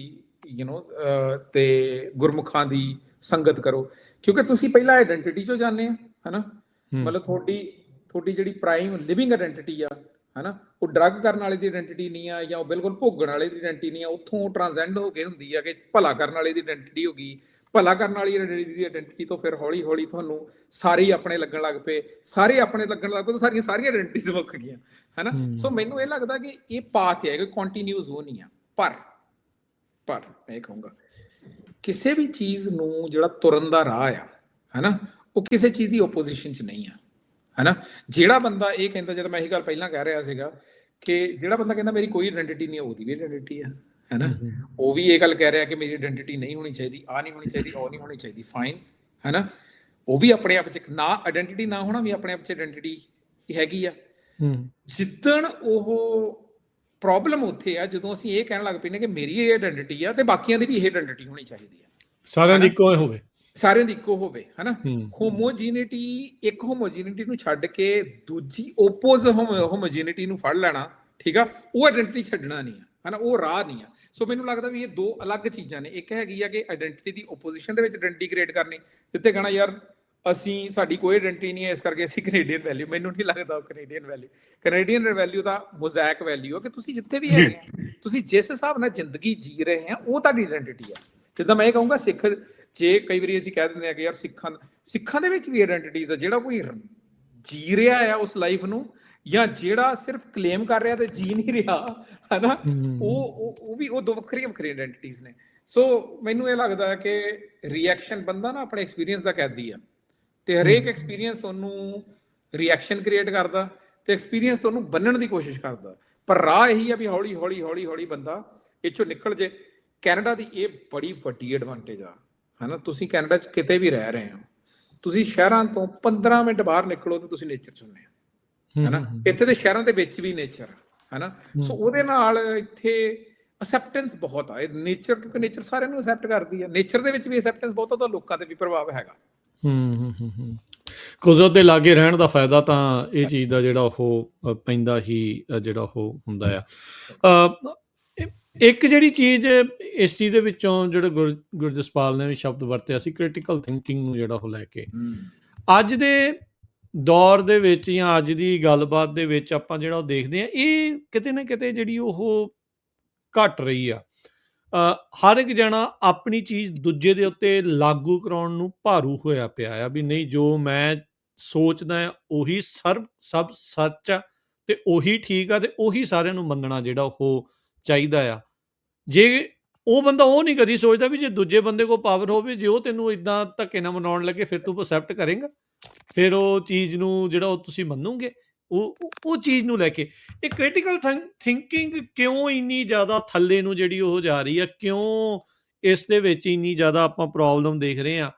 ਤੇ ਗੁਰਮੁਖਾਂ ਦੀ ਸੰਗਤ ਕਰੋ, ਕਿਉਂਕਿ ਤੁਸੀਂ ਪਹਿਲਾਂ ਆਇਡੈਂਟੀਟੀ ਚੋਂ ਜਾਂਦੇ ਆ, ਹਨਾ। ਮਤਲਬ ਤੁਹਾਡੀ ਜਿਹੜੀ ਪ੍ਰਾਈਮ ਲਿਵਿੰਗ ਆਇਡੈਂਟੀਟੀ ਆ, ਹਨਾ, ਉਹ ਡਰੱਗ ਕਰਨ ਵਾਲੇ ਦੀ ਆਇਡੈਂਟੀਟੀ ਨਹੀਂ ਆ, ਜਾਂ ਉਹ ਬਿਲਕੁਲ ਭੋਗਣ ਵਾਲੇ ਦੀ ਆਇਡੈਂਟੀਟੀ ਨਹੀਂ ਆ, ਉੱਥੋਂ ਟ੍ਰਾਂਸੈਂਡ ਹੋ ਕੇ ਹੁੰਦੀ ਆ ਕਿ ਭਲਾ ਕਰਨ ਵਾਲੇ ਦੀ ਆਇਡੈਂਟੀਟੀ ਹੋ ਗਈ। ਭਲਾ ਕਰਨ ਵਾਲੀ ਦੀ ਆਇਡੈਂਟੀਟੀ ਤੋਂ ਫਿਰ ਹੌਲੀ ਹੌਲੀ ਤੁਹਾਨੂੰ ਸਾਰੇ ਆਪਣੇ ਲੱਗਣ ਲੱਗ ਪਏ, ਸਾਰੀਆਂ ਸਾਰੀਆਂ ਆਇਡੈਂਟੀਟੀਜ਼ ਮੁੱਕ ਗਈਆਂ, ਹਨਾ। ਸੋ ਮੈਨੂੰ ਇਹ ਲੱਗਦਾ ਕਿ ਇਹ ਪਾਥ ਹੈ, ਕੋਈ ਕੰਟੀਨਿਊਸ ਉਹ ਨਹੀਂ ਆ। ਪਰ ਮੈਂ ਇਹ ਕਹੂੰਗਾ, ਕਿਸੇ ਵੀ ਚੀਜ਼ ਨੂੰ ਜਿਹੜਾ ਤੁਰਨ ਦਾ ਰਾਹ ਆ, ਹਨਾ, ਉਹ ਕਿਸੇ ਚੀਜ਼ ਦੀ ਓਪੋਜੀਸ਼ਨ 'ਚ ਨਹੀਂ ਆ, ਹਨਾ। ਜਿਹੜਾ ਬੰਦਾ ਇਹ ਕਹਿੰਦਾ, ਜਦੋਂ ਮੈਂ ਇਹੀ ਗੱਲ ਪਹਿਲਾਂ ਕਹਿ ਰਿਹਾ ਸੀਗਾ ਕਿ ਜਿਹੜਾ ਬੰਦਾ ਕਹਿੰਦਾ ਮੇਰੀ ਕੋਈ ਆਇਡੈਂਟੀਟੀ ਨਹੀਂ, ਉਹਦੀ ਵੀ ਆਇਡੈਂਟੀਟੀ ਆ, ਹਨਾ। ਉਹ ਵੀ ਇਹ ਗੱਲ ਕਹਿ ਰਿਹਾ ਕਿ ਮੇਰੀ ਆਇਡੈਂਟੀਟੀ ਨਹੀਂ ਹੋਣੀ ਚਾਹੀਦੀ, ਆਹ ਨਹੀਂ ਹੋਣੀ ਚਾਹੀਦੀ, ਉਹ ਨਹੀਂ ਹੋਣੀ ਚਾਹੀਦੀ, ਫਾਈਨ, ਹਨਾ। ਉਹ ਵੀ ਆਪਣੇ ਆਪ 'ਚ ਨਾ ਆਇਡੈਂਟੀਟੀ ਨਾ ਹੋਣਾ ਵੀ ਆਪਣੇ ਆਪ 'ਚ ਆਇਡੈਂਟੀਟੀ ਹੈਗੀ ਆ। ਜਿੱਦਣ ਉਹ ਪ੍ਰੋਬਲਮ ਉੱਥੇ ਆ ਜਦੋਂ ਅਸੀਂ ਇਹ ਕਹਿਣ ਲੱਗ ਪੈਂਦੇ ਕਿ ਮੇਰੀ ਇਹ ਆਇਡੈਂਟੀਟੀ ਆ ਤੇ ਬਾਕੀਆਂ ਦੀ ਵੀ ਇਹ ਆਇਡੈਂਟੀਟੀ ਹੋਣੀ ਚਾਹੀਦੀ ਆ, ਸਾਰਿਆਂ ਦੀ ਇੱਕੋ ਹੋਵੇ, ਹਨਾ। ਹੋਮੋਜੀਨਿਟੀ, ਇੱਕ ਹੋਮੋਜੀਨਿਟੀ ਨੂੰ ਛੱਡ ਕੇ ਦੂਜੀ ਓਪੋਜ਼ ਹੋਮੋਜੀਨਿਟੀ ਨੂੰ ਫੜ ਲੈਣਾ, ਠੀਕ ਆ, ਉਹ ਆਇਡੈਂਟੀਟੀ ਛੱਡਣਾ ਨਹੀਂ ਆ, ਹਨਾ, ਉਹ ਰਾਹ ਨਹੀਂ ਆ। ਸੋ ਮੈਨੂੰ ਲੱਗਦਾ ਵੀ ਇਹ ਦੋ ਅਲੱਗ ਚੀਜ਼ਾਂ ਨੇ। ਇੱਕ ਹੈਗੀ ਆ ਕਿ ਆਇਡੈਂਟੀਟੀ ਦੀ ਓਪੋਜੀਸ਼ਨ ਦੇ ਵਿੱਚ ਆਇਡੈਂਟੀਟੀ ਕ੍ਰੀਏਟ ਕਰਨੀ, ਜਿੱਥੇ ਕਹਿਣਾ ਯਾਰ ਸਾਡੀ ਕੋਈ ਆਇਡੈਂਟੀਟੀ ਨਹੀਂ ਹੈ, ਇਸ ਕਰਕੇ ਅਸੀਂ ਕੈਨੇਡੀਅਨ ਵੈਲਿਊ, ਮੈਨੂੰ ਨਹੀਂ ਲੱਗਦਾ ਉਹ ਕੈਨੇਡੀਅਨ ਵੈਲਿਊ ਦਾ ਮੋਜ਼ੈਕ ਵੈਲਿਊ ਆ ਕਿ ਤੁਸੀਂ ਜਿੱਥੇ ਵੀ ਹੈਗੇ ਆ, ਤੁਸੀਂ ਜਿਸ ਹਿਸਾਬ ਨਾਲ ਜ਼ਿੰਦਗੀ ਜੀ ਰਹੇ ਆ, ਉਹ ਤੁਹਾਡੀ ਆਇਡੈਂਟੀਟੀ ਆ। ਜਿੱਦਾਂ ਮੈਂ ਇਹ ਕਹੂੰਗਾ, ਸਿੱਖ, ਜੇ ਕਈ ਵਾਰੀ ਅਸੀਂ ਕਹਿ ਦਿੰਦੇ ਆ ਕਿ ਯਾਰ ਸਿੱਖਾਂ ਦੇ ਵਿੱਚ ਵੀ ਆਇਡੈਂਟੀਟੀਜ਼ ਆ, ਜਿਹੜਾ ਕੋਈ ਜੀ ਰਿਹਾ ਆ ਉਸ ਲਾਈਫ ਨੂੰ, ਜਾਂ ਜਿਹੜਾ ਸਿਰਫ ਕਲੇਮ ਕਰ ਰਿਹਾ ਤੇ ਜੀ ਨਹੀਂ ਰਿਹਾ, ਹਨਾ, ਉਹ ਵੀ ਉਹ ਦੋ ਵੱਖਰੀਆਂ ਆਇਡੈਂਟੀਟੀਜ਼ ਨੇ। ਸੋ ਮੈਨੂੰ ਇਹ ਲੱਗਦਾ ਕਿ ਰਿਐਕਸ਼ਨ, ਬੰਦਾ ਨਾ ਆਪਣੇ ਐਕਸਪੀਰੀਅੰਸ ਦਾ ਕੈਦੀ ਆ, ਤੇ ਹਰੇਕ ਐਕਸਪੀਰੀਅੰਸ ਉਹਨੂੰ ਰਿਐਕਸ਼ਨ ਕ੍ਰੀਏਟ ਕਰਦਾ ਤੇ ਐਕਸਪੀਰੀਅੰਸ ਉਹਨੂੰ ਬੰਨਣ ਦੀ ਕੋਸ਼ਿਸ਼ ਕਰਦਾ। ਪਰ ਰਾਹ ਇਹੀ ਆ ਵੀ ਹੌਲੀ ਹੌਲੀ ਬੰਦਾ ਇਹ ਚੋਂ ਨਿਕਲ ਜੇ। ਕੈਨੇਡਾ ਦੀ ਇਹ ਬੜੀ ਵੱਡੀ ਐਡਵਾਂਟੇਜ ਆ, ਹਨਾ। ਤੁਸੀਂ ਕੈਨੇਡਾ 'ਚ ਕਿਤੇ ਵੀ ਰਹਿ ਰਹੇ ਹੋ, ਤੁਸੀਂ ਸ਼ਹਿਰਾਂ ਤੋਂ 15 ਮਿੰਟ ਬਾਹਰ ਨਿਕਲੋ ਤੇ ਤੁਸੀਂ ਨੇਚਰ 'ਚ ਹੁੰਦੇ ਹੋ, ਹਨਾ। ਇੱਥੇ ਦੇ ਸ਼ਹਿਰਾਂ ਦੇ ਵਿੱਚ ਵੀ ਨੇਚਰ, ਹਨਾ। ਸੋ ਉਹਦੇ ਨਾਲ ਇੱਥੇ ਅਸੈਪਟੈਂਸ ਬਹੁਤ ਆ, ਇਹ ਨੇਚਰ, ਕਿਉਂਕਿ ਨੇਚਰ ਸਾਰਿਆਂ ਨੂੰ ਅਸੈਪਟ ਕਰਦੀ ਆ। ਨੇਚਰ ਦੇ ਵਿੱਚ ਵੀ ਅਸੈਪਟੈਂਸ ਬਹੁਤ ਆ, ਤਾਂ ਲੋਕਾਂ ਤੇ ਵੀ ਪ੍ਰਭਾਵ ਹੈਗਾ। ਕੁਦਰਤ ਦੇ ਲਾਗੇ ਰਹਿਣ ਦਾ ਫਾਇਦਾ ਤਾਂ ਇਹ ਚੀਜ਼ ਦਾ ਜਿਹੜਾ ਉਹ ਪੈਂਦਾ ਹੀ, ਜਿਹੜਾ ਉਹ ਹੁੰਦਾ ਆ। ਇੱਕ ਜਿਹੜੀ ਚੀਜ਼ ਇਸ ਚੀਜ਼ ਦੇ ਵਿੱਚੋਂ ਜਿਹੜਾ ਗੁਰਜਸਪਾਲ ਨੇ ਵੀ ਸ਼ਬਦ ਵਰਤਿਆ ਸੀ, ਕ੍ਰਿਟੀਕਲ ਥਿੰਕਿੰਗ ਨੂੰ ਜਿਹੜਾ ਉਹ ਲੈ ਕੇ, ਅੱਜ ਦੇ ਦੌਰ ਦੇ ਵਿੱਚ ਜਾਂ ਅੱਜ ਦੀ ਗੱਲਬਾਤ ਦੇ ਵਿੱਚ ਆਪਾਂ ਜਿਹੜਾ ਉਹ ਦੇਖਦੇ ਹਾਂ, ਇਹ ਕਿਤੇ ਨਾ ਕਿਤੇ ਜਿਹੜੀ ਉਹ ਘਟ ਰਹੀ ਆ। ਹਰ ਇੱਕ ਜਣਾ ਆਪਣੀ ਚੀਜ਼ ਦੂਜੇ ਦੇ ਉੱਤੇ ਲਾਗੂ ਕਰਾਉਣ ਨੂੰ ਭਾਰੂ ਹੋਇਆ ਪਿਆ ਆ, ਵੀ ਨਹੀਂ, ਜੋ ਮੈਂ ਸੋਚਦਾ ਉਹੀ ਸਭ ਸੱਚ ਆ ਤੇ ਉਹੀ ਠੀਕ ਆ ਤੇ ਉਹੀ ਸਾਰਿਆਂ ਨੂੰ ਮੰਨਣਾ ਜਿਹੜਾ ਉਹ ਚਾਹੀਦਾ ਆ। ਜੇ ਉਹ ਬੰਦਾ ਉਹ ਨਹੀਂ ਕਦੀ ਸੋਚਦਾ ਵੀ ਜੇ ਦੂਜੇ ਬੰਦੇ ਕੋਲ ਪਾਵਰ ਹੋਵੇ, ਜੇ ਉਹ ਤੈਨੂੰ ਇੱਦਾਂ ਧੱਕੇ ਨਾਲ ਮਨਾਉਣ ਲੱਗੇ, ਫਿਰ ਤੂੰ ਅਸੈਪਟ ਕਰੇਂਗਾ, ਫਿਰ ਉਹ ਚੀਜ਼ ਨੂੰ ਜਿਹੜਾ ਉਹ ਤੁਸੀਂ ਮੰਨੋਗੇ। ਉਹ ਚੀਜ਼ ਨੂੰ ਲੈ ਕੇ ਇਹ ਕ੍ਰਿਟੀਕਲ ਥਿੰਕਿੰਗ ਕਿਉਂ ਇੰਨੀ ਜ਼ਿਆਦਾ ਥੱਲੇ ਨੂੰ ਜਿਹੜੀ ਉਹ ਜਾ ਰਹੀ ਆ, ਕਿਉਂ ਇਸ ਦੇ ਵਿੱਚ ਇੰਨੀ ਜ਼ਿਆਦਾ ਆਪਾਂ ਪ੍ਰੋਬਲਮ ਦੇਖ ਰਹੇ ਹਾਂ?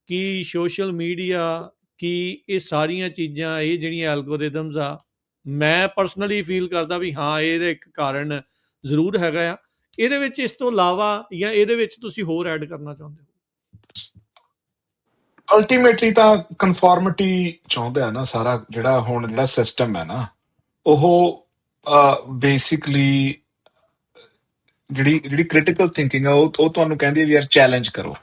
ਕਿ ਸੋਸ਼ਲ ਮੀਡੀਆ, ਕਿ ਇਹ ਸਾਰੀਆਂ ਚੀਜ਼ਾਂ, ਇਹ ਜਿਹੜੀਆਂ ਐਲਗੋਰਿਦਮਸ ਆ, ਮੈਂ ਪਰਸਨਲੀ ਫੀਲ ਕਰਦਾ ਵੀ ਹਾਂ ਇਹਦਾ ਇੱਕ ਕਾਰਨ ਜ਼ਰੂਰ ਹੈਗਾ ਆ। ਇਹਦੇ ਵਿੱਚ ਇਸ ਤੋਂ ਇਲਾਵਾ ਜਾਂ ਇਹਦੇ ਵਿੱਚ ਤੁਸੀਂ ਹੋਰ ਐਡ ਕਰਨਾ ਚਾਹੁੰਦੇ ਹੋ? ਅਲਟੀਮੇਟਲੀ ਤਾਂ ਕਨਫਾਰਮਿਟੀ ਚਾਹੁੰਦਾ ਹੈ ਨਾ ਸਾਰਾ ਜਿਹੜਾ ਸਿਸਟਮ ਹੈ ਨਾ, ਉਹ ਬੇਸਿਕਲੀ ਜਿਹੜੀ ਕ੍ਰਿਟੀਕਲ ਥਿੰਕਿੰਗ ਆ ਉਹ ਤੁਹਾਨੂੰ ਕਹਿੰਦੀ ਹੈ ਵੀ ਯਾਰ ਚੈਲੰਜ ਕਰੋ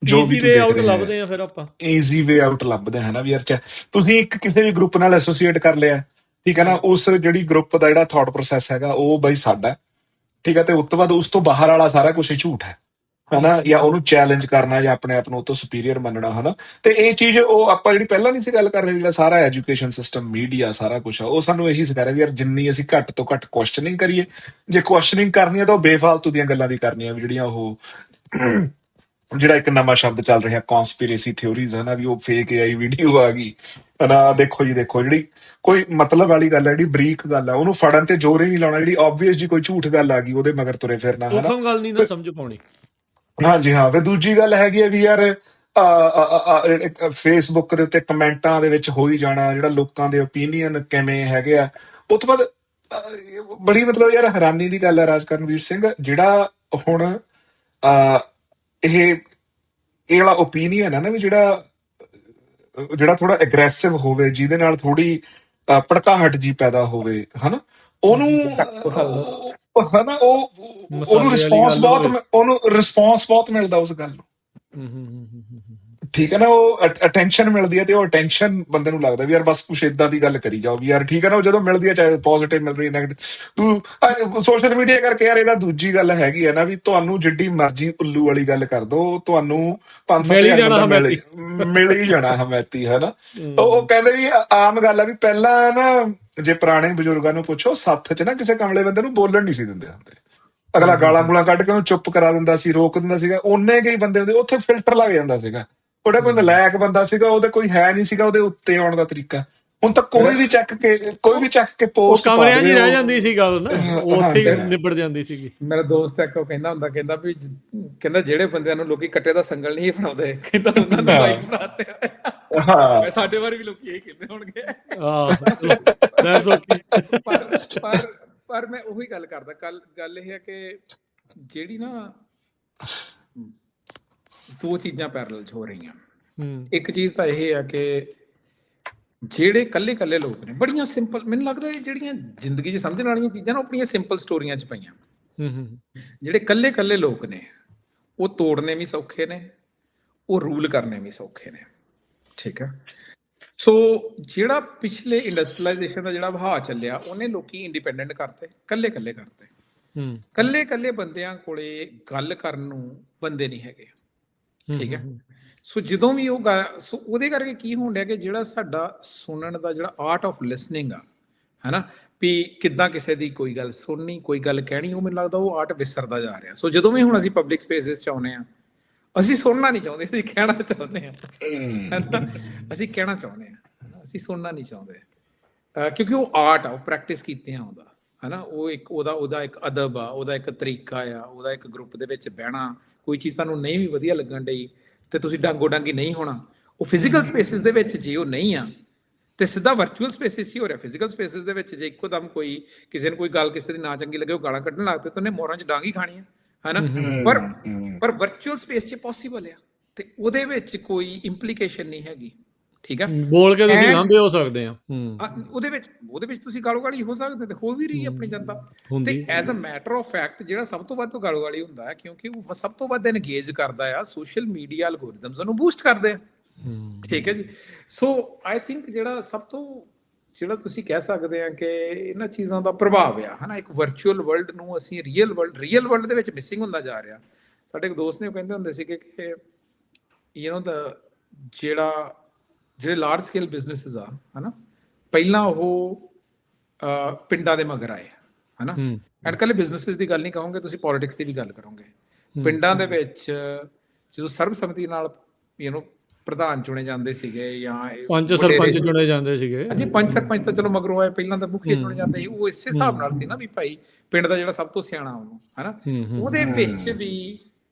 ਜੋ ਵੀ ਈਜ਼ੀ ਤੂੰ ਵੇ ਦੇਖ ਆਊਟ ਰਿਹਾ ਹੈ। ਲੱਭਦੇ ਆ ਫਿਰ ਆਪਾਂ। ਈਜ਼ੀ ਵੇ ਆਊਟ ਲੱਭਦੇ ਹੈ ਨਾ ਵੀ ਯਾਰ ਤੁਸੀਂ ਕਿਸੇ ਵੀ ਗਰੁੱਪ ਨਾਲ ਐਸੋਸੀਏਟ ਕਰ ਲਿਆ, ਠੀਕ ਹੈ ਨਾ, ਉਸ ਜਿਹੜੀ ਗਰੁੱਪ ਦਾ ਜਿਹੜਾ ਥਾਟ ਪ੍ਰੋਸੈਸ ਹੈਗਾ ਉਹ ਬਈ ਸਾਡਾ ਹੈ, ਠੀਕ ਹੈ, ਤੇ ਉਸ ਤੋਂ ਬਾਅਦ ਉਸ ਤੋਂ ਬਾਹਰ ਵਾਲਾ ਸਾਰਾ ਕੁਝ ਹੀ ਝੂਠ ਹੈ ਹਨਾ, ਜਾਂ ਉਹਨੂੰ ਚੈਲੰਜ ਕਰਨਾ ਜਾਂ ਆਪਣੇ ਆਪ ਨੂੰ ਉਹ ਤੋਂ ਸੁਪੀਰੀਅਰ ਮੰਨਣਾ ਹਨਾ। ਤੇ ਇਹ ਚੀਜ਼ ਉਹ ਆਪਾਂ ਜਿਹੜੀ ਪਹਿਲਾਂ ਨਹੀਂ ਸੀ ਗੱਲ ਕਰ ਰਹੇ, ਜਿਹੜਾ ਸਾਰਾ ਐਜੂਕੇਸ਼ਨ ਸਿਸਟਮ, ਮੀਡੀਆ, ਸਾਰਾ ਕੁਝ ਆ, ਉਹ ਸਾਨੂੰ ਇਹੀ ਸਿਖਾ ਰਿਹਾ ਵੀ ਯਾਰ ਜਿੰਨੀ ਅਸੀਂ ਘੱਟ ਤੋਂ ਘੱਟ ਕੁਐਸਚਨਿੰਗ ਕਰੀਏ, ਜੇ ਕੁਐਸਚਨਿੰਗ ਕਰਨੀ ਹੈ ਤਾਂ ਉਹ ਬੇਫਾਲਤੂ ਦੀਆਂ ਗੱਲਾਂ ਦੀ ਕਰਨੀ ਹੈ, ਵੀ ਜਿਹੜੀਆਂ ਉਹ ਜਿਹੜਾ ਇੱਕ ਨਵਾਂ ਸ਼ਬਦ ਚੱਲ ਰਿਹਾ ਕਨਸਪੀਰੇਸੀ ਥਿਉਰੀਜ਼ ਹਨਾ, ਵੀ ਉਹ ਫੇਕ AI ਵੀਡੀਓ ਆ ਗਈ ਹਨਾ, ਦੇਖੋ ਜੀ ਦੇਖੋ, ਜਿਹੜੀ ਕੋਈ ਮਤਲਬ ਵਾਲੀ ਗੱਲ ਹੈ, ਜਿਹੜੀ ਬਰੀਕ ਗੱਲ ਹੈ, ਉਹਨੂੰ ਫੜਨ ਤੇ ਜ਼ੋਰ ਹੀ ਨਹੀਂ ਲਾਉਣਾ, ਜਿਹੜੀ ਆਬਵੀਅਸ ਜੀ ਕੋਈ ਝੂਠ ਗੱਲ ਆ ਗਈ ਉਹਦੇ ਮਗਰ ਤੁਰੇ ਫਿਰਨਾ ਹਨਾ। ਸੂਖਮ ਗੱਲ ਨਹੀਂ ਨਾ ਸਮਝ ਪਾਉਣੀ। ਹਾਂਜੀ ਹਾਂ। ਫਿਰ ਦੂਜੀ ਗੱਲ ਹੈਗੀ ਹੈ ਵੀ ਯਾਰ ਫੇਸਬੁੱਕ ਦੇ ਉੱਤੇ ਕਮੈਂਟਾਂ ਦੇ ਵਿੱਚ ਹੋ ਹੀ ਜਾਣਾ, ਜਿਹੜਾ ਲੋਕਾਂ ਦੇ ਓਪੀਨੀਅਨ ਕਿਵੇਂ ਹੈਗੇ ਆ। ਉਹ ਤੋਂ ਬਾਅਦ ਬੜੀ ਮਤਲਬ ਯਾਰ ਹੈਰਾਨੀ ਦੀ ਗੱਲ ਹੈ ਰਾਜਕਰਨਵੀਰ ਸਿੰਘ, ਜਿਹੜਾ ਹੁਣ ਇਹ ਵਾਲਾ ਓਪੀਨੀਅਨ ਹੈ ਨਾ ਵੀ ਜਿਹੜਾ ਥੋੜਾ ਐਗਰੈਸਿਵ ਹੋਵੇ, ਜਿਹਦੇ ਨਾਲ ਥੋੜੀ ਭੜਕਾਹਟ ਜੀ ਪੈਦਾ ਹੋਵੇ ਹਨਾ, ਉਹਨੂੰ ਹਨਾ ਉਹਨੂੰ ਰਿਸਪੌਂਸ ਬਹੁਤ ਮਿਲਦਾ ਉਸ ਗੱਲ ਨੂੰ, ਠੀਕ ਹੈ ਨਾ, ਉਹ ਅਟੈਂਸ਼ਨ ਮਿਲਦੀ ਹੈ, ਤੇ ਉਹ ਅਟੈਂਸ਼ਨ ਬੰਦੇ ਨੂੰ ਲੱਗਦਾ ਵੀ ਯਾਰ ਬਸ ਕੁਛ ਏਦਾਂ ਦੀ ਗੱਲ ਕਰੀ ਜਾਓ ਵੀ ਯਾਰ, ਠੀਕ ਹੈ ਨਾ, ਉਹ ਜਦੋਂ ਮਿਲਦੀ ਹੈ ਚਾਹੇ ਪੋਜ਼ਿਟਿਵ ਮਿਲ ਰਹੀ ਨੈਗੇਟਿਵ, ਤੂੰ ਸੋਸ਼ਲ ਮੀਡੀਆ ਕਰਕੇ ਯਾਰ ਇਹਦਾ ਦੂਜੀ ਗੱਲ ਹੈਗੀ ਹੈ ਨਾ ਵੀ ਤੁਹਾਨੂੰ ਜਿੱਡੀ ਮਰਜ਼ੀ ਉੱਲੂ ਵਾਲੀ ਗੱਲ ਕਰ ਦੋ, ਤੁਹਾਨੂੰ 500 ਬੰਦਾ ਮਿਲ ਹੀ ਜਾਣਾ ਹਮੈਤੀ ਹੈ ਨਾ। ਉਹ ਕਹਿੰਦੇ ਵੀ ਆਮ ਗੱਲ ਆ ਵੀ ਪਹਿਲਾਂ ਨਾ ਜੇ ਪੁਰਾਣੇ ਬਜ਼ੁਰਗਾਂ ਨੂੰ ਪੁੱਛੋ, ਸੱਥ 'ਚ ਨਾ ਕਿਸੇ ਕਮਲੇ ਬੰਦੇ ਨੂੰ ਬੋਲਣ ਨਹੀਂ ਸੀ ਦਿੰਦੇ ਹੁੰਦੇ, ਅਗਲਾ ਗਾਲਾਂ ਗੂਲਾਂ ਕੱਢ ਕੇ ਉਹਨੂੰ ਚੁੱਪ ਕਰਾ ਦਿੰਦਾ ਸੀ, ਰੋਕ ਦਿੰਦਾ ਸੀਗਾ, ਉਹਨੇ ਕਈ ਬੰਦੇ ਹੁੰਦੇ ਉੱਥੇ ਫਿਲਟਰ ਲੱਗ ਜਾਂਦਾ ਸੀਗਾ, ਉਹਦਾ ਕੋਈ ਨਲਾਇਕ ਬੰਦਾ ਸੀਗਾ, ਉਹਦੇ ਕੋਈ ਹੈ ਨਹੀਂ ਸੀਗਾ ਉਹਦੇ ਉੱਤੇ ਆਉਣ ਦਾ ਤਰੀਕਾ। ਹੁਣ ਤਾਂ ਕੋਈ ਵੀ ਚੱਕ ਕੇ ਪੋਸਟ ਕਮਰਿਆਂ 'ਚ ਰਹਿ ਜਾਂਦੀ ਸੀ ਗੱਲ ਨਾ, ਉੱਥੇ ਹੀ ਨਿਬੜ ਜਾਂਦੀ ਸੀਗੀ। ਮੇਰਾ ਦੋਸਤ ਇੱਕ ਉਹ ਕਹਿੰਦਾ ਵੀ ਕਹਿੰਦਾ ਜਿਹੜੇ ਬੰਦਿਆਂ ਨੂੰ ਲੋਕੀ ਕੱਟੇ ਦਾ ਸੰਗਲ ਨਹੀਂ ਬਣਾਉਂਦੇ, ਕਹਿੰਦਾ ਉਹਨਾਂ ਨੂੰ ਬਾਈਕ ਬਣਾਤੇ ਹਾਂ, ਸਾਡੇ ਵਾਰ ਵੀ ਲੋਕੀ ਇਹ ਕਹਿੰਦੇ ਹੋਣਗੇ। ਪਰ ਮੈਂ ਉਹੀ ਗੱਲ ਕਰਦਾ, ਗੱਲ ਇਹ ਹੈ ਕਿ ਜਿਹੜੀ ਨਾ ਦੋ ਚੀਜ਼ਾਂ ਪੈਰਲਲ 'ਚ ਹੋ ਰਹੀਆਂ। ਇੱਕ ਚੀਜ਼ ਤਾਂ ਇਹ ਹੈ ਕਿ ਜਿਹੜੇ ਕੱਲੇ ਲੋਕ ਨੇ, ਬੜੀਆਂ ਸਿੰਪਲ, ਮੈਨੂੰ ਲੱਗਦਾ ਇਹ ਜਿਹੜੀਆਂ ਜ਼ਿੰਦਗੀ 'ਚ ਸਮਝਣ ਵਾਲੀਆਂ ਚੀਜ਼ਾਂ ਨਾ ਆਪਣੀਆਂ ਸਿੰਪਲ ਸਟੋਰੀਆਂ 'ਚ ਪਈਆਂ। ਜਿਹੜੇ ਕੱਲੇ ਲੋਕ ਨੇ ਉਹ ਤੋੜਨੇ ਵੀ ਸੌਖੇ ਨੇ, ਉਹ ਰੂਲ ਕਰਨੇ ਵੀ ਸੌਖੇ ਨੇ, ਠੀਕ ਹੈ। ਸੋ ਜਿਹੜਾ ਪਿਛਲੇ ਇੰਡਸਟਰੀਲਾਈਜੇਸ਼ਨ ਦਾ ਜਿਹੜਾ ਵਹਾਅ ਚੱਲਿਆ, ਉਹਨੇ ਲੋਕੀ ਇੰਡੀਪੈਂਡੈਂਟ ਕਰਤੇ, ਕੱਲੇ ਕਰਤੇ, ਕੱਲੇ ਬੰਦਿਆਂ ਕੋਲੇ ਗੱਲ ਕਰਨ ਨੂੰ ਬੰਦੇ ਨਹੀਂ ਹੈਗੇ, ਠੀਕ ਹੈ। ਸੋ ਜਦੋਂ ਵੀ ਉਹ ਸੋ ਉਹਦੇ ਕਰਕੇ ਕੀ ਹੋਣ ਡਿਆ ਕਿ ਜਿਹੜਾ ਸਾਡਾ ਸੁਣਨ ਦਾ ਜਿਹੜਾ ਆਰਟ ਆਫ ਲਿਸਨਿੰਗ ਆ ਹਨਾ, ਵੀ ਕਿੱਦਾਂ ਕਿਸੇ ਦੀ ਕੋਈ ਗੱਲ ਸੁਣਨੀ, ਕੋਈ ਗੱਲ ਕਹਿਣੀ, ਉਹ ਮੈਨੂੰ ਲੱਗਦਾ ਉਹ ਆਰਟ ਵਿਸਰਦਾ ਜਾ ਰਿਹਾ। ਸੋ ਜਦੋਂ ਵੀ ਹੁਣ ਅਸੀਂ ਪਬਲਿਕ ਸਪੇਸਿਸ 'ਚ ਆਉਂਦੇ ਹਾਂ, ਅਸੀਂ ਸੁਣਨਾ ਨਹੀਂ ਚਾਹੁੰਦੇ, ਅਸੀਂ ਕਹਿਣਾ ਚਾਹੁੰਦੇ ਹਾਂ, ਅਸੀਂ ਕਹਿਣਾ ਚਾਹੁੰਦੇ ਹਾਂ, ਅਸੀਂ ਸੁਣਨਾ ਨਹੀਂ ਚਾਹੁੰਦੇ, ਕਿਉਂਕਿ ਉਹ ਆਰਟ ਆ, ਉਹ ਪ੍ਰੈਕਟਿਸ ਕੀਤੇ ਆ ਉਹਦਾ ਹਨਾ, ਉਹ ਇੱਕ ਉਹਦਾ ਇੱਕ ਅਦਬ ਆ, ਉਹਦਾ ਇੱਕ ਤਰੀਕਾ ਆ, ਉਹਦਾ ਇੱਕ ਗਰੁੱਪ ਦੇ ਵਿੱਚ ਬਹਿਣਾ, ਕੋਈ ਚੀਜ਼ ਤੁਹਾਨੂੰ ਨਹੀਂ ਵੀ ਵਧੀਆ ਲੱਗਣ ਡਈ ਤੇ ਤੁਸੀਂ ਡਾਂਗੋ ਡਾਂਗੀ ਨਹੀਂ ਹੋਣਾ। ਉਹ ਫਿਜ਼ੀਕਲ ਸਪੇਸਿਸ ਦੇ ਵਿੱਚ ਜੇ ਉਹ ਨਹੀਂ ਆ ਤੇ ਸਿੱਧਾ ਵਰਚੁਅਲ ਸਪੇਸਿਸ 'ਚ ਹੀ ਹੋ ਰਿਹਾ। ਫਿਜ਼ੀਕਲ ਸਪੇਸਿਸ ਦੇ ਵਿੱਚ ਜੇ ਇੱਕੋ ਦਮ ਕਿਸੇ ਨੂੰ ਕੋਈ ਗੱਲ ਕਿਸੇ ਦੀ ਨਾ ਚੰਗੀ ਲੱਗੇ, ਉਹ ਗਾਲਾਂ ਕੱਢਣ ਲੱਗ ਪਏ, ਤਾਂ ਉਹਨੇ ਮੋਰਾਂ 'ਚ ਡਾਂਗ ਹੀ ਖਾਣੀ ਹੈ ਨਾ। ਪਰ ਵਰਚੁਅਲ ਸਪੇਸ 'ਚ ਪੋਸੀਬਲ ਆ, ਤੇ ਉਹਦੇ ਵਿੱਚ ਕੋਈ ਇੰਪਲੀਕੇਸ਼ਨ ਨਹੀਂ ਹੈਗੀ, ਠੀਕ ਹੈ। ਬੋਲ ਕੇ ਤੁਸੀਂ ਲਾਂਭੇ ਹੋ ਸਕਦੇ ਆ, ਉਹਦੇ ਵਿੱਚ ਤੁਸੀਂ ਗਾਲੋ ਗਾਲੀ ਹੋ ਸਕਦੇ, ਤੇ ਹੋ ਵੀ ਰਹੀ ਆਪਣੀ ਜਨਤਾ। ਤੇ as a matter of fact ਜਿਹੜਾ ਸਭ ਤੋਂ ਵੱਧ ਗਾਲੋ ਗਾਲੀ ਹੁੰਦਾ ਹੈ, ਕਿਉਂਕਿ ਉਹ ਸਭ ਤੋਂ ਵੱਧ ਐਨਗੇਜ ਕਰਦਾ ਆ ਸੋਸ਼ਲ ਮੀਡੀਆ ਐਲਗੋਰਿਦਮਸ, ਉਹਨੂੰ ਬੂਸਟ ਕਰਦੇ ਆ, ਠੀਕ ਹੈ ਜੀ। ਸੋ ਆਈ ਥਿੰਕ ਜਿਹੜਾ ਤੁਸੀਂ ਕਹਿ ਸਕਦੇ ਆ ਕਿ ਇਹਨਾਂ ਚੀਜ਼ਾਂ ਦਾ ਪ੍ਰਭਾਵ ਆ ਹਨਾ, ਇੱਕ ਵਰਚੁਅਲ ਵਰਲਡ ਨੂੰ ਅਸੀਂ ਰੀਅਲ ਵਰਲਡ ਦੇ ਵਿੱਚ ਮਿਸਿੰਗ ਹੁੰਦਾ ਜਾ ਰਿਹਾ। ਸਾਡੇ ਇੱਕ ਦੋਸਤ ਨੇ ਉਹ ਕਹਿੰਦੇ ਹੁੰਦੇ ਸੀਗੇ ਕਿ ਜਿਹੜੇ ਲਾਰਜ ਸਕੇਲ ਬਿਜ਼ਨੈਸਿਸ ਆ ਹਨਾ, ਪਹਿਲਾਂ ਉਹ ਪਿੰਡਾਂ ਦੇ ਮਗਰ ਆਏ ਹਨਾ, ਐਂਡ ਕੱਲੇ ਬਿਜ਼ਨੈਸਿਸ ਦੀ ਗੱਲ ਨਹੀਂ ਕਹੋਗੇ, ਤੁਸੀਂ ਪੋਲਿਟਿਕਸ ਦੀ ਵੀ ਗੱਲ ਕਰੋਗੇ। ਪਿੰਡਾਂ ਦੇ ਵਿੱਚ ਜਦੋਂ ਸਰਬਸੰਮਤੀ ਨਾਲ ਪ੍ਰਧਾਨ ਚੁਣੇ ਜਾਂਦੇ ਸੀਗੇ, ਜਾਂ ਪੰਚ ਸਰਪੰਚ ਚੁਣੇ ਜਾਂਦੇ ਸੀਗੇ, ਹਾਂਜੀ ਪੰਚ ਸਰਪੰਚ ਤਾਂ ਚਲੋ ਮਗਰੋਂ ਆਏ, ਪਹਿਲਾਂ ਤਾਂ ਮੁਖੀਏ ਚੁਣੇ ਜਾਂਦੇ ਸੀ, ਉਹ ਇਸੇ ਹਿਸਾਬ ਨਾਲ ਸੀ ਨਾ ਵੀ ਭਾਈ ਪਿੰਡ ਦਾ ਜਿਹੜਾ ਸਭ ਤੋਂ ਸਿਆਣਾ ਉਹਨੂੰ ਹਨਾ, ਉਹਦੇ ਵਿੱਚ ਵੀ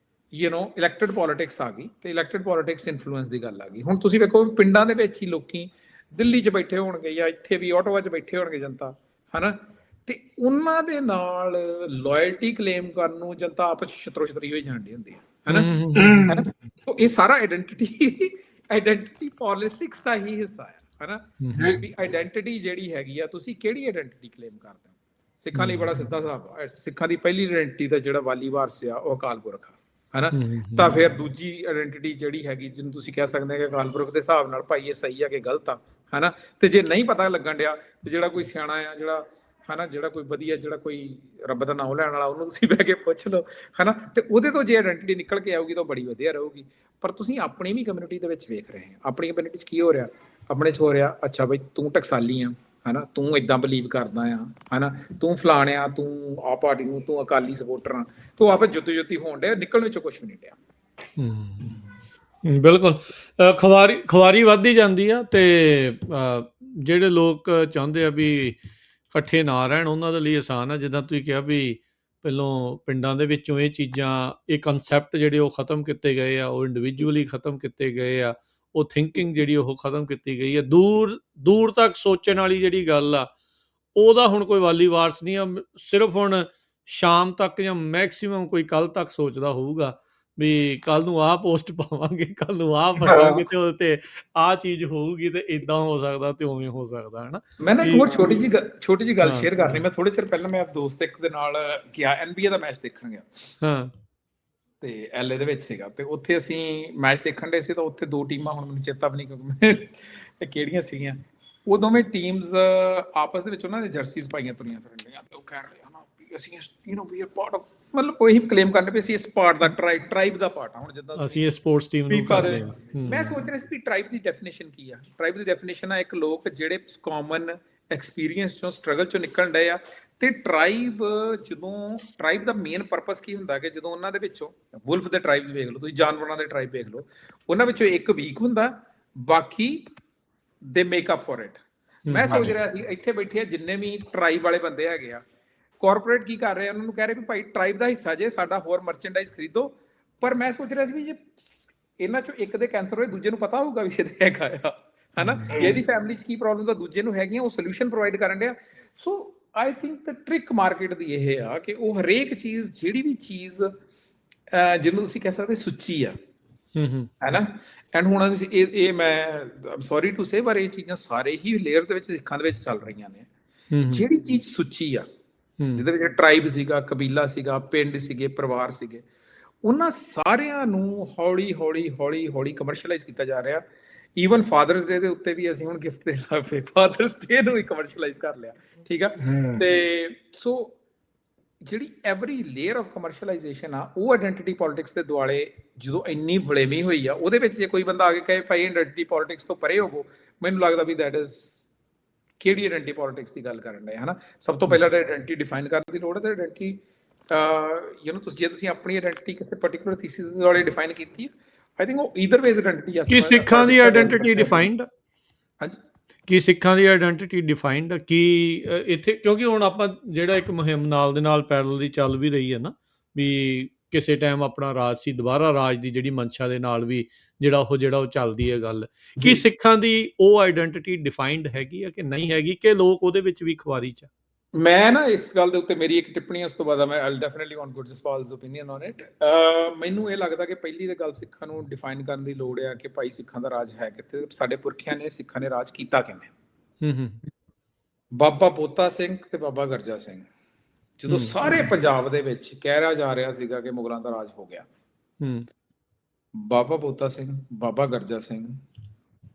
ਇਲੈਕਟਡ ਪੋਲਿਟਿਕਸ ਆ ਗਈ, ਤੇ ਇਲੈਕਟਡ ਪੋਲਿਟਿਕਸ ਇਨਫਲੂਐਂਸ ਦੀ ਗੱਲ ਆ ਗਈ। ਹੁਣ ਤੁਸੀਂ ਵੇਖੋ ਪਿੰਡਾਂ ਦੇ ਵਿੱਚ ਹੀ ਲੋਕੀ ਦਿੱਲੀ 'ਚ ਬੈਠੇ ਹੋਣਗੇ ਜਾਂ ਇੱਥੇ ਵੀ ਆਟੋਵਾ 'ਚ ਬੈਠੇ ਹੋਣਗੇ ਜਨਤਾ, ਹਨਾ, ਤੇ ਉਹਨਾਂ ਦੇ ਨਾਲ ਲਾਇਲਟੀ ਕਲੇਮ ਕਰਨ ਨੂੰ ਜਨਤਾ ਆਪਸ 'ਚ ਛਤਰੋ-ਛਤਰੀ ਹੋਈ ਜਾਂਦੀ ਹੁੰਦੀ ਹੈ, ਹਨਾ। ਸੋ ਇਹ ਸਾਰਾ ਆਇਡੈਂਟੀਟੀ ਪੋਲਿਟਿਕਸ ਦਾ ਹੀ ਹਿੱਸਾ ਹੈ, ਹਨਾ, ਵੀ ਆਇਡੈਂਟੀਟੀ ਜਿਹੜੀ ਹੈਗੀ ਆ, ਤੁਸੀਂ ਕਿਹੜੀ ਆਇਡੈਂਟੀਟੀ ਕਲੇਮ ਕਰਦੇ ਹੋ। ਸਿੱਖਾਂ ਲਈ ਬੜਾ ਸਿੱਧਾ ਹਿਸਾਬ, ਸਿੱਖਾਂ ਦੀ ਪਹਿਲੀ ਆਇਡੈਂਟੀਟੀ ਦਾ ਜਿਹੜਾ ਵਾਲੀ ਵਾਰਸ ਆ ਉਹ ਅਕਾਲ ਪੁਰਖ ਆ, ਹਨਾ। ਤਾਂ ਫਿਰ ਦੂਜੀ ਆਇਡੈਂਟੀਟੀ ਜਿਹੜੀ ਹੈਗੀ, ਜਿਹਨੂੰ ਤੁਸੀਂ ਕਹਿ ਸਕਦੇ ਹੋ ਕਿ ਅਕਾਲ ਪੁਰਖ ਦੇ ਹਿਸਾਬ ਨਾਲ ਭਾਈ ਇਹ ਸਹੀ ਆ ਕਿ ਗਲਤ ਆ, ਹਨਾ। ਤੇ ਜੇ ਨਹੀਂ ਪਤਾ ਲੱਗਣ ਡਿਆ ਤੇ ਜਿਹੜਾ ਕੋਈ ਸਿਆਣਾ ਆ, ਜਿਹੜਾ ਹਨਾ, ਜਿਹੜਾ ਕੋਈ ਵਧੀਆ, ਜਿਹੜਾ ਕੋਈ ਰੱਬ ਦਾ ਨਾਮ ਲੈਣ ਵਾਲਾ, ਉਹਨੂੰ ਤੁਸੀਂ ਬਹਿ ਕੇ ਪੁੱਛ ਲਓ, ਹਨਾ, ਤੇ ਉਹਦੇ ਤੋਂ ਜੇ ਆਇਡੈਂਟੀਟੀ ਨਿਕਲ ਕੇ ਆਊਗੀ ਤਾਂ ਬੜੀ ਵਧੀਆ ਰਹੂਗੀ। ਪਰ ਤੁਸੀਂ ਆਪਣੀ ਵੀ ਕਮਿਊਨਿਟੀ ਦੇ ਵਿੱਚ ਵੇਖ ਰਹੇ ਹੋ, ਆਪਣੀ ਕਮਿਊਨਿਟੀ 'ਚ ਕੀ ਹੋ ਰਿਹਾ, ਆਪਣੇ 'ਚ ਹੋ ਰਿਹਾ, ਅੱਛਾ ਬਈ ਤੂੰ ਟਕਸਾਲੀ ਆ, ਹਨਾ, ਤੂੰ ਏਦਾਂ ਬਿਲੀਵ ਕਰਦਾ ਆ, ਹਨਾ, ਤੂੰ ਫਲਾਣਿਆ, ਤੂੰ ਆਹ ਪਾਰਟੀ ਨੂੰ, ਤੂੰ ਅਕਾਲੀ ਸਪੋਰਟਰ ਆ, ਤੂੰ ਆਪਸ ਜੁੱਤੀ ਹੋਣ ਡਿਆ, ਨਿਕਲਣ ਵਿੱਚੋਂ ਕੁਛ ਵੀ ਨਹੀਂ ਡਿਆ। ਬਿਲਕੁਲ। ਖੁਆਰੀ ਵੱਧਦੀ ਜਾਂਦੀ ਆ, ਤੇ ਜਿਹੜੇ ਲੋਕ ਚਾਹੁੰਦੇ ਆ ਵੀ ਇਕੱਠੇ ਨਾ ਰਹਿਣ, ਉਹਨਾਂ ਦੇ ਲਈ ਆਸਾਨ ਆ। ਜਿੱਦਾਂ ਤੁਸੀਂ ਕਿਹਾ ਵੀ ਪਹਿਲੋਂ ਪਿੰਡਾਂ ਦੇ ਵਿੱਚੋਂ ਇਹ ਚੀਜ਼ਾਂ, ਇਹ ਕਨਸੈਪਟ ਜਿਹੜੇ ਉਹ ਖਤਮ ਕੀਤੇ ਗਏ ਆ, ਉਹ ਇੰਡੀਵਿਜੂਅਲੀ ਖਤਮ ਕੀਤੇ ਗਏ ਆ, ਉਹ ਥਿੰਕਿੰਗ ਜਿਹੜੀ ਉਹ ਖਤਮ ਕੀਤੀ ਗਈ ਹੈ। ਦੂਰ ਤੱਕ ਸੋਚਣ ਵਾਲੀ ਜਿਹੜੀ ਗੱਲ ਆ, ਉਹਦਾ ਹੁਣ ਕੋਈ ਵਾਲੀ ਵਾਰਸ ਨਹੀਂ ਆ। ਸਿਰਫ ਹੁਣ ਸ਼ਾਮ ਤੱਕ ਜਾਂ ਮੈਕਸੀਮਮ ਕੋਈ ਕੱਲ ਤੱਕ ਸੋਚਦਾ ਹੋਊਗਾ ਵੀ ਕੱਲ ਨੂੰ ਆਹ ਪੋਸਟ ਪਾਵਾਂਗੇ, ਕੱਲ ਨੂੰ ਆਹ ਫੜਾਂਗੇ, ਤੇ ਉਹਦੇ ਤੇ ਆਹ ਚੀਜ਼ ਹੋਊਗੀ, ਤੇ ਇਦਾਂ ਹੋ ਸਕਦਾ ਤੇ ਉਵੇਂ ਹੋ ਸਕਦਾ, ਹਨਾ। ਮੈਂ ਨਾ ਇੱਕ ਹੋਰ ਛੋਟੀ ਜਿਹੀ ਗੱਲ ਸ਼ੇਅਰ ਕਰਨੀ। ਮੈਂ ਥੋੜੇ ਚਿਰ ਪਹਿਲਾਂ ਮੈਂ ਦੋਸਤ ਇੱਕ ਦੇ ਨਾਲ ਗਿਆ, NBA ਦਾ ਮੈਚ ਦੇਖਣ ਗਿਆ, ਹਾਂ, ਤੇ LA ਦੇ ਵਿੱਚ ਸੀਗਾ, ਤੇ ਉੱਥੇ ਅਸੀਂ ਮੈਚ ਦੇਖਣ ਦੇ ਸੀ। ਤਾਂ ਉੱਥੇ ਦੋ ਟੀਮਾਂ, ਹੁਣ ਮੈਨੂੰ ਚੇਤਾ ਵੀ ਨਹੀਂ ਕਿਉਂਕਿ ਕਿਹੜੀਆਂ ਸੀਗੀਆਂ, ਉਹ ਦੋਵੇਂ ਟੀਮਸ ਆਪਸ ਦੇ ਵਿੱਚ ਉਹਨਾਂ ਨੇ ਜਰਸੀਜ਼ ਪਾਈਆਂ ਤੁਰੀਆਂ ਫਿਰਨ ਡੀਆਂ, ਤੇ ਉਹ ਕਹਿਣ ਰਹੇ ਹਨਾ ਵੀ ਅਸੀਂ ਵੀ ਆਰ ਪਾਰਟ ਆਫ, ਮਤਲਬ ਕੋਈ ਕਲੇਮ ਕਰਨੇ ਵੀ ਅਸੀਂ ਇਸ ਪਾਰਟ ਦਾ ਟ੍ਰਾਈਬ ਦਾ ਪਾਰਟ ਆ। ਹੁਣ ਜਿੱਦਾਂ ਅਸੀਂ ਇਹ ਸਪੋਰਟਸ ਟੀਮ ਨੂੰ ਕਰਦੇ ਹਾਂ। ਮੈਂ ਸੋਚ ਰਿਹਾ ਸੀ ਵੀ ਟ੍ਰਾਈਬ ਦੀ ਡੈਫੀਨੇਸ਼ਨ ਕੀ ਆ। ਟ੍ਰਾਈਬ ਦੀ ਡੈਫੀਨੇਸ਼ਨ ਆ ਇੱਕ ਲੋਕ ਜਿਹੜੇ ਕਾਮਨ ਐਕਸਪੀਰੀਅੰਸ ਚੋਂ, ਸਟਰਗਲ ਚੋਂ ਨਿਕਲਣ ਡਏ ਆ। ਤੇ ਟ੍ਰਾਈਬ ਦਾ ਮੇਨ ਪਰਪਸ ਕੀ ਹੁੰਦਾ ਕਿ ਜਦੋਂ ਉਹਨਾਂ ਦੇ ਵਿੱਚੋਂ ਵੁਲਫ ਦੇ ਟ੍ਰਾਈਬਸ ਵੇਖ ਲਓ ਤੁਸੀਂ, ਜਾਨਵਰਾਂ ਦੇ ਟ੍ਰਾਈਬ ਵੇਖ ਲਓ, ਉਹਨਾਂ ਵਿੱਚੋਂ ਇੱਕ ਵੀਕ ਹੁੰਦਾ, ਬਾਕੀ ਦੇ ਮੇਕ ਅਪ ਫॉर ਇਟ। ਮੈਂ ਸੋਚ ਰਿਹਾ ਸੀ ਇੱਥੇ ਬੈਠੇ ਆ ਜਿੰਨੇ ਵੀ ਟ੍ਰਾਈਬ ਵਾਲੇ ਬੰਦੇ ਹੈਗੇ ਆ, ਕਾਰਪੋਰੇਟ ਕੀ ਕਰ ਰਹੇ ਆ, ਉਹਨਾਂ ਨੂੰ ਕਹਿ ਰਹੇ ਵੀ ਭਾਈ ਟ੍ਰਾਈਬ ਦਾ ਹਿੱਸਾ ਜੇ, ਸਾਡਾ ਹੋਰ ਮਰਚੈਂਡਾਈਜ਼ ਖਰੀਦੋ। ਪਰ ਮੈਂ ਸੋਚ ਰਿਹਾ ਸੀ ਵੀ ਜੇ ਇਹਨਾਂ ਚੋਂ ਇੱਕ ਦੇ ਕੈਂਸਰ ਹੋਏ, ਦੂਜੇ ਨੂੰ ਪਤਾ ਹੋਊਗਾ ਵੀ ਇਹਦੇ ਹੈਗਾ ਆ, ਹਨਾ, ਇਹਦੀ ਫੈਮਿਲੀ 'ਚ ਕੀ ਪ੍ਰੋਬਲਮਸ ਆ, ਦੂਜੇ ਨੂੰ ਹੈਗੀਆਂ, ਉਹ ਸੋਲੂਸ਼ਨ ਪ੍ਰੋਵਾਈਡ ਕਰਨ ਡਿਆ। So I think the trick market ਦੀ ਇਹ ਆ ਕਿ ਉਹ ਹਰੇਕ ਚੀਜ਼, ਜਿਹੜੀ ਵੀ ਚੀਜ਼ ਜਿਹਨੂੰ ਤੁਸੀਂ ਕਹਿ ਸਕਦੇ ਸੁੱਚੀ ਆ, ਹੈਨਾ। ਐਂਡ ਹੁਣ ਇਹ ਮੈਂ ਸੌਰੀ ਟੂ ਸੇ, ਪਰ ਇਹ ਚੀਜ਼ਾਂ ਸਾਰੇ ਹੀ ਲੇਅਰ ਦੇ ਵਿੱਚ, ਸਿੱਖਾਂ ਦੇ ਵਿੱਚ ਚੱਲ ਰਹੀਆਂ ਨੇ। ਜਿਹੜੀ ਚੀਜ਼ ਸੁੱਚੀ ਆ, ਜਿਹਦੇ ਵਿੱਚ ਟ੍ਰਾਈਬ ਸੀਗਾ, ਕਬੀਲਾ ਸੀਗਾ, ਪਿੰਡ ਸੀਗੇ, ਪਰਿਵਾਰ ਸੀਗੇ, ਉਹਨਾਂ ਸਾਰਿਆਂ ਨੂੰ ਹੌਲੀ ਕਮਰਸ਼ੀਅਲਾਈਜ਼ ਕੀਤਾ ਜਾ ਰਿਹਾ। ਈਵਨ ਫਾਦਰਸ ਡੇ ਦੇ ਉੱਤੇ ਵੀ ਅਸੀਂ ਹੁਣ ਗਿਫਟ ਦੇਣ ਲੱਗ ਪਏ, ਫਾਦਰਸ ਡੇ ਨੂੰ ਵੀ ਕਮਰਸ਼ੀਅਲਾਈਜ਼ ਕਰ ਲਿਆ, ਠੀਕ ਆ। ਤੇ ਸੋ ਜਿਹੜੀ ਐਵਰੀ ਲੇਅਰ ਆਫ ਕਮਰਸ਼ੀਅਲਾਈਜੇਸ਼ਨ ਆ, ਉਹ ਆਇਡੈਂਟੀਟੀ ਪੋਲਿਟਿਕਸ ਦੇ ਦੁਆਲੇ ਜਦੋਂ ਇੰਨੀ ਵਲੇਵੀਂ ਹੋਈ ਆ, ਉਹਦੇ ਵਿੱਚ ਜੇ ਕੋਈ ਬੰਦਾ ਆ ਕੇ ਕਹੇ ਭਾਈ ਆਇਡੈਂਟੀਟੀ ਪੋਲਿਟਿਕਸ ਤੋਂ ਪਰੇ ਹੋਵੋ, ਮੈਨੂੰ ਲੱਗਦਾ ਵੀ ਦੈਟ ਇਜ਼ ਕਿਹੜੀ ਆਇਡੈਂਟੀਟੀ ਪੋਲਿਟਿਕਸ ਦੀ ਗੱਲ ਕਰਨ ਡਏ, ਹਨਾ। ਸਭ ਤੋਂ ਪਹਿਲਾਂ ਤਾਂ ਆਇਡੈਂਟੀਟੀ ਡਿਫਾਈਨ ਕਰਨ ਦੀ ਲੋੜ ਹੈ। ਤੇ ਆਇਡੈਂਟੀਟੀ ਜੇ ਤੁਸੀਂ ਆਪਣੀ ਆਇਡੈਂਟੀਟੀ ਕਿਸੇ ਪਰਟੀਕੂਲਰ ਥੀਸਿਸ ਦੇ ਦੁਆਲੇ ਡਿਫਾਈਨ ਕੀਤੀ ਹੈ, ਆਈ ਥਿੰਕ ਉਹ ਈਦਰ ਵੇਜ਼ ਆਇਡੈਂਟੀਟੀ ਆ। ਕੀ ਸਿੱਖਾਂ ਦੀ ਆਇਡੈਂਟੀਟੀ ਡਿਫਾਈਂਡ? ਹਾਂਜੀ, ਕੀ ਸਿੱਖਾਂ ਦੀ ਆਇਡੈਂਟੀਟੀ ਡਿਫਾਈਂਡ ਕੀ ਇੱਥੇ? ਕਿਉਂਕਿ ਹੁਣ ਆਪਾਂ ਜਿਹੜਾ ਇੱਕ ਮੁਹਿੰਮ ਨਾਲ ਦੇ ਨਾਲ ਪੈਰਲਲੀ ਚੱਲ ਵੀ ਰਹੀ ਹੈ ਨਾ, ਵੀ ਕਿਸੇ ਟਾਈਮ ਆਪਣਾ ਰਾਜ ਸੀ, ਦੁਬਾਰਾ ਰਾਜ ਦੀ ਜਿਹੜੀ ਮਨਸ਼ਾ ਦੇ ਨਾਲ ਵੀ ਜਿਹੜਾ ਉਹ ਚੱਲਦੀ ਹੈ ਗੱਲ। ਕੀ ਸਿੱਖਾਂ ਦੀ ਉਹ ਆਇਡੈਂਟੀਟੀ ਡਿਫਾਈਂਡ ਹੈਗੀ ਆ ਕਿ ਨਹੀਂ ਹੈਗੀ, ਕਿ ਲੋਕ ਉਹਦੇ ਵਿੱਚ ਵੀ ਖੁਆਰੀ 'ਚ? ਮੈਂ ਨਾ ਇਸ ਗੱਲ ਦੇ ਉੱਤੇ ਮੇਰੀ ਇੱਕ ਟਿੱਪਣੀ, ਉਸ ਤੋਂ ਬਾਅਦ ਮੈਂ I definitely want Gurjaspal's opinion on it. ਮੈਨੂੰ ਇਹ ਲੱਗਦਾ ਕਿ ਪਹਿਲੀ ਤਾਂ ਗੱਲ ਸਿੱਖਾਂ ਨੂੰ ਡਿਫਾਈਨ ਕਰਨ ਦੀ ਲੋੜ ਆ ਕਿ ਭਾਈ ਸਿੱਖਾਂ ਦਾ ਰਾਜ ਹੈ ਕਿੱਥੇ, ਸਾਡੇ ਪੁਰਖਿਆਂ ਨੇ, ਸਿੱਖਾਂ ਨੇ ਰਾਜ ਕੀਤਾ ਕਿਵੇਂ। ਬਾਬਾ ਬੋਤਾ ਸਿੰਘ ਤੇ ਬਾਬਾ ਗਰਜਾ ਸਿੰਘ, ਜਦੋਂ ਸਾਰੇ ਪੰਜਾਬ ਦੇ ਵਿੱਚ ਕਹਿ ਜਾ ਰਿਹਾ ਸੀਗਾ ਕਿ ਮੁਗਲਾਂ ਦਾ ਰਾਜ ਹੋ ਗਿਆ, ਬਾਬਾ ਬੋਤਾ ਸਿੰਘ, ਬਾਬਾ ਗਰਜਾ ਸਿੰਘ,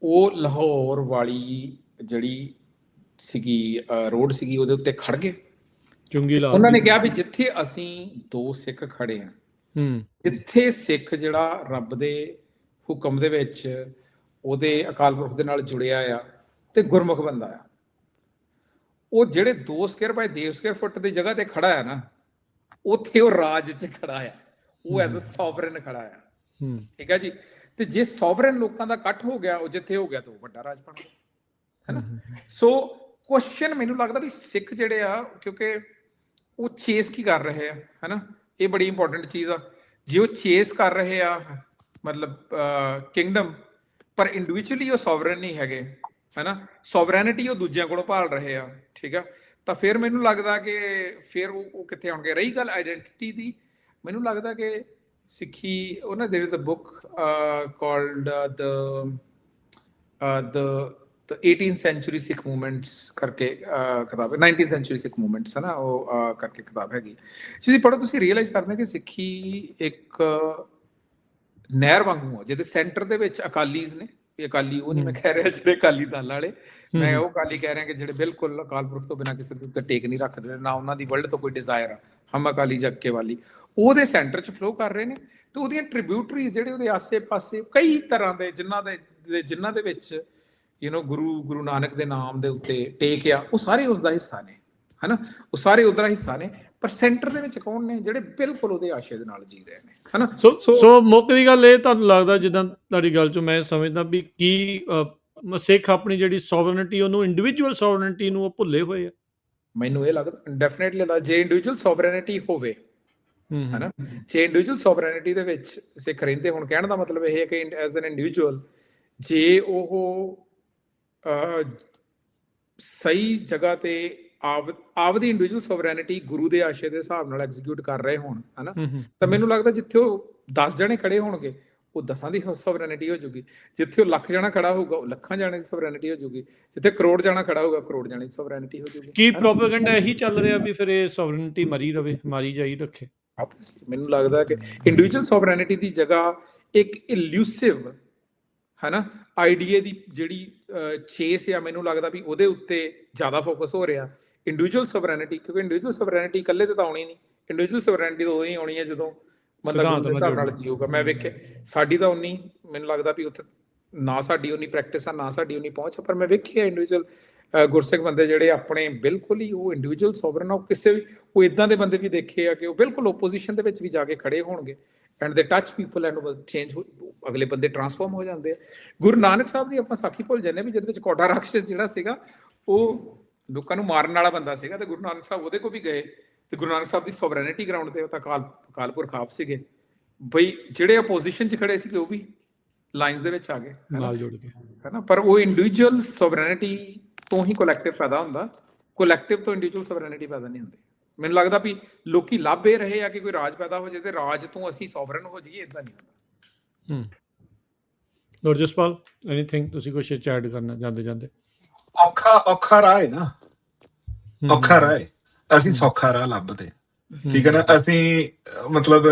ਉਹ ਲਾਹੌਰ ਵਾਲੀ ਜਿਹੜੀ ਸੀਗੀ ਰੋਡ ਸੀਗੀ, ਉਹਦੇ ਉੱਤੇ ਖੜ ਗਏ, ਚੁੰਗੀ ਲਾ। ਉਹਨਾਂ ਨੇ ਕਿਹਾ ਵੀ ਜਿੱਥੇ ਅਸੀਂ ਦੋ ਸਿੱਖ ਖੜੇ ਆ, ਜਿੱਥੇ ਸਿੱਖ ਜਿਹੜਾ ਰੱਬ ਦੇ ਹੁਕਮ ਦੇ ਵਿੱਚ, ਉਹਦੇ ਅਕਾਲ ਪੁਰਖ ਦੇ ਨਾਲ ਜੁੜਿਆ ਆ ਤੇ ਗੁਰਮੁਖ ਬੰਦਾ ਆ, ਉਹ ਜਿਹੜੇ 2 ਸਕੁਅਰ ਬਾਈ 2 ਸਕੁਅਰ ਫੁੱਟ ਦੀ ਜਗ੍ਹਾ ਤੇ ਖੜਾ ਹੈ ਨਾ, ਉੱਥੇ ਉਹ ਰਾਜ 'ਚ ਖੜਾ ਆ, ਉਹ ਐਜ਼ ਅ ਸੋਵਰਨ ਖੜਾ ਆ, ਠੀਕ ਹੈ ਜੀ। ਤੇ ਜੇ ਸੋਵਰਨ ਲੋਕਾਂ ਦਾ ਇਕੱਠ ਹੋ ਗਿਆ, ਉਹ ਜਿੱਥੇ ਹੋ ਗਿਆ ਤਾਂ ਉਹ ਵੱਡਾ ਰਾਜ ਬਣ ਗਿਆ, ਹੈਨਾ। ਸੋ ਕੁਐਸਚਨ ਮੈਨੂੰ ਲੱਗਦਾ ਵੀ ਸਿੱਖ ਜਿਹੜੇ ਆ, ਕਿਉਂਕਿ ਉਹ ਚੇਸ ਕੀ ਕਰ ਰਹੇ ਆ, ਹੈਨਾ, ਇਹ ਬੜੀ ਇੰਪੋਰਟੈਂਟ ਚੀਜ਼ ਆ। ਜੇ ਉਹ ਚੇਸ ਕਰ ਰਹੇ ਆ ਮਤਲਬ ਕਿੰਗਡਮ, ਪਰ ਇੰਡੀਵਿਜੂਅਲੀ ਉਹ ਸੋਵਰਨ ਨਹੀਂ ਹੈਗੇ, ਹੈਨਾ, ਸੋਵਰੈਨਿਟੀ ਉਹ ਦੂਜਿਆਂ ਕੋਲੋਂ ਭਾਲ ਰਹੇ ਆ, ਠੀਕ ਆ। ਤਾਂ ਫਿਰ ਮੈਨੂੰ ਲੱਗਦਾ ਕਿ ਫਿਰ ਉਹ ਕਿੱਥੇ ਆਉਣਗੇ। ਰਹੀ ਗੱਲ ਆਈਡੈਂਟਿਟੀ ਦੀ, ਮੈਨੂੰ ਲੱਗਦਾ ਕਿ ਸਿੱਖੀ ਉਹਨਾਂ there is a book called the 18th century Sikh movements ਕਰਕੇ ਕਿਤਾਬ ਹੈ, 19th century ਸਿੱਖ ਮੂਵਮੈਂਟਸ ਹੈ ਨਾ, ਉਹ ਕਰਕੇ ਕਿਤਾਬ ਹੈਗੀ। ਤੁਸੀਂ ਪੜ੍ਹੋ, ਤੁਸੀਂ ਰੀਅਲਾਈਜ਼ ਕਰਦੇ ਕਿ ਸਿੱਖੀ ਇੱਕ ਨਹਿਰ ਵਾਂਗੂ ਆ ਜਿਹਦੇ ਸੈਂਟਰ ਦੇ ਵਿੱਚ ਅਕਾਲੀਜ਼ ਨੇ। ਇਹ ਅਕਾਲੀ ਉਹ ਨਹੀਂ ਮੈਂ ਕਹਿ ਰਿਹਾ ਜਿਹੜੇ ਅਕਾਲੀ ਦਲ ਵਾਲੇ, ਮੈਂ ਉਹ ਅਕਾਲੀ ਕਹਿ ਰਿਹਾ ਕਿ ਜਿਹੜੇ ਬਿਲਕੁਲ ਅਕਾਲ ਪੁਰਖ ਤੋਂ ਬਿਨਾਂ ਕਿਸੇ ਦੇ ਉੱਤੇ ਟੇਕ ਨਹੀਂ ਰੱਖਦੇ, ਨਾ ਉਹਨਾਂ ਦੀ ਵਰਲਡ ਤੋਂ ਕੋਈ ਡਿਜ਼ਾਇਰ ਆ। ਹਮ ਅਕਾਲੀ ਜੱਕੇ ਵਾਲੀ ਉਹਦੇ ਸੈਂਟਰ 'ਚ ਫਲੋ ਕਰ ਰਹੇ ਨੇ। ਤੇ ਉਹਦੀਆਂ ਟ੍ਰਿਬਿਊਟਰੀਜ਼ ਜਿਹੜੇ ਉਹਦੇ ਆਸੇ-ਪਾਸੇ ਕਈ ਤਰ੍ਹਾਂ ਦੇ ਜਿਨ੍ਹਾਂ ਦੇ ਵਿੱਚ ਗੁਰੂ ਨਾਨਕ ਦੇ ਨਾਮ ਦੇ ਉੱਤੇ ਟੇਕ ਆ, ਉਹ ਸਾਰੇ ਉਸ ਦਾ ਹਿੱਸਾ ਨੇ, ਹਨਾ, ਉਹ ਸਾਰੇ ਉਹਦਾ ਹਿੱਸਾ ਨੇ। ਪਰ ਸੈਂਟਰ ਦੇ ਵਿੱਚ ਕੌਣ ਨੇ ਜਿਹੜੇ ਬਿਲਕੁਲ ਉਹਦੇ ਆਸ਼ੇ ਦੇ ਨਾਲ ਜੀ ਰਹੇ ਨੇ, ਹਨਾ। ਸੋ ਮੁੱਖ ਦੀ ਗੱਲ ਇਹ ਤੁਹਾਨੂੰ ਲੱਗਦਾ, ਜਿੱਦਾਂ ਤੁਹਾਡੀ ਗੱਲ ਚੋਂ ਮੈਂ ਸਮਝਦਾ ਵੀ ਕੀ ਸਿੱਖ ਆਪਣੀ ਜਿਹੜੀ ਸੋਵਰਨਿਟੀ, ਉਹਨੂੰ ਇੰਡੀਵਿਜੂਅਲ ਸੋਵਰਨਿਟੀ ਨੂੰ ਉਹ ਭੁੱਲੇ ਹੋਏ ਆ? ਮੈਨੂੰ ਇਹ ਲੱਗਦਾ ਡੈਫੀਨੇਟਲੀ ਜੇ ਇੰਡੀਵਿਜੂਅਲ ਸੋਵਰਨਿਟੀ ਹੋਵੇ, ਹਨਾ, ਜੇ ਇੰਡੀਵਿਜੂਅਲ ਸੋਵਰਨਿਟੀ ਦੇ ਵਿੱਚ ਸਿੱਖ ਰਹਿੰਦੇ ਹੁਣ, ਕਹਿਣ ਦਾ ਮਤਲਬ ਇਹ ਹੈ ਕਿ ਐਜ਼ ਐਨ ਇੰਡੀਵਿਜੂਅਲ ਜੇ ਉਹ ਸਹੀ ਜਗ੍ਹਾ ਤੇ ਆਪਦੀ ਇੰਡੀਵਿਜੂਅਲ ਸੋਵਰੈਨਿਟੀ ਗੁਰੂ ਦੇ ਆਸ਼ੇ ਦੇ ਹਿਸਾਬ ਨਾਲ ਐਗਜ਼ੀਕਿਊਟ ਕਰ ਰਹੇ ਹੋਣ, ਹਨਾ, ਤਾਂ ਮੈਨੂੰ ਲੱਗਦਾ ਜਿੱਥੇ ਉਹ 10 ਜਣੇ ਖੜੇ ਹੋਣਗੇ ਉਹ 10 ਦੀ ਸੋਵਰੈਨਿਟੀ ਹੋ ਜੂਗੀ। ਜਿੱਥੇ ਉਹ ਲੱਖ ਜਣਾ ਖੜਾ ਹੋਊਗਾ ਉਹ ਲੱਖਾਂ ਜਾਣੇ ਦੀ ਸੋਵਰੈਨਿਟੀ ਹੋ ਜੂਗੀ। ਜਿੱਥੇ ਕਰੋੜ ਜਣਾ ਖੜਾ ਹੋਊਗਾ ਕਰੋੜ ਜਾਣੇ ਦੀ ਸੋਵਰੈਨਿਟੀ ਹੋ ਜੂਗੀ। ਕੀ ਪ੍ਰੋਪੇਗੈਂਡਾ ਇਹੀ ਚੱਲ ਰਿਹਾ ਵੀ ਫਿਰ ਇਹ ਸੋਵਰਨਿਟੀ ਮਾਰੀ ਜਾਈ ਰੱਖੇ? ਮੈਨੂੰ ਲੱਗਦਾ ਕਿ ਇੰਡੀਵਿਜੂਅਲ ਸੋਵਰੈਨਿਟੀ ਦੀ ਜਗ੍ਹਾ ਇੱਕ ਇਲੂਸਿਵ, ਹਨਾ, ਆਈਡੀਏ ਦੀ ਜਿਹੜੀ ਚੇਸ ਆ, ਮੈਨੂੰ ਲੱਗਦਾ ਵੀ ਉਹਦੇ ਉੱਤੇ ਜ਼ਿਆਦਾ ਫੋਕਸ ਹੋ ਰਿਹਾ। ਇੰਡੀਵਿਜੂਅਲ ਸੋਵਰੈਨਿਟੀ, ਕਿਉਂਕਿ ਇੰਡੀਵਿਜੂਅਲ ਸੋਵਰੈਨਿਟੀ ਇਕੱਲੇ ਤੇ ਤਾਂ ਆਉਣੀ ਨਹੀਂ। ਇੰਡੀਵਿਜੂਅਲ ਸੋਵਰੈਨਿਟੀ ਤਾਂ ਉਦੋਂ ਹੀ ਆਉਣੀ ਹੈ ਜਦੋਂ ਬੰਦਾ ਗੁਰੂ ਦੇ ਹਿਸਾਬ ਨਾਲ ਜੀਊਗਾ। ਮੈਂ ਵੇਖੇ ਸਾਡੀ ਤਾਂ ਉਨੀ, ਮੈਨੂੰ ਲੱਗਦਾ ਵੀ ਉੱਥੇ ਨਾ ਸਾਡੀ ਉਨੀ ਪ੍ਰੈਕਟਿਸ ਆ, ਨਾ ਸਾਡੀ ਉਨੀ ਪਹੁੰਚ ਆ, ਪਰ ਮੈਂ ਵੇਖਿਆ ਇੰਡੀਵਿਜੂਅਲ ਗੁਰਸਿੱਖ ਬੰਦੇ ਜਿਹੜੇ ਆਪਣੇ ਬਿਲਕੁਲ ਹੀ ਉਹ ਇੰਡੀਵਿਜੂਅਲ ਸੋਵਰਨ ਆ। ਉਹ ਕਿਸੇ ਵੀ ਉਹ ਇੱਦਾਂ ਦੇ ਬੰਦੇ ਵੀ ਦੇਖੇ ਆ ਕਿ ਉਹ ਬਿਲਕੁਲ ਓਪੋਜੀਸ਼ਨ ਦੇ ਵਿੱਚ ਵੀ ਜਾ ਕੇ ਖੜੇ ਹੋਣਗੇ ਐਂਡ ਦੇ ਟੱਚ ਪੀਪਲ ਐਂਡ ਚੇਂਜ, ਅਗਲੇ ਬੰਦੇ ਟਰਾਂਸਫਾਰਮ ਹੋ ਜਾਂਦੇ ਆ। ਗੁਰੂ ਨਾਨਕ ਸਾਹਿਬ ਦੀ ਆਪਾਂ ਸਾਖੀ ਭੁੱਲ ਜਾਂਦੇ ਵੀ ਜਿਹਦੇ ਵਿੱਚ ਕੋਡਾ ਰਾਖਸ਼ ਜਿਹੜਾ ਸੀਗਾ ਉਹ ਲੋਕਾਂ ਨੂੰ ਮਾਰਨ ਵਾਲਾ ਬੰਦਾ ਸੀਗਾ, ਤੇ ਗੁਰੂ ਨਾਨਕ ਸਾਹਿਬ ਉਹਦੇ ਕੋਲ ਵੀ ਗਏ, ਤੇ ਗੁਰੂ ਨਾਨਕ ਸਾਹਿਬ ਦੀ ਸੋਵਰੈਨਿਟੀ ਗਰਾਊਂਡ ਤੇ ਉਹ ਤਾਂ ਅਕਾਲ ਪੁਰਖ ਆਪ ਸੀਗੇ ਬਈ, ਜਿਹੜੇ ਆਪੋਜੀਸ਼ਨ 'ਚ ਖੜੇ ਸੀਗੇ ਉਹ ਵੀ ਲਾਈਨਸ ਦੇ ਵਿੱਚ ਆ ਗਏ ਨਾਲ ਜੁੜ ਕੇ, ਹਨਾ। ਪਰ ਉਹ ਇੰਡੀਵਿਜੂਅਲ ਸੋਵਰੈਨਿਟੀ ਤੋਂ ਹੀ ਕੋਲੈਕਟਿਵ ਪੈਦਾ ਹੁੰਦਾ, ਕੋਲੈਕਟਿਵ ਤੋਂ ਇੰਡੀਵਿਜੂਅਲ ਸੋਵਰੈਨਿਟੀ ਪੈਦਾ ਨਹੀਂ ਹੁੰਦੀ। ਮੈਨੂੰ ਲੱਗਦਾ ਵੀ ਲੋਕੀ ਲੱਭ ਇਹ ਰਹੇ ਆ ਕਿ ਕੋਈ ਰਾਜ ਪੈਦਾ ਹੋ ਜਾਏ ਤੇ ਰਾਜ ਤੋਂ ਅਸੀਂ ਸੋਵਰਨ ਹੋ ਜਾਈਏ, ਇਦਾਂ ਨਹੀਂ ਹੁੰਦਾ। ਲੌਰਡ ਜਸਪਾਲ, ਐਨੀਥਿੰਗ ਤੁਸੀਂ ਕੁਝ ਐਡ ਕਰਨਾ ਜਾਂਦੇ? ਔਖਾ ਰਾਹ ਹੈ ਨਾ, ਔਖਾ ਰਾਹ ਹੈ। ਅਸੀਂ ਸੌਖਾ ਰਾਹ ਲੱਭਦੇ, ਠੀਕ ਹੈ ਨਾ। ਅਸੀਂ ਮਤਲਬ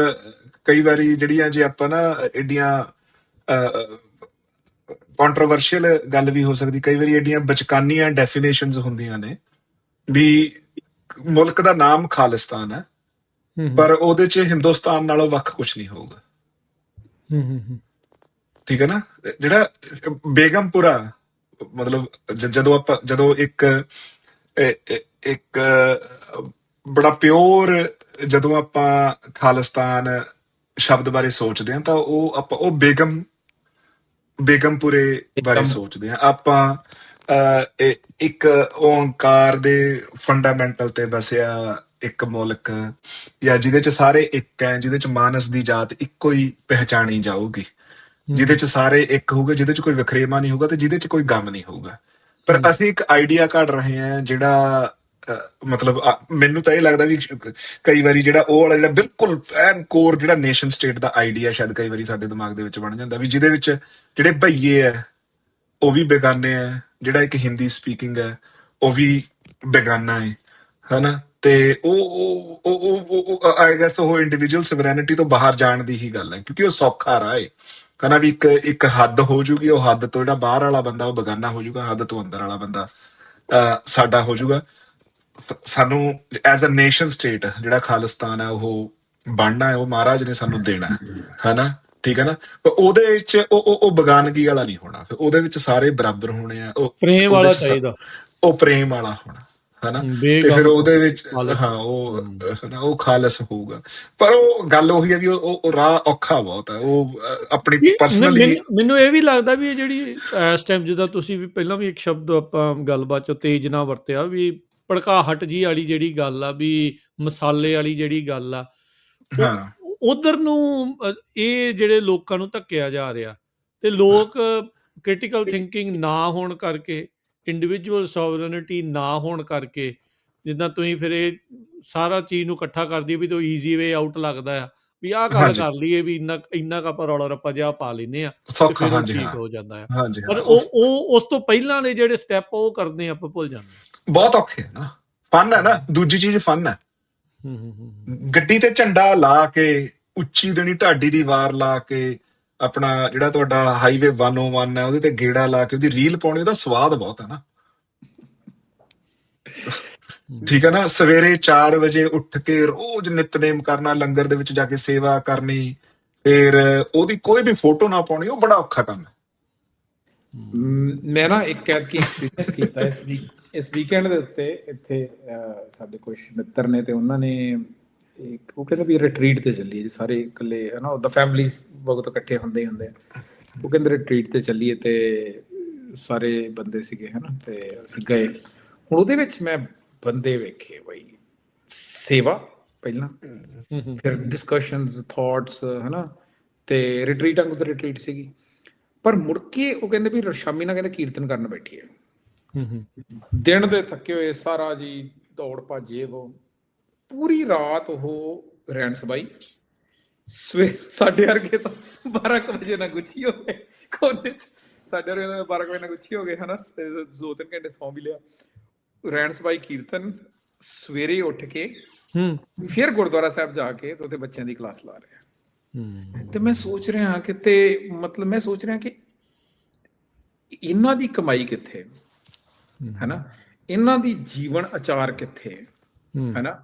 ਕਈ ਵਾਰੀ ਜਿਹੜੀਆਂ ਜੇ ਆਪਾਂ ਨਾ ਏਡੀਆਂ ਕੰਟਰੋਵਰਸ਼ੀਅਲ ਗੱਲ ਵੀ ਹੋ ਸਕਦੀ, ਕਈ ਵਾਰੀ ਏਡੀਆਂ ਬਚਕਾਨੀਆਂ ਡੈਫੀਨੇਸ਼ਨਸ ਹੁੰਦੀਆਂ ਨੇ ਵੀ ਮੁਲਕ ਦਾ ਨਾਮ ਖਾਲਿਸਤਾਨ ਹੈ, ਪਰ ਉਹਦੇ 'ਚ ਹਿੰਦੁਸਤਾਨ ਨਾਲੋਂ ਵੱਖ ਕੁਝ ਨਹੀਂ ਹੋਊਗਾ, ਠੀਕ ਹੈ ਨਾ। ਜਿਹੜਾ ਬੇਗਮਪੁਰਾ, ਮਤਲਬ ਜਦੋਂ ਇੱਕ ਬੜਾ ਪਿਓਰ, ਜਦੋਂ ਆਪਾਂ ਖਾਲਿਸਤਾਨ ਸ਼ਬਦ ਬਾਰੇ ਸੋਚਦੇ ਹਾਂ ਤਾਂ ਉਹ ਬੇਗਮਪੁਰੇ ਬਾਰੇ ਸੋਚਦੇ ਹਾਂ ਆਪਾਂ। ਇੱਕ ਓਂਕਾਰ ਦੇ ਫੰਡਾਮੈਂਟਲ ਤੇ ਬਸਿਆ ਇੱਕ ਮੁਲਕ, ਜਾਂ ਜਿਹਦੇ ਚ ਸਾਰੇ ਇੱਕ ਹੈ, ਜਿਹਦੇ ਚ ਮਾਨਸ ਦੀ ਜਾਤ ਇੱਕੋ ਹੀ ਪਹਿਚਾਣੀ ਜਾਊਗੀ, ਜਿਹਦੇ ਚ ਸਾਰੇ ਇੱਕ ਹੋਊਗਾ, ਜਿਹਦੇ ਚ ਕੋਈ ਵਖਰੇਵਾ ਨਹੀਂ ਹੋਊਗਾ ਤੇ ਜਿਹਦੇ ਚ ਕੋਈ ਗਮ ਨਹੀਂ ਹੋਊਗਾ। ਪਰ ਅਸੀਂ ਇੱਕ ਆਈਡੀਆ ਕੱਢ ਰਹੇ ਹਾਂ ਜਿਹੜਾ ਮਤਲਬ ਮੈਨੂੰ ਤਾਂ ਇਹ ਲੱਗਦਾ ਵੀ ਕਈ ਵਾਰੀ ਜਿਹੜਾ ਉਹ ਵਾਲਾ ਜਿਹੜਾ ਬਿਲਕੁਲ ਐਨ ਕੋਰ ਜਿਹੜਾ ਨੇਸ਼ਨ ਸਟੇਟ ਦਾ ਆਈਡੀਆ ਸ਼ਾਇਦ ਕਈ ਵਾਰੀ ਸਾਡੇ ਦਿਮਾਗ ਦੇ ਵਿੱਚ ਬਣ ਜਾਂਦਾ, ਵੀ ਜਿਹਦੇ ਵਿੱਚ ਜਿਹੜੇ ਭਈਏ ਹੈ ਉਹ ਵੀ ਬੇਗਾਨੇ ਹੈ, ਜਿਹੜਾ ਇੱਕ ਹਿੰਦੀ ਸਪੀਕਿੰਗ ਹੈ ਉਹ ਵੀ ਬੇਗਾਨਾ ਹੈ, ਹਨਾ। ਤੇ ਉਹ ਆਈ ਗੈਸ ਉਹ ਇੰਡੀਵਿਜੂਅਲ ਸੋਵਰੈਨਿਟੀ ਤੋਂ ਬਾਹਰ ਜਾਣ ਦੀ ਹੀ ਗੱਲ ਹੈ, ਕਿਉਂਕਿ ਉਹ ਸੌਖਾ ਰਾਹ ਹੈ, ਹਨਾ। ਵੀ ਇੱਕ ਹੱਦ ਹੋ ਜੂਗੀ, ਉਹ ਹੱਦ ਤੋਂ ਜਿਹੜਾ ਬਾਹਰ ਵਾਲਾ ਬੰਦਾ ਉਹ ਬੇਗਾਨਾ ਹੋ ਜੂਗਾ, ਹੱਦ ਤੋਂ ਅੰਦਰ ਵਾਲਾ ਬੰਦਾ ਸਾਡਾ ਹੋ ਜੂਗਾ। ਸਾਨੂੰ ਐਜ਼ ਅ ਨੇਸ਼ਨ ਸਟੇਟ ਜਿਹੜਾ ਖਾਲਿਸਤਾਨ ਹੈ ਉਹ ਬਣਨਾ ਹੈ, ਉਹ ਮਹਾਰਾਜ ਨੇ ਸਾਨੂੰ ਦੇਣਾ, ਹਨਾ, ਠੀਕ ਹੈ ਨਾ। ਉਹਦੇ ਵਿੱਚ ਉਹ ਬੇਗਾਨਗੀ ਵਾਲਾ ਨਹੀਂ ਹੋਣਾ, ਫਿਰ ਉਹਦੇ ਵਿੱਚ ਸਾਰੇ ਬਰਾਬਰ ਹੋਣੇ ਆ, ਉਹ ਪ੍ਰੇਮ ਵਾਲਾ ਚਾਹੀਦਾ, ਉਹ ਪ੍ਰੇਮ ਵਾਲਾ ਹੋਣਾ, ਹਨਾ। ਤੇ ਫਿਰ ਉਹਦੇ ਵਿੱਚ ਹਾਂ ਉਹ ਖਾਲਸ ਹੋਊਗਾ। ਪਰ ਉਹ ਗੱਲ ਉਹੀ ਹੈ ਵੀ ਉਹ ਰਾਹ ਔਖਾ ਬਹੁਤ ਹੈ। ਉਹ ਆਪਣੀ ਪਰਸਨਲੀ ਮੈਨੂੰ ਇਹ ਵੀ ਲੱਗਦਾ ਵੀ ਇਹ ਜਿਹੜੀ ਇਸ ਟਾਈਮ ਜਿੱਦਾਂ ਤੁਸੀਂ ਵੀ ਪਹਿਲਾਂ ਵੀ ਇੱਕ ਸ਼ਬਦ ਆਪਾਂ ਗੱਲਬਾਤ 'ਚ ਤੇਜ਼ ਨਾ ਵਰਤਿਆ, ਵੀ ਭੜਕਾਹਟ ਜੀ ਵਾਲੀ ਜਿਹੜੀ ਗੱਲ ਆ, ਵੀ ਮਸਾਲੇ ਵਾਲੀ ਜਿਹੜੀ ਗੱਲ ਆ, ਉਧਰ ਨੂੰ ਇਹ ਜਿਹੜੇ ਲੋਕਾਂ ਨੂੰ ਧੱਕਿਆ ਜਾ ਰਿਹਾ, ਤੇ ਲੋਕ ਕ੍ਰਿਟੀਕਲ ਥਿੰਕਿੰਗ ਨਾ ਹੋਣ ਕਰਕੇ, ਇੰਡੀਵਿਜੂਅਲ ਸੋਵਰਨਿਟੀ ਨਾ ਹੋਣ ਕਰਕੇ, ਜਿੱਦਾਂ ਤੁਸੀਂ ਫਿਰ ਇਹ ਸਾਰਾ ਚੀਜ਼ ਨੂੰ ਇਕੱਠਾ ਕਰਦੀ ਵੀ ਤੋ ਈਜ਼ੀ ਵੇ ਆਊਟ ਲੱਗਦਾ ਆ ਵੀ ਆਹ ਗੱਲ ਹਾਂਜੀ ਕਰ ਲਈਏ ਵੀ ਇੰਨਾ ਕੁ ਆਪਾਂ ਰੌਲਾ ਰੱਪਾ ਜਿਹਾ ਪਾ ਲੈਂਦੇ ਆ ਤੇ ਸੌਖਾ, ਫਿਰ ਉਹ ਹਾਂਜੀ ਠੀਕ ਹਾਂ, ਹੋ ਜਾਂਦਾ ਆ। ਹਾਂਜੀ ਪਰ ਹਾਂ, ਉਹ ਉਸ ਤੋਂ ਪਹਿਲਾਂ ਵਾਲੇ ਜਿਹੜੇ ਸਟੈਪ ਉਹ ਕਰਦੇ ਆਪਾਂ ਭੁੱਲ ਜਾਂਦੇ ਹਾਂ। ਬਹੁਤ ਔਖੇ ਹੈ ਨਾ। ਫਨ ਹੈ ਨਾ, ਦੂਜੀ ਚੀਜ਼ ਫਨ ਹੈ। ਹੂੰ ਹੂੰ ਹੂੰ ਗੱਡੀ ਤੇ ਝੰਡਾ ਲਾ ਕੇ, ਉੱਚੀ ਦੇਣੀ ਢਾਡੀ ਦੀ ਵਾਰ ਲਾ ਕੇ, ਆਪਣਾ ਜਿਹੜਾ ਤੁਹਾਡਾ ਹਾਈਵੇ 101 ਹੈ ਉਹਦੇ ਤੇ ਗੇੜਾ ਲਾ ਕੇ ਉਹਦੀ ਰੀਲ ਪਾਉਣੀ, ਉਹਦਾ ਸਵਾਦ ਬਹੁਤ ਹੈ ਨਾ। ਠੀਕ ਹੈ ਨਾ। ਸਵੇਰੇ 4 ਵਜੇ ਉੱਠ ਕੇ ਰੋਜ਼ ਨਿਤਨੇਮ ਕਰਨਾ, ਲੰਗਰ ਦੇ ਵਿੱਚ ਜਾ ਕੇ ਸੇਵਾ ਕਰਨੀ, ਫਿਰ ਉਹਦੀ ਕੋਈ ਵੀ ਫੋਟੋ ਨਾ ਪਾਉਣੀ, ਉਹ ਬੜਾ ਔਖਾ ਕੰਮ ਹੈ। ਮੈਂ ਨਾ ਇੱਕ ਐਤਕੀ ਐਕਸਪੀਰੀਅੰਸ ਕੀਤਾ ਇਸ ਵੀਕਐਂਡ ਦੇ ਉੱਤੇ। ਇੱਥੇ ਸਾਡੇ ਕੁਝ ਮਿੱਤਰ ਨੇ ਤੇ ਉਹਨਾਂ ਨੇ ਉਹ ਕਹਿੰਦੇ ਵੀ ਰਿਟਰੀਟ ਤੇ ਚੱਲੀਏ ਜੀ ਸਾਰੇ ਇਕੱਲੇ, ਹੈ ਨਾ, ਉਹਦਾ ਫੈਮਲੀਜ਼ ਬਹੁਤ ਇਕੱਠੇ ਹੁੰਦੇ ਹੀ ਹੁੰਦੇ ਆ। ਉਹ ਕਹਿੰਦੇ ਰਿਟਰੀਟ ਤੇ ਚੱਲੀਏ ਤੇ ਸਾਰੇ ਬੰਦੇ ਸੀਗੇ, ਹੈ ਨਾ, ਤੇ ਅਸੀਂ ਗਏ। ਹੁਣ ਉਹਦੇ ਵਿੱਚ ਮੈਂ ਬੰਦੇ ਵੇਖੇ ਬਈ, ਸੇਵਾ ਪਹਿਲਾਂ, ਫਿਰ ਡਿਸਕਸ਼ਨਸ, ਥਾਟਸ, ਹੈ ਨਾ, ਤੇ ਰਿਟਰੀਟ ਵਾਂਗੂ ਤਾਂ ਰਿਟਰੀਟ ਸੀਗੀ। ਪਰ ਮੁੜ ਕੇ ਉਹ ਕਹਿੰਦੇ ਵੀ ਸ਼ਾਮੀ ਨਾਲ ਕਹਿੰਦੇ ਕੀਰਤਨ ਕਰਨ ਬੈਠੀ ਹੈ। ਦਿਨ ਦੇ ਥੱਕੇ ਹੋਏ ਸਾਰਾ ਜੀ ਦੌੜ ਭੱਜੇ, ਉਹ ਪੂਰੀ ਰਾਤ ਉਹ ਰਹਿਣ ਸਬਾਈ, ਸਵੇਰ ਸਾਡੇ ਵਰਗੇ ਤਾਂ 12 ਵਜੇ ਨਾਲ ਗੁੱਛੀ ਹੋ ਗਏ ਕੋਨੇ ਚ, ਸਾਡੇ ਵਰਗੇ ਤਾਂ 12 ਵਜੇ ਨਾਲ ਗੁੱਛੀ ਹੋ ਗਏ, ਹਨਾ, ਤੇ 2-3 ਘੰਟੇ ਸੌਂ ਵੀ ਲਿਆ। ਰਹਿਣ ਸਬਾਈ, ਕੀਰਤਨ, ਸਵੇਰੇ ਉੱਠ ਕੇ ਫਿਰ ਗੁਰਦੁਆਰਾ ਸਾਹਿਬ ਜਾ ਕੇ ਤੇ ਉੱਥੇ ਬੱਚਿਆਂ ਦੀ ਕਲਾਸ ਲਾ ਰਿਹਾ। ਤੇ ਮੈਂ ਸੋਚ ਰਿਹਾ ਕਿ ਮਤਲਬ ਮੈਂ ਸੋਚ ਰਿਹਾ ਕਿ ਇਹਨਾਂ ਦੀ ਕਮਾਈ ਕਿੱਥੇ ਹੈ ਨਾ, ਇਹਨਾਂ ਦੀ ਜੀਵਨ ਆਚਾਰ ਕਿੱਥੇ ਹੈ ਨਾ,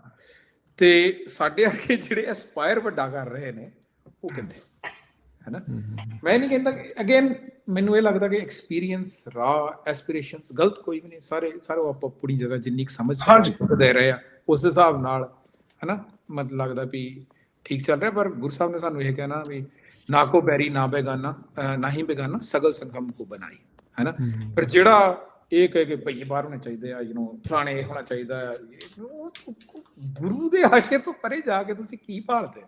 ਤੇ ਸਾਡੇ ਵਰਗੇ ਜਿਹੜੇ ਐਸਪਾਇਰ ਵੱਡਾ ਕਰ ਰਹੇ ਨੇ ਉਹ ਕਿੱਥੇ ਹੈ ਨਾ। ਮੈਂ ਨਹੀਂ ਕਹਿੰਦਾ, ਅਗੇਨ ਮੈਨੂੰ ਇਹ ਲੱਗਦਾ ਕਿ ਐਕਸਪੀਰੀਅੰਸ, ਰਾਹ, ਐਸਪੀਰੇਸ਼ਨਸ ਗਲਤ ਕੋਈ ਵੀ ਨਹੀਂ, ਸਾਰੇ ਆਪ ਆਪਣੀ ਜਗ੍ਹਾ ਜਿੰਨੀ ਸਮਝ ਦੇ ਰਹੇ ਆ ਉਸ ਹਿਸਾਬ ਨਾਲ, ਹੈ ਨਾ, ਮਤਲਬ ਲੱਗਦਾ ਵੀ ਠੀਕ ਚੱਲ ਰਿਹਾ। ਪਰ ਗੁਰੂ ਸਾਹਿਬ ਨੇ ਸਾਨੂੰ ਇਹ ਕਹਿਣਾ ਵੀ ਨਾ ਕੋ ਬੈਰੀ ਨਾ ਬੇਗਾਨਾ, ਨਾ ਹੀ ਬੇਗਾਨਾ ਸਗਲ ਸੰਗਮ ਕੋ ਬਣਾਈ, ਹੈ ਨਾ। ਪਰ ਜਿਹੜਾ ਇਹ ਕਹੇ ਕਿ ਭਈ ਬਾਹਰ ਹੋਣੇ ਚਾਹੀਦੇ ਆ, ਫਲਾਣੇ ਹੋਣਾ ਚਾਹੀਦਾ ਆ, ਗੁਰੂ ਦੇ ਆਸ਼ੇ ਤੋਂ ਪਰੇ ਜਾ ਕੇ ਤੁਸੀਂ ਕੀ ਭਾਲਦੇ,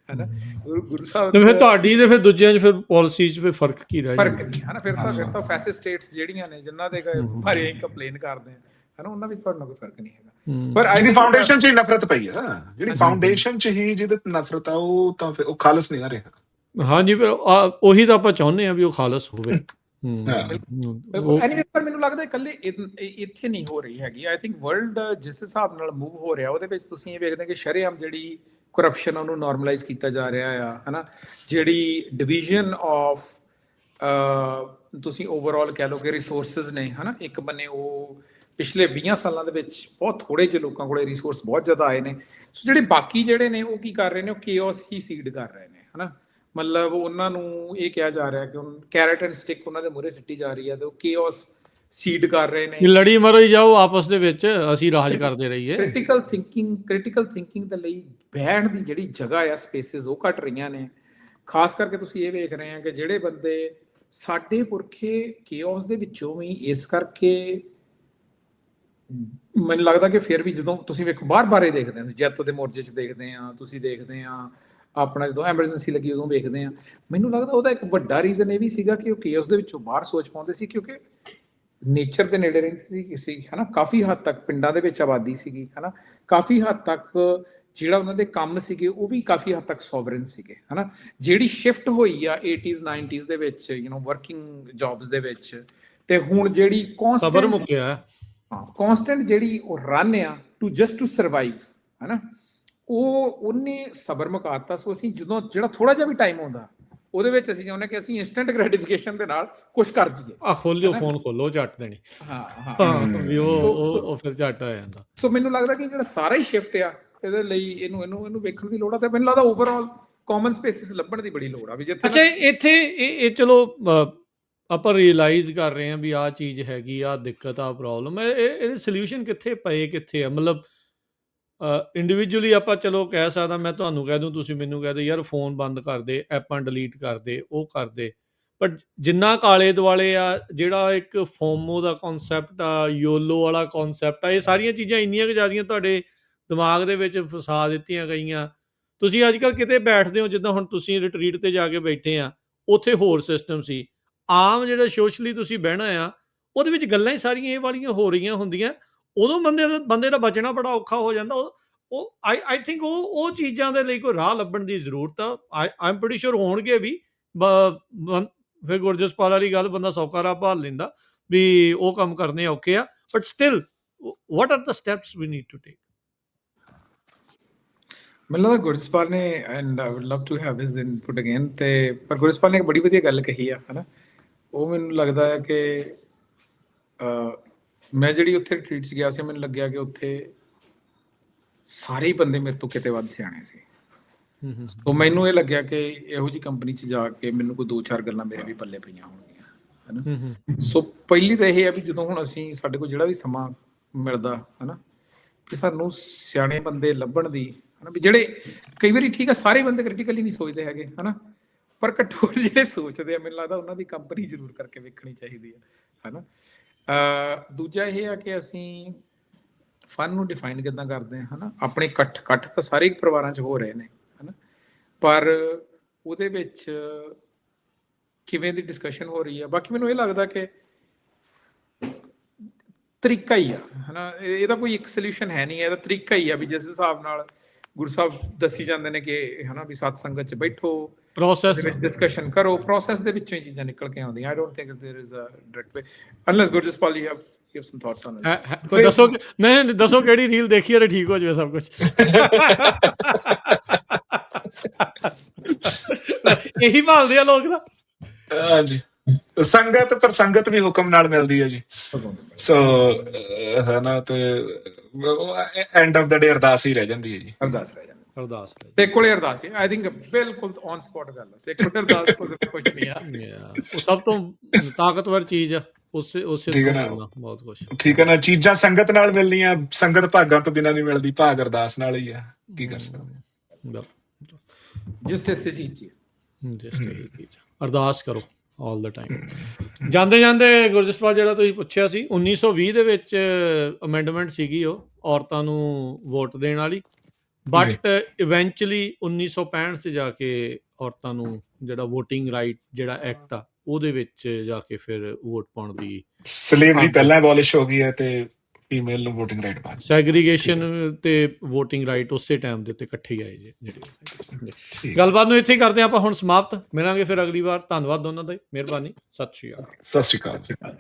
ਹੈ ਨਾ। ਗੁਰੂ ਸਾਹਿਬ ਤੇ ਫਿਰ ਤੁਹਾਡੀ ਤੇ ਫਿਰ ਦੂਜਿਆਂ 'ਚ ਫਿਰ ਪਾਲਿਸੀ 'ਚ ਫਿਰ ਫਰਕ ਕੀ ਰਹਿ ਫਰਕ ਨਹੀਂ ਹੈ ਨਾ। ਫਿਰ ਤਾਂ ਫੈਸਿਸਟ ਸਟੇਟਸ ਜਿਹੜੀਆਂ ਨੇ ਜਿਨ੍ਹਾਂ ਦੇ ਬਾਰੇ ਕੰਪਲੇਨ ਕਰਦੇ ਆ, ਹੈ ਨਾ, ਉਹਨਾਂ ਵਿੱਚ ਤੁਹਾਡੇ ਨਾਲ ਕੋਈ ਫਰਕ ਨਹੀਂ ਹੈਗਾ। ਪਰ ਜਿਹਦੀ ਫਾਊਂਡੇਸ਼ਨ 'ਚ ਹੀ ਨਫ਼ਰਤ ਪਈ ਹੈ, ਜਿਹੜੀ ਫਾਊਂਡੇਸ਼ਨ 'ਚ ਹੀ ਜਿਹਦੇ ਨਫ਼ਰਤ ਆ, ਉਹ ਤਾਂ ਫਿਰ ਉਹ ਖਾਲਸ ਨਹੀਂ ਨਾ ਰਿਹਾ। ਹਾਂਜੀ, ਫਿਰ ਉਹੀ ਤਾਂ ਆਪਾਂ ਚਾਹੁੰਦੇ ਆ ਵੀ ਉਹ ਖਾਲਸ ਹੋਵੇ। ਐਨੀਵੇ, ਪਰ ਮੈਨੂੰ ਲੱਗਦਾ ਇਕੱਲੇ ਇੱਥੇ ਨਹੀਂ ਹੋ ਰਹੀ ਹੈਗੀ। ਆਈ ਥਿੰਕ ਵਰਲਡ ਜਿਸ ਹਿਸਾਬ ਨਾਲ ਮੂਵ ਹੋ ਰਿਹਾ ਉਹਦੇ ਵਿੱਚ ਤੁਸੀਂ ਇਹ ਵੇਖਦੇ ਕਿ ਸ਼ਰੇਆਮ ਜਿਹੜੀ ਕਰਪਸ਼ਨ ਉਹਨੂੰ ਨਾਰਮਲਾਈਜ਼ ਕੀਤਾ ਜਾ ਰਿਹਾ ਆ, ਹੈ ਨਾ, ਜਿਹੜੀ ਡਿਵੀਜ਼ਨ ਆਫ ਤੁਸੀਂ ਓਵਰਆਲ ਕਹਿ ਲਓ ਕਿ ਰਿਸੋਰਸਿਸ ਨੇ, ਹੈ ਨਾ, ਇੱਕ ਬੰਨੇ ਉਹ ਪਿਛਲੇ 20 ਸਾਲਾਂ ਦੇ ਵਿੱਚ ਬਹੁਤ ਥੋੜੇ ਜਿਹੇ ਲੋਕਾਂ ਕੋਲੇ ਰਿਸੋਰਸ ਬਹੁਤ ਜ਼ਿਆਦਾ ਆਏ ਨੇ। ਸੋ ਜਿਹੜੇ ਬਾਕੀ ਜਿਹੜੇ ਨੇ ਉਹ ਕੀ ਕਰ ਰਹੇ ਨੇ, ਉਹ ਕੇਓਸ ਹੀ ਸੀਡ ਕਰ ਰਹੇ ਨੇ, ਹੈ ਨਾ। ਮਤਲਬ ਉਹਨਾਂ ਨੂੰ ਇਹ ਕਿਹਾ ਜਾ ਰਿਹਾ ਕਿ ਹੁਣ ਕੈਰਟ ਐਂਡ ਸਟਿਕ ਉਹਨਾਂ ਦੇ ਮੂਹਰੇ ਸਿੱਟੀ ਜਾ ਰਹੀ ਹੈ ਤੇ ਉਹ ਕੇਓਸ ਸੀਡ ਕਰ ਰਹੇ ਨੇ। ਲੜੀ ਮਰੋ ਹੀ ਜਾਓ ਆਪਸ ਦੇ ਵਿੱਚ, ਅਸੀਂ ਰਾਜ ਕਰਦੇ ਰਹੀਏ। ਕ੍ਰਿਟੀਕਲ ਥਿੰਕਿੰਗ ਦੇ ਲਈ ਬਹਿਣ ਦੀ ਜਿਹੜੀ ਜਗ੍ਹਾ ਆ, ਸਪੇਸਿਸ, ਉਹ ਘਟ ਰਹੀਆਂ ਨੇ। ਖਾਸ ਕਰਕੇ ਤੁਸੀਂ ਇਹ ਵੇਖ ਰਹੇ ਆ ਕਿ ਜਿਹੜੇ ਬੰਦੇ ਸਾਡੇ ਪੁਰਖੇ ਕੇਓਸ ਦੇ ਵਿੱਚੋਂ ਵੀ ਇਸ ਕਰਕੇ, ਮੈਨੂੰ ਲੱਗਦਾ ਕਿ ਫਿਰ ਵੀ ਜਦੋਂ ਤੁਸੀਂ ਵੇਖੋ ਬਾਰ-ਬਾਰ ਦੇਖਦੇ ਹੋ, ਜੈਤੋ ਦੇ ਮੋਰਚੇ 'ਚ ਦੇਖਦੇ ਆ, ਤੁਸੀਂ ਦੇਖਦੇ ਆ ਆਪਣਾ ਜਦੋਂ ਐਮਰਜੈਂਸੀ ਲੱਗੀ ਉਦੋਂ ਵੇਖਦੇ ਆ, ਮੈਨੂੰ ਲੱਗਦਾ ਉਹਦਾ ਇੱਕ ਵੱਡਾ ਰੀਜ਼ਨ ਇਹ ਵੀ ਸੀਗਾ ਕਿ ਉਹ ਕੇਓਸ ਦੇ ਵਿੱਚੋਂ ਬਾਹਰ ਸੋਚ ਪਾਉਂਦੇ ਸੀ, ਕਿਉਂਕਿ ਨੇਚਰ ਦੇ ਨੇੜੇ ਰਹਿੰਦੇ ਸੀ, ਹੈ ਨਾ। ਕਾਫੀ ਹੱਦ ਤੱਕ ਪਿੰਡਾਂ ਦੇ ਵਿੱਚ ਆਬਾਦੀ ਸੀਗੀ, ਹੈ ਨਾ। ਕਾਫੀ ਹੱਦ ਤੱਕ ਜਿਹੜਾ ਉਹਨਾਂ ਦੇ ਕੰਮ ਸੀਗੇ ਉਹ ਵੀ ਕਾਫੀ ਹੱਦ ਤੱਕ ਸੋਵਰਨ ਸੀਗੇ, ਹੈ ਨਾ। ਜਿਹੜੀ ਸ਼ਿਫਟ ਹੋਈ ਆ 80s 90s ਦੇ ਵਿੱਚ, ਵਰਕਿੰਗ ਜੌਬਸ ਦੇ ਵਿੱਚ, ਤੇ ਹੁਣ ਜਿਹੜੀ ਸਬਰ ਮੁੱਕਿਆ, ਕੌਨਸਟੈਂਟ ਜਿਹੜੀ ਉਹ ਰਨ ਆ ਟੂ ਜਸਟ ਟੂ ਸਰਵਾਈਵ, ਹੈ ਨਾ, ਉਹਨੇ ਸਬਰ ਮੁਕਾਤਾ। ਸੋ ਅਸੀਂ ਜਦੋਂ ਜਿਹੜਾ ਥੋੜਾ ਜਿਹਾ ਵੀ ਟਾਈਮ ਆਉਂਦਾ ਉਹਦੇ ਵਿੱਚ ਅਸੀਂ ਚਾਹੁੰਦੇ ਕਿ ਅਸੀਂ ਇੰਸਟੈਂਟ ਗ੍ਰੈਟੀਫਿਕੇਸ਼ਨ ਦੇ ਨਾਲ ਕੁਝ ਕਰ ਜਾਈਏ। ਖੋਲਿਓ ਫੋਨ, ਖੋਲੋ, ਝੱਟ ਦੇਣੀ, ਵੀ ਉਹ ਫਿਰ ਝੱਟ ਆ ਜਾਂਦਾ। ਸੋ ਮੈਨੂੰ ਲੱਗਦਾ ਕਿ ਜਿਹੜਾ ਸਾਰਾ ਹੀ ਸ਼ਿਫਟ ਆ, ਇਹਦੇ ਲਈ ਇਹਨੂੰ ਵੇਖਣ ਦੀ ਲੋੜ ਆ, ਤੇ ਮੈਨੂੰ ਲੱਗਦਾ ਓਵਰਆਲ ਕਾਮਨ ਸਪੇਸਿਸ ਲੱਭਣ ਦੀ ਬੜੀ ਲੋੜ ਆ ਵੀ ਜਿੱਥੇ। ਅੱਛਾ, ਇੱਥੇ ਇਹ ਚਲੋ ਆਪਾਂ ਰਿਅਲਾਈਜ਼ ਕਰ ਰਹੇ ਹਾਂ ਵੀ ਆਹ ਚੀਜ਼ ਹੈਗੀ, ਆਹ ਦਿੱਕਤ, ਆਹ ਪ੍ਰੋਬਲਮ ਹੈ, ਇਹਦੇ ਸੋਲਿਊਸ਼ਨ ਕਿੱਥੇ ਪਏ, ਕਿੱਥੇ ਆ? ਮਤਲਬ ਇੰਡੀਵਿਜੂਅਲੀ ਆਪਾਂ ਚਲੋ ਕਹਿ ਸਕਦਾ, ਮੈਂ ਤੁਹਾਨੂੰ ਕਹਿ ਦੂੰ, ਤੁਸੀਂ ਮੈਨੂੰ ਕਹਿ ਦਿਓ ਯਾਰ ਫੋਨ ਬੰਦ ਕਰ ਦੇ, ਐਪਾਂ ਡਿਲੀਟ ਕਰ ਦੇ, ਉਹ ਕਰ ਦੇ। ਬਟ ਜਿੰਨਾ ਕਾਲੇ ਦੁਆਲੇ ਆ, ਜਿਹੜਾ ਇੱਕ ਫੋਮੋ ਦਾ ਕਨਸੈਪਟ ਆ, ਯੋਲੋ ਵਾਲਾ ਕਨਸੈਪਟ ਆ, ਇਹ ਸਾਰੀਆਂ ਚੀਜ਼ਾਂ ਇੰਨੀਆਂ ਕੁ ਜ਼ਿਆਦੀਆਂ ਤੁਹਾਡੇ ਦਿਮਾਗ ਦੇ ਵਿੱਚ ਫਸਾ ਦਿੱਤੀਆਂ ਗਈਆਂ। ਤੁਸੀਂ ਅੱਜ ਕੱਲ੍ਹ ਕਿਤੇ ਬੈਠਦੇ ਹੋ, ਜਿੱਦਾਂ ਹੁਣ ਤੁਸੀਂ ਰਿਟਰੀਟ 'ਤੇ ਜਾ ਕੇ ਬੈਠੇ ਆ, ਉੱਥੇ ਹੋਰ ਸਿਸਟਮ ਸੀ, ਆਮ ਜਿਹੜਾ ਸੋਸ਼ਲੀ ਤੁਸੀਂ ਬਹਿਣਾ ਆ, ਉਹਦੇ ਵਿੱਚ ਗੱਲਾਂ ਹੀ ਸਾਰੀਆਂ ਇਹ ਵਾਲੀਆਂ ਹੋ ਰਹੀਆਂ ਹੁੰਦੀਆਂ, ਉਦੋਂ ਬੰਦੇ ਦਾ ਬਚਣਾ ਬੜਾ ਔਖਾ ਹੋ ਜਾਂਦਾ। ਉਹ ਆਈ ਥਿੰਕ ਉਹ ਚੀਜ਼ਾਂ ਦੇ ਲਈ ਕੋਈ ਰਾਹ ਲੱਭਣ ਦੀ ਜ਼ਰੂਰਤ ਆ। ਆਈ ਐਮ ਪ੍ਰੀਟੀ ਸ਼ੋਰ ਹੋਣਗੇ ਵੀ। ਫਿਰ ਗੁਰਜਸਪਾਲ ਵਾਲੀ ਗੱਲ, ਬੰਦਾ ਸੌਖਾ ਰਾਹ ਭਾਲ ਲੈਂਦਾ ਵੀ ਉਹ ਕੰਮ ਕਰਨੇ ਔਖੇ ਆ, but still what are the steps we need to take? ਮੈਨੂੰ ਲੱਗਦਾ ਗੁਰਜਸਪਾਲ ਨੇ, and I would love to have his input again, ਤੇ ਪਰ ਗੁਰਜਸਪਾਲ ਨੇ ਇੱਕ ਬੜੀ ਵਧੀਆ ਗੱਲ ਕਹੀ ਆ, ਹਨਾ। ਉਹ ਮੈਨੂੰ ਲੱਗਦਾ ਹੈ ਕਿ ਮੈਂ ਜਿਹੜੀ ਉੱਥੇ ਰਿਟਰੀਟ 'ਚ ਗਿਆ ਸੀ, ਮੈਨੂੰ ਲੱਗਿਆ ਕਿ ਉੱਥੇ ਸਾਰੇ ਹੀ ਬੰਦੇ ਮੇਰੇ ਤੋਂ ਕਿਤੇ ਵੱਧ ਸਿਆਣੇ ਸੀ। ਸੋ ਮੈਨੂੰ ਇਹ ਲੱਗਿਆ ਕਿ ਇਹੋ ਜਿਹੀ ਕੰਪਨੀ 'ਚ ਜਾ ਕੇ ਮੈਨੂੰ ਕੋਈ 2-4 ਗੱਲਾਂ ਮੇਰੇ ਵੀ ਪੱਲੇ ਪਈਆਂ ਹੋਣਗੀਆਂ, ਹਨਾ। ਸੋ ਪਹਿਲੀ ਤਾਂ ਇਹ ਹੈ ਵੀ ਜਦੋਂ ਹੁਣ ਅਸੀਂ, ਸਾਡੇ ਕੋਲ ਜਿਹੜਾ ਵੀ ਸਮਾਂ ਮਿਲਦਾ, ਹਨਾ, ਕਿ ਸਾਨੂੰ ਸਿਆਣੇ ਬੰਦੇ ਲੱਭਣ ਦੀ, ਹਨਾ, ਵੀ ਜਿਹੜੇ ਕਈ ਵਾਰੀ ਠੀਕ ਆ ਸਾਰੇ ਬੰਦੇ ਕ੍ਰਿਟੀਕਲੀ ਨਹੀਂ ਸੋਚਦੇ ਹੈਗੇ, ਹਨਾ, ਪਰ ਘੱਟੋ ਘੱਟ ਜਿਹੜੇ ਸੋਚਦੇ ਆ, ਮੈਨੂੰ ਲੱਗਦਾ ਉਹਨਾਂ ਦੀ ਕੰਪਨੀ ਜ਼ਰੂਰ ਕਰਕੇ ਵੇਖਣੀ ਚਾਹੀਦੀ ਹੈ, ਹਨਾ। ਦੂਜਾ ਇਹ ਆ ਕਿ ਅਸੀਂ ਫਨ ਨੂੰ ਡਿਫਾਈਨ ਕਿੱਦਾਂ ਕਰਦੇ ਹਾਂ, ਹਨਾ। ਆਪਣੇ ਇਕੱਠ ਤਾਂ ਸਾਰੇ ਪਰਿਵਾਰਾਂ 'ਚ ਹੋ ਰਹੇ ਨੇ, ਹਨਾ, ਪਰ ਉਹਦੇ ਵਿੱਚ ਕਿਵੇਂ ਦੀ ਡਿਸਕਸ਼ਨ ਹੋ ਰਹੀ ਆ। ਬਾਕੀ ਮੈਨੂੰ ਇਹ ਲੱਗਦਾ ਕਿ ਤਰੀਕਾ ਹੀ ਆ, ਹਨਾ। ਇਹਦਾ ਕੋਈ ਇੱਕ ਸੋਲਿਊਸ਼ਨ ਹੈ ਨਹੀਂ, ਇਹਦਾ ਤਰੀਕਾ ਹੀ ਆ ਵੀ ਜਿਸ ਹਿਸਾਬ ਨਾਲ ਗੁਰੂ ਸਾਹਿਬ ਦੱਸੀ ਜਾਂਦੇ ਨੇ ਕਿ, ਹਨਾ, ਵੀ ਸਤ ਸੰਗਤ 'ਚ ਬੈਠੋ, ਪ੍ਰੋਸੈਸ ਵਿੱਚ ਡਿਸਕਸ਼ਨ ਕਰੋ, ਪ੍ਰੋਸੈਸ ਦੇ ਵਿੱਚੋਂ ਹੀ ਚੀਜ਼ਾਂ ਨਿਕਲ ਕੇ ਆਉਂਦੀਆਂ। I don't think there is a direct way, unless Gurjaspal you have some thoughts on it. ਕੋਈ ਦੱਸੋ, ਨਹੀਂ ਦੱਸੋ ਕਿਹੜੀ ਰੀਲ ਦੇਖੀ ਔਰ ਠੀਕ ਹੋ ਜਾਵੇ ਸਭ ਕੁਝ। ਇਹੀ ਭਾਲਦੇ ਆ ਲੋਕ ਨਾ। ਹਾਂਜੀ, ਸੰਗਤ, ਪਰ ਸੰਗਤ ਵੀ ਹੁਕਮ ਨਾਲ ਮਿਲਦੀ ਹੈ ਜੀ। ਸੋ ਹਨਾ, ਤੇ ਐਂਡ ਆਫ ਦਾ ਡੇ ਅਰਦਾਸ ਹੀ ਰਹਿ ਜਾਂਦੀ ਹੈ ਜੀ। ਅਰਦਾਸ ਰਹਿ ਜਾਂਦੀ, ਅਰਦਾਸ ਤੇ ਕੋਲੇ ਅਰਦਾਸ ਹੀ, ਆਈ ਥਿੰਕ ਬਿਲਕੁਲ ਔਨ ਸਪੌਟ ਗੱਲ ਹੈ। ਸੇਕਰੇਟ ਅਰਦਾਸ ਕੁਝ ਨਹੀਂ ਆ, ਉਹ ਸਭ ਤੋਂ ਤਾਕਤਵਰ ਚੀਜ਼ ਆ। ਉਸੇ ਠੀਕ ਹੈ ਨਾ, ਬਹੁਤ ਕੁਝ ਠੀਕ ਹੈ ਨਾ। ਚੀਜ਼ਾਂ ਸੰਗਤ ਨਾਲ ਮਿਲਣੀਆਂ, ਸੰਗਤ ਭਾਗਾਂ ਤੋਂ ਬਿਨਾਂ ਨਹੀਂ ਮਿਲਦੀ, ਭਾਗ ਅਰਦਾਸ ਨਾਲ ਹੀ ਆ। ਕੀ ਕਰ ਸਕਦੇ, ਜਸਟ ਇਸੇ ਚੀਜ਼ ਹੀ ਅਰਦਾਸ ਕਰੋ ਆਲ ਦਾ ਟਾਈਮ। ਜਾਂਦੇ ਜਾਂਦੇ ਗੁਰਜਸਪਾਲ, ਜਿਹੜਾ ਤੁਸੀਂ ਪੁੱਛਿਆ ਸੀ, 1920 ਦੇ ਵਿੱਚ ਅਮੈਂਡਮੈਂਟ ਸੀਗੀ ਉਹ ਔਰਤਾਂ ਨੂੰ ਵੋਟ ਦੇਣ ਵਾਲੀ, ਬਟ ਇਵੈਂਚੁਅਲੀ 1965 'ਚ ਜਾ ਕੇ ਔਰਤਾਂ ਨੂੰ ਜਿਹੜਾ ਵੋਟਿੰਗ ਰਾਈਟ ਜਿਹੜਾ ਐਕਟ ਆ, ਉਹਦੇ ਵਿੱਚ ਜਾ ਕੇ ਫਿਰ ਵੋਟ ਪਾਉਣ ਦੀ, ਸਲੇਵਰੀ ਪਹਿਲਾਂ ਅਬੋਲਿਸ਼ ਹੋ ਗਈ ਹੈ ਤੇ ਫੀਮੇਲ ਨੂੰ ਵੋਟਿੰਗ ਰਾਈਟ ਬਾਅਦ, ਸੈਗਰੀਗੇਸ਼ਨ ਤੇ ਵੋਟਿੰਗ ਰਾਈਟ ਉਸੇ ਟਾਈਮ ਦੇ ਉੱਤੇ ਇਕੱਠੇ ਹੀ ਆਏ ਜਿਹੜੇ। ਗੱਲਬਾਤ ਨੂੰ ਇੱਥੇ ਹੀ ਕਰਦੇ ਆਪਾਂ ਹੁਣ ਸਮਾਪਤ। ਮਿਲਾਂਗੇ ਫਿਰ ਅਗਲੀ ਵਾਰ। ਧੰਨਵਾਦ ਦੋਨਾਂ ਦਾ, ਮਿਹਰਬਾਨੀ। ਸਤਿ ਸ਼੍ਰੀ ਅਕਾਲ। ਸਤਿ ਸ਼੍ਰੀ ਅਕਾਲ।